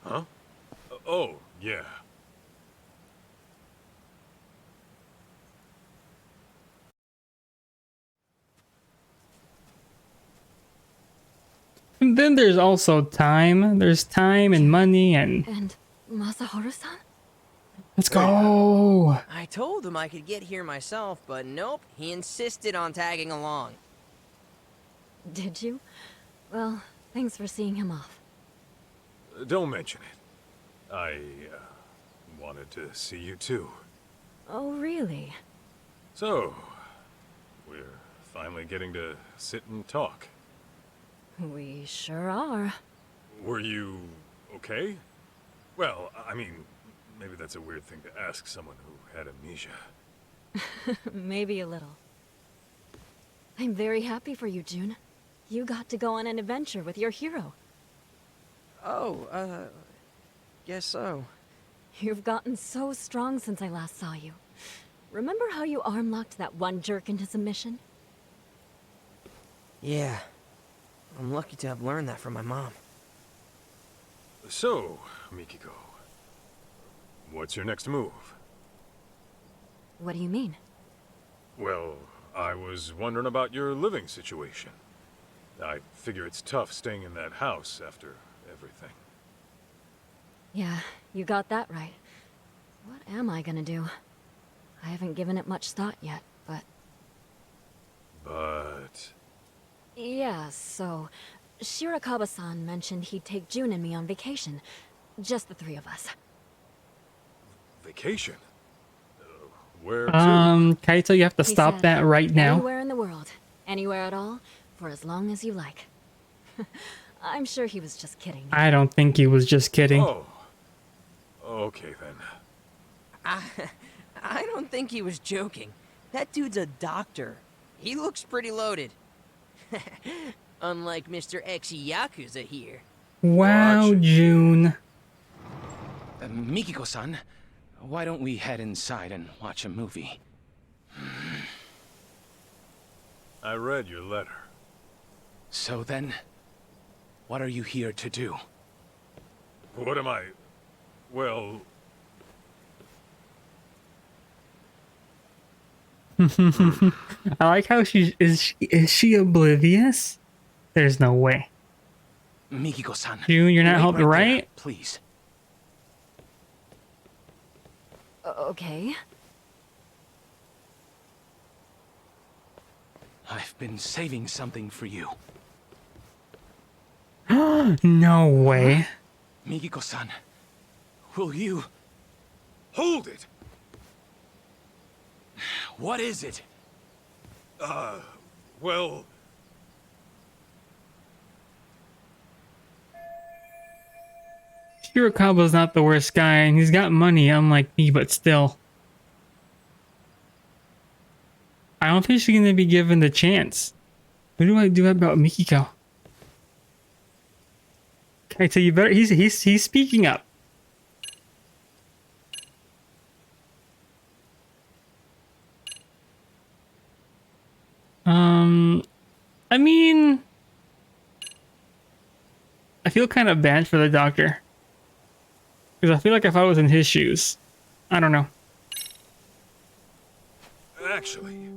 Huh? Oh, yeah. And then there's also time. There's time and money and... And Masaharu-san? Let's go! I told him I could get here myself, but nope, he insisted on tagging along. Did you? Well, thanks for seeing him off. Don't mention it. I wanted to see you too. Oh, really? So, we're finally getting to sit and talk. We sure are. Were you okay? Well, I mean, maybe that's a weird thing to ask someone who had amnesia. Maybe a little. I'm very happy for you, June. You got to go on an adventure with your hero. Oh, guess so. You've gotten so strong since I last saw you. Remember how you arm-locked that one jerk into submission? Yeah. I'm lucky to have learned that from my mom. So, Mikiko, what's your next move? What do you mean? Well, I was wondering about your living situation. I figure it's tough staying in that house after everything. Yeah, you got that right. What am I gonna do? I haven't given it much thought yet, but... But... Yeah, so Shirakawa-san mentioned he'd take June and me on vacation. Just the three of us. Vacation? Where to? Kaito, you have to He stop said, that right now. Anywhere in the world. Anywhere at all. For as long as you like. I'm sure he was just kidding. I don't think he was just kidding. Oh. Okay then. I don't think he was joking. That dude's a doctor. He looks pretty loaded. Unlike Mr. Yakuza here. Wow, June. Mikiko-san, why don't we head inside and watch a movie? I read your letter. So then, what are you here to do? What am I? Well... I like how is she oblivious? There's no way. Mikiko-san. June, you're not wait helping, right? right? There, please. Okay. I've been saving something for you. No way. Mikiko-san, will you... Hold it! What is it? Well... Shirakawa's not the worst guy, and he's got money, unlike me, but still. I don't think she's gonna be given the chance. What do I do about Mikiko? Kaito, you better. He's speaking up. I mean, I feel kind of bad for the doctor. Because I feel like if I was in his shoes, I don't know. Actually,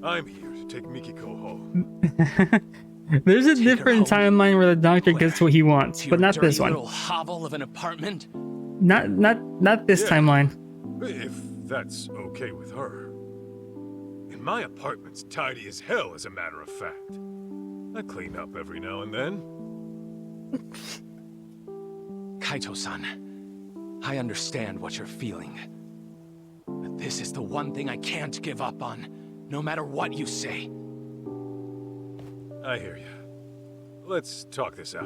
I'm here to take Mikiko home. There's a different timeline where the doctor gets what he wants, but not this one. Little hovel of an apartment? Not this timeline. If that's okay with her. And my apartment's tidy as hell, as a matter of fact. I clean up every now and then. Kaito-san, I understand what you're feeling. But this is the one thing I can't give up on, no matter what you say. I hear you. Let's talk this out.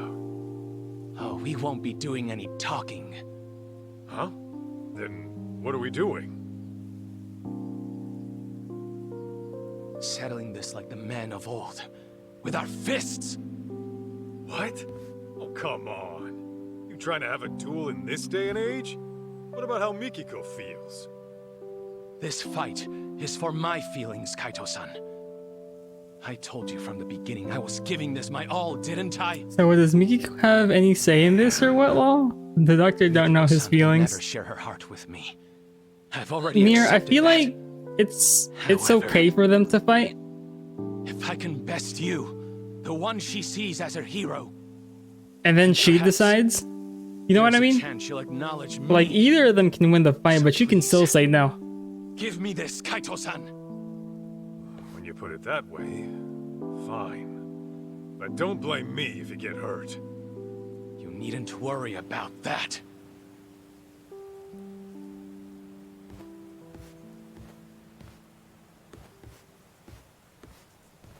Oh, we won't be doing any talking. Huh? Then what are we doing? Settling this like the men of old. With our fists! What? Oh, come on. You trying to have a duel in this day and age? What about how Mikiko feels? This fight is for my feelings, Kaito-san. I told you from the beginning I was giving this my all, didn't I? So does Mikiko have any say in this or what, lol? The doctor don't know his feelings. Never share her heart with me. I've already Mir, I accepted feel that. like it's However, okay for them to fight. If I can best you, the one she sees as her hero, And then she decides. You know what I there's a mean? chance she'll acknowledge me. Like either of them can win the fight, but she can still say no. Give me this, Kaito-san. When you put it that way, fine. But don't blame me if you get hurt. You needn't worry about that.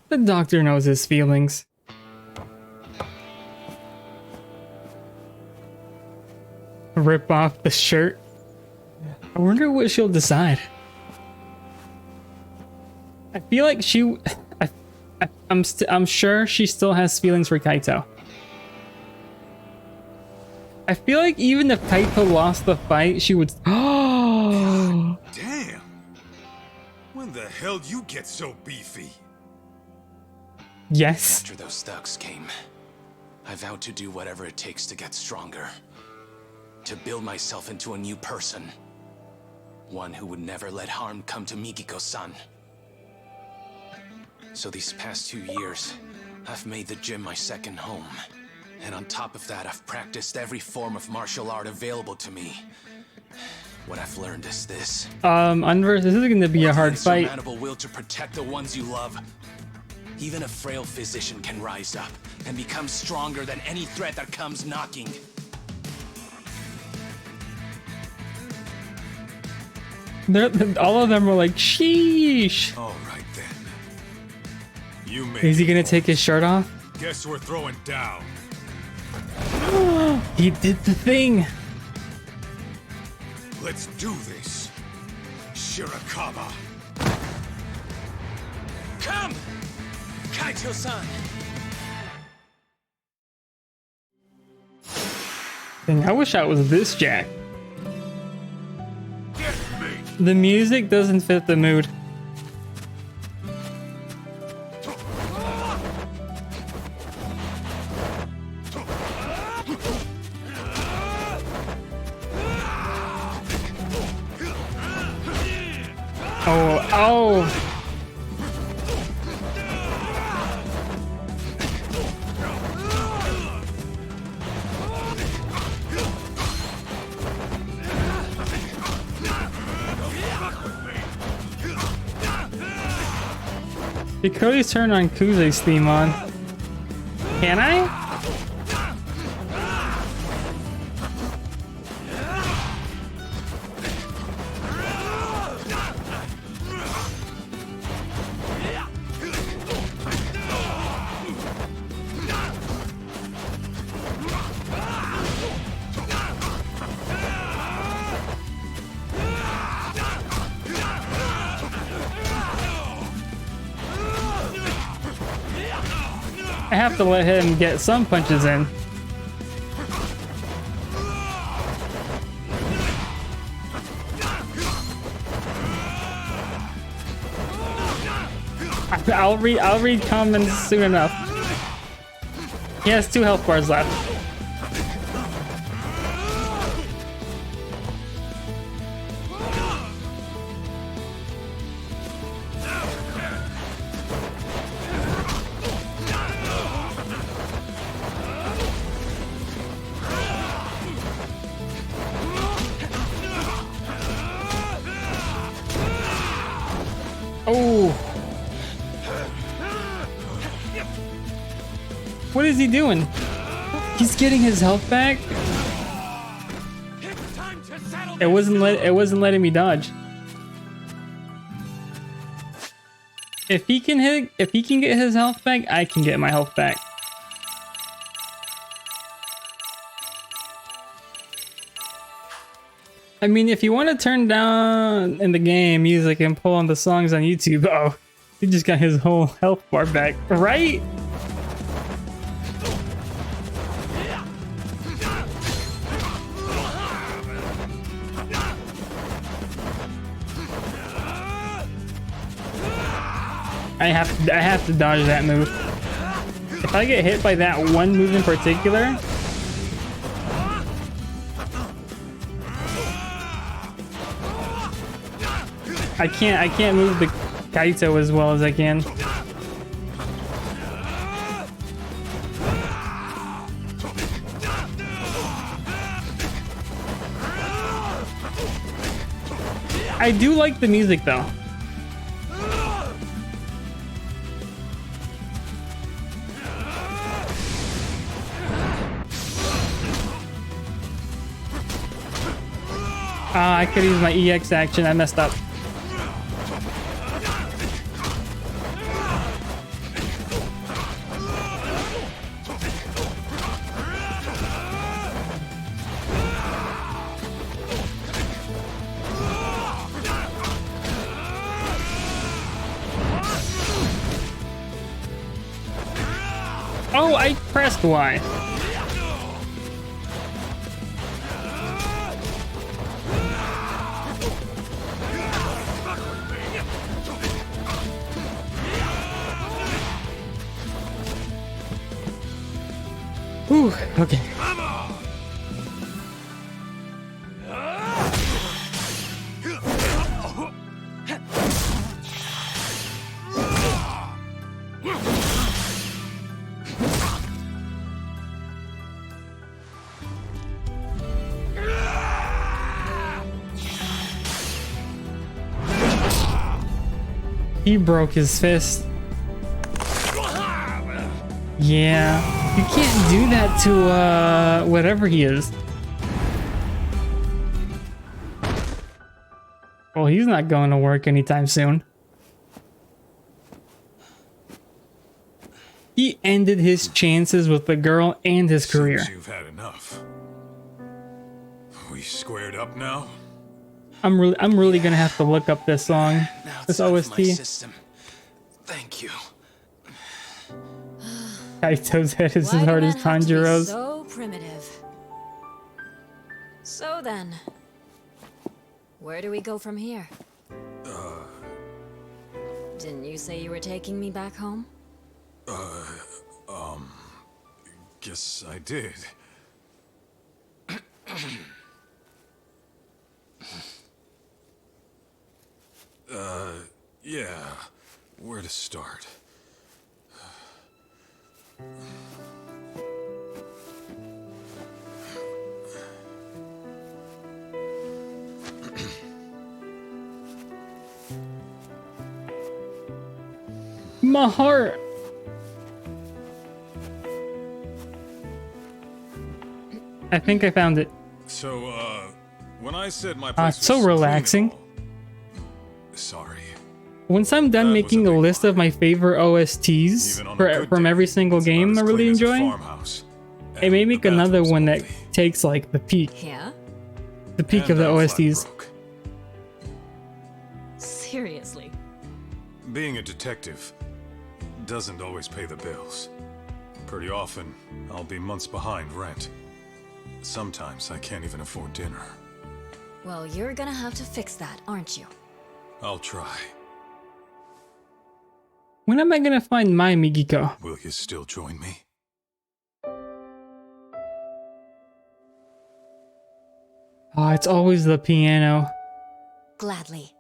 The doctor knows his feelings. Rip off the shirt. I wonder what she'll decide. I feel like I'm sure she still has feelings for Kaito. I feel like even if Kaito lost the fight, she would. Oh, damn! When the hell you get so beefy? Yes. After those thugs came, I vowed to do whatever it takes to get stronger. To build myself into a new person. One who would never let harm come to Mikiko-san. So these past 2 years, I've made the gym my second home. And on top of that, I've practiced every form of martial art available to me. What I've learned is this. Unverse, this is gonna be a hard fight. Insurmountable will to protect the ones you love. Even a frail physician can rise up and become stronger than any threat that comes knocking. All of them were like, sheesh. All right then. You make Is he it gonna close. take his shirt off? Guess we're throwing down. He did the thing. Let's do this. Shirakawa. Come! Kaito-san! Dang, I wish I was this Jack. The music doesn't fit the mood. Oh. You could always turn on Kuze's theme on. Can I? I have to let him get some punches in. I'll read comments soon enough. He has 2 health bars left. Oh. What is he doing? He's getting his health back. It wasn't letting me dodge. If he can get his health back, I can get my health back. I mean, if you want to turn down in the game music and pull on the songs on YouTube, oh, he just got his whole health bar back, right? I have to dodge that move. If I get hit by that one move in particular, I can't move the Kaito as well as I can. I do like the music though. I could use my EX action. I messed up. Oh, I pressed Y. Ooh, okay. He broke his fist. Yeah, you can't do that to whatever he is. Well, he's not going to work anytime soon. He ended his chances with the girl and his career. Seems you've had enough. We squared up now? I'm really gonna have to look up this song. This OST. Thank you. Kaito's head is as Why hard do as men have to be Tanjiro's. so primitive. So then, where do we go from here? Didn't you say you were taking me back home? Guess I did. Yeah. Where to start? My heart. I think I found it. So, when I said my place It's so was relaxing. sorry. Once I'm done making a list of my favorite OSTs from every single game I really enjoy, I may make another one that takes like the peak. Yeah? The peak of the OSTs. Seriously. Being a detective doesn't always pay the bills. Pretty often, I'll be months behind rent. Sometimes I can't even afford dinner. Well, you're gonna have to fix that, aren't you? I'll try. When am I gonna find my Migiko? Will you still join me? Oh, it's always the piano. Gladly.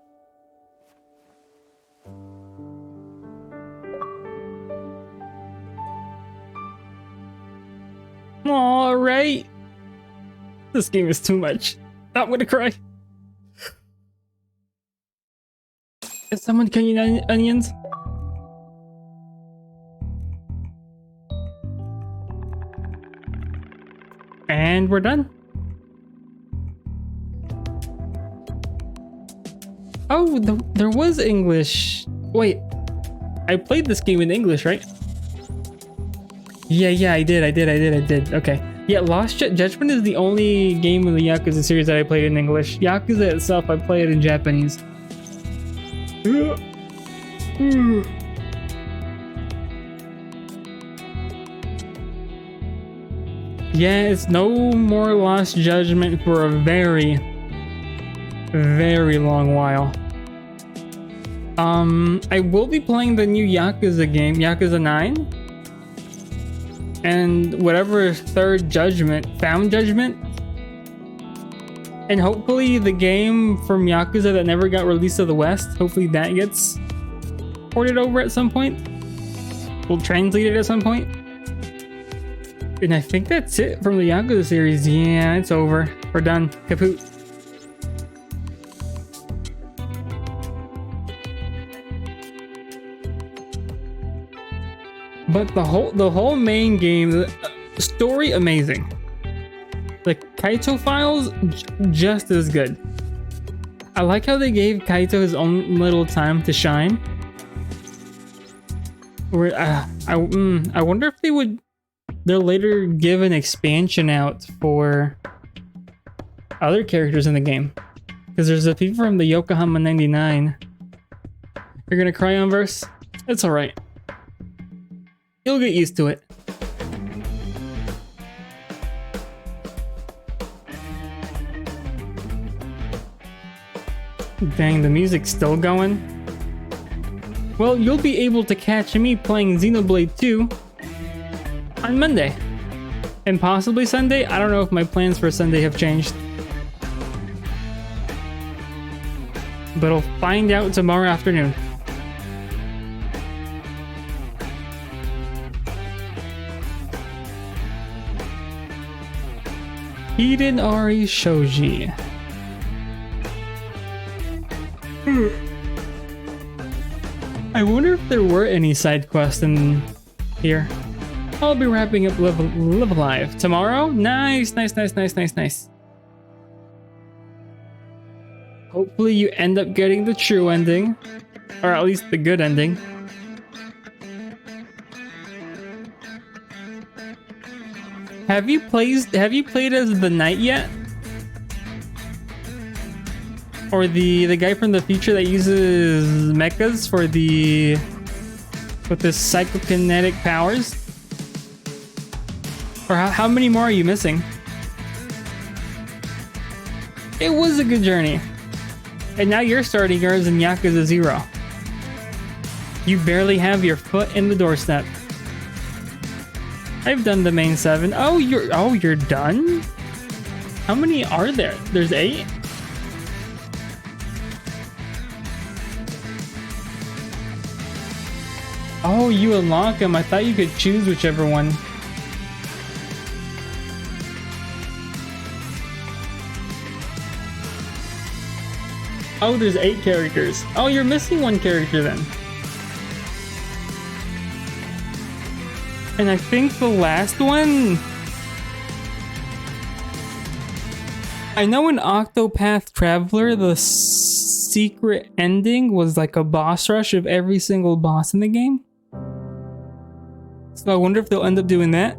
Alright. This game is too much. I'm gonna cry. Is someone cooking onions? And we're done. Oh, there was English. Wait, I played this game in English, right? Yeah, I did. Okay. Yeah, Lost Judgment is the only game in the Yakuza series that I played in English. Yakuza itself, I play it in Japanese. Yeah, it's no more Lost Judgment for a very, very long while. I will be playing the new Yakuza game, Yakuza 9. And whatever third judgment, Found Judgment. And hopefully the game from Yakuza that never got released to the West, hopefully that gets ported over at some point. We'll translate it at some point. And I think that's it from the Yakuza series. Yeah, it's over. We're done. Kaput. But the whole main game, the story amazing. The Kaito files just as good. I like how they gave Kaito his own little time to shine. Where I wonder if they'll later give an expansion out for other characters in the game. Because there's the people from the Yokohama 99. You're gonna cry on verse? It's alright. You'll get used to it. Dang, the music's still going. Well, you'll be able to catch me playing Xenoblade 2 on Monday. And possibly Sunday. I don't know if my plans for Sunday have changed. But I'll find out tomorrow afternoon. Hidenari Shoji. I wonder if there were any side quests in here. I'll be wrapping up Live Alive tomorrow. Nice, nice, nice, nice, nice, nice. Hopefully you end up getting the true ending, or at least the good ending. Have you played as the knight yet? Or the guy from the future that uses mechas for with his psychokinetic powers? Or how many more are you missing? It was a good journey. And now you're starting yours in Yakuza 0. You barely have your foot in the doorstep. I've done the main 7. Oh, you're done? How many are there? There's 8? Oh, you unlock them. I thought you could choose whichever one. Oh, there's 8 characters. Oh, you're missing 1 character then. And I think the last one... I know in Octopath Traveler, the secret ending was like a boss rush of every single boss in the game. So I wonder if they'll end up doing that.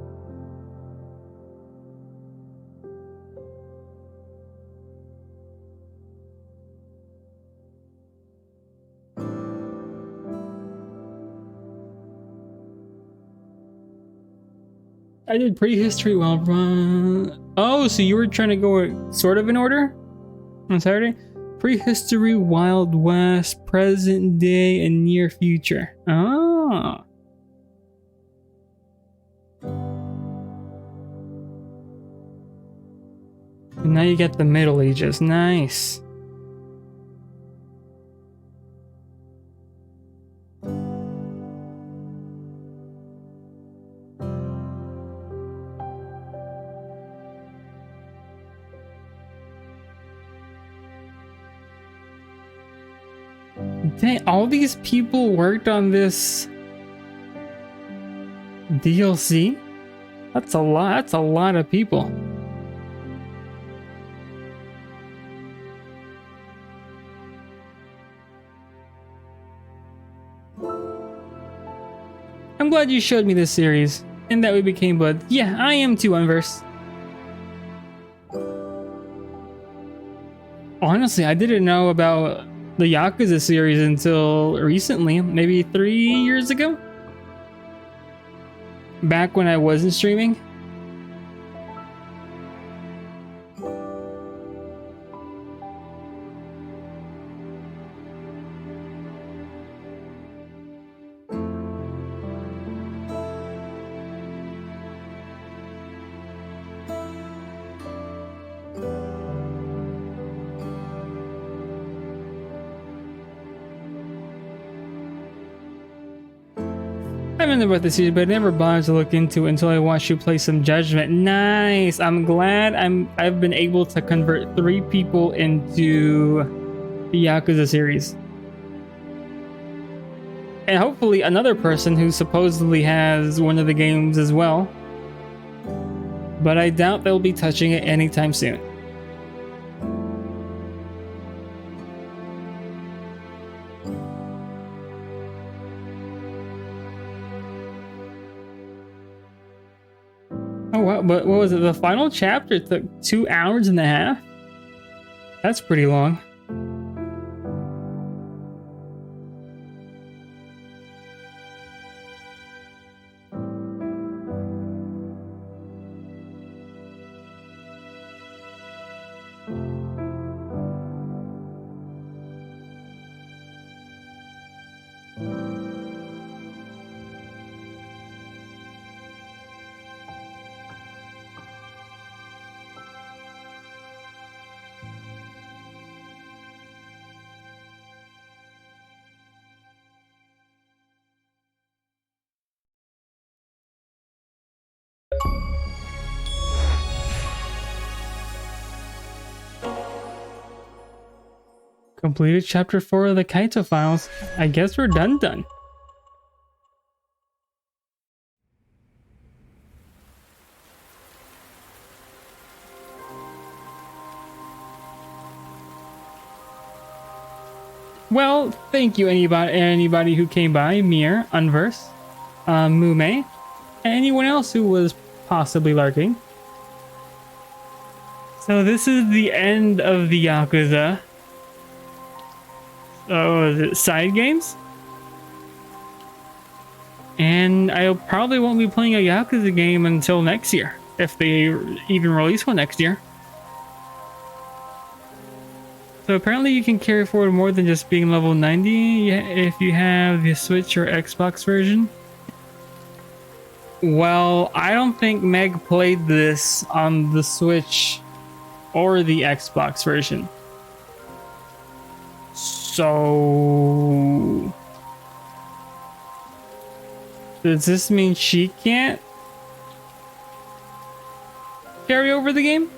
I did prehistory while run. Oh, so you were trying to go sort of in order on Saturday? Prehistory, Wild West, present day, and near future. Oh. And now you get the Middle Ages. Nice. Dang, all these people worked on this DLC? That's a lot. That's a lot of people. I'm glad you showed me this series and that we became buds. Yeah, I am too, Unverse. Honestly, I didn't know about the Yakuza series until recently, maybe 3 years ago. Back when I wasn't streaming. I don't know about this series, but I never bothered to look into it until I watched you play some Judgment. Nice! I'm glad I've been able to convert 3 people into the Yakuza series. And hopefully another person who supposedly has one of the games as well. But I doubt they'll be touching it anytime soon. Oh wow, but what was it? The final chapter took 2 hours and a half? That's pretty long. Completed chapter 4 of the Kaito files. I guess we're done. Well, thank you anybody who came by, Mir, Unverse, Mume, and anyone else who was possibly lurking. So this is the end of the Yakuza. Oh, is it side games? And I probably won't be playing a Yakuza game until next year, if they even release one next year. So apparently you can carry forward more than just being level 90 if you have the Switch or Xbox version. Well, I don't think Meg played this on the Switch or the Xbox version. So... does this mean she can't carry over the game?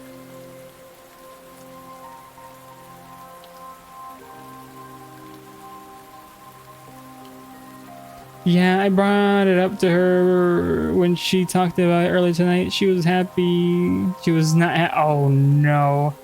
Yeah, I brought it up to her when she talked about it earlier tonight. She was happy. She was not oh no.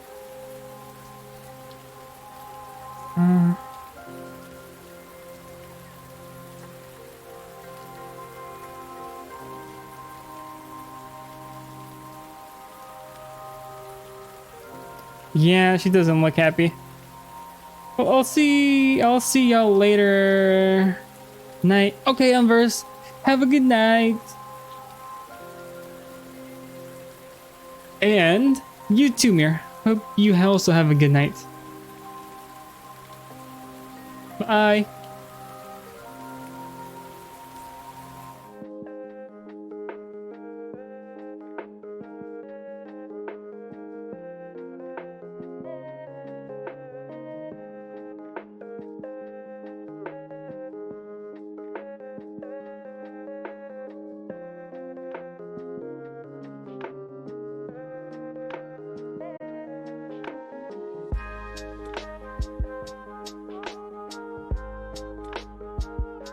Yeah, she doesn't look happy. Well, I'll see y'all later. Night. Okay, Unverse. Have a good night. And you too, Mir. Hope you also have a good night. Bye.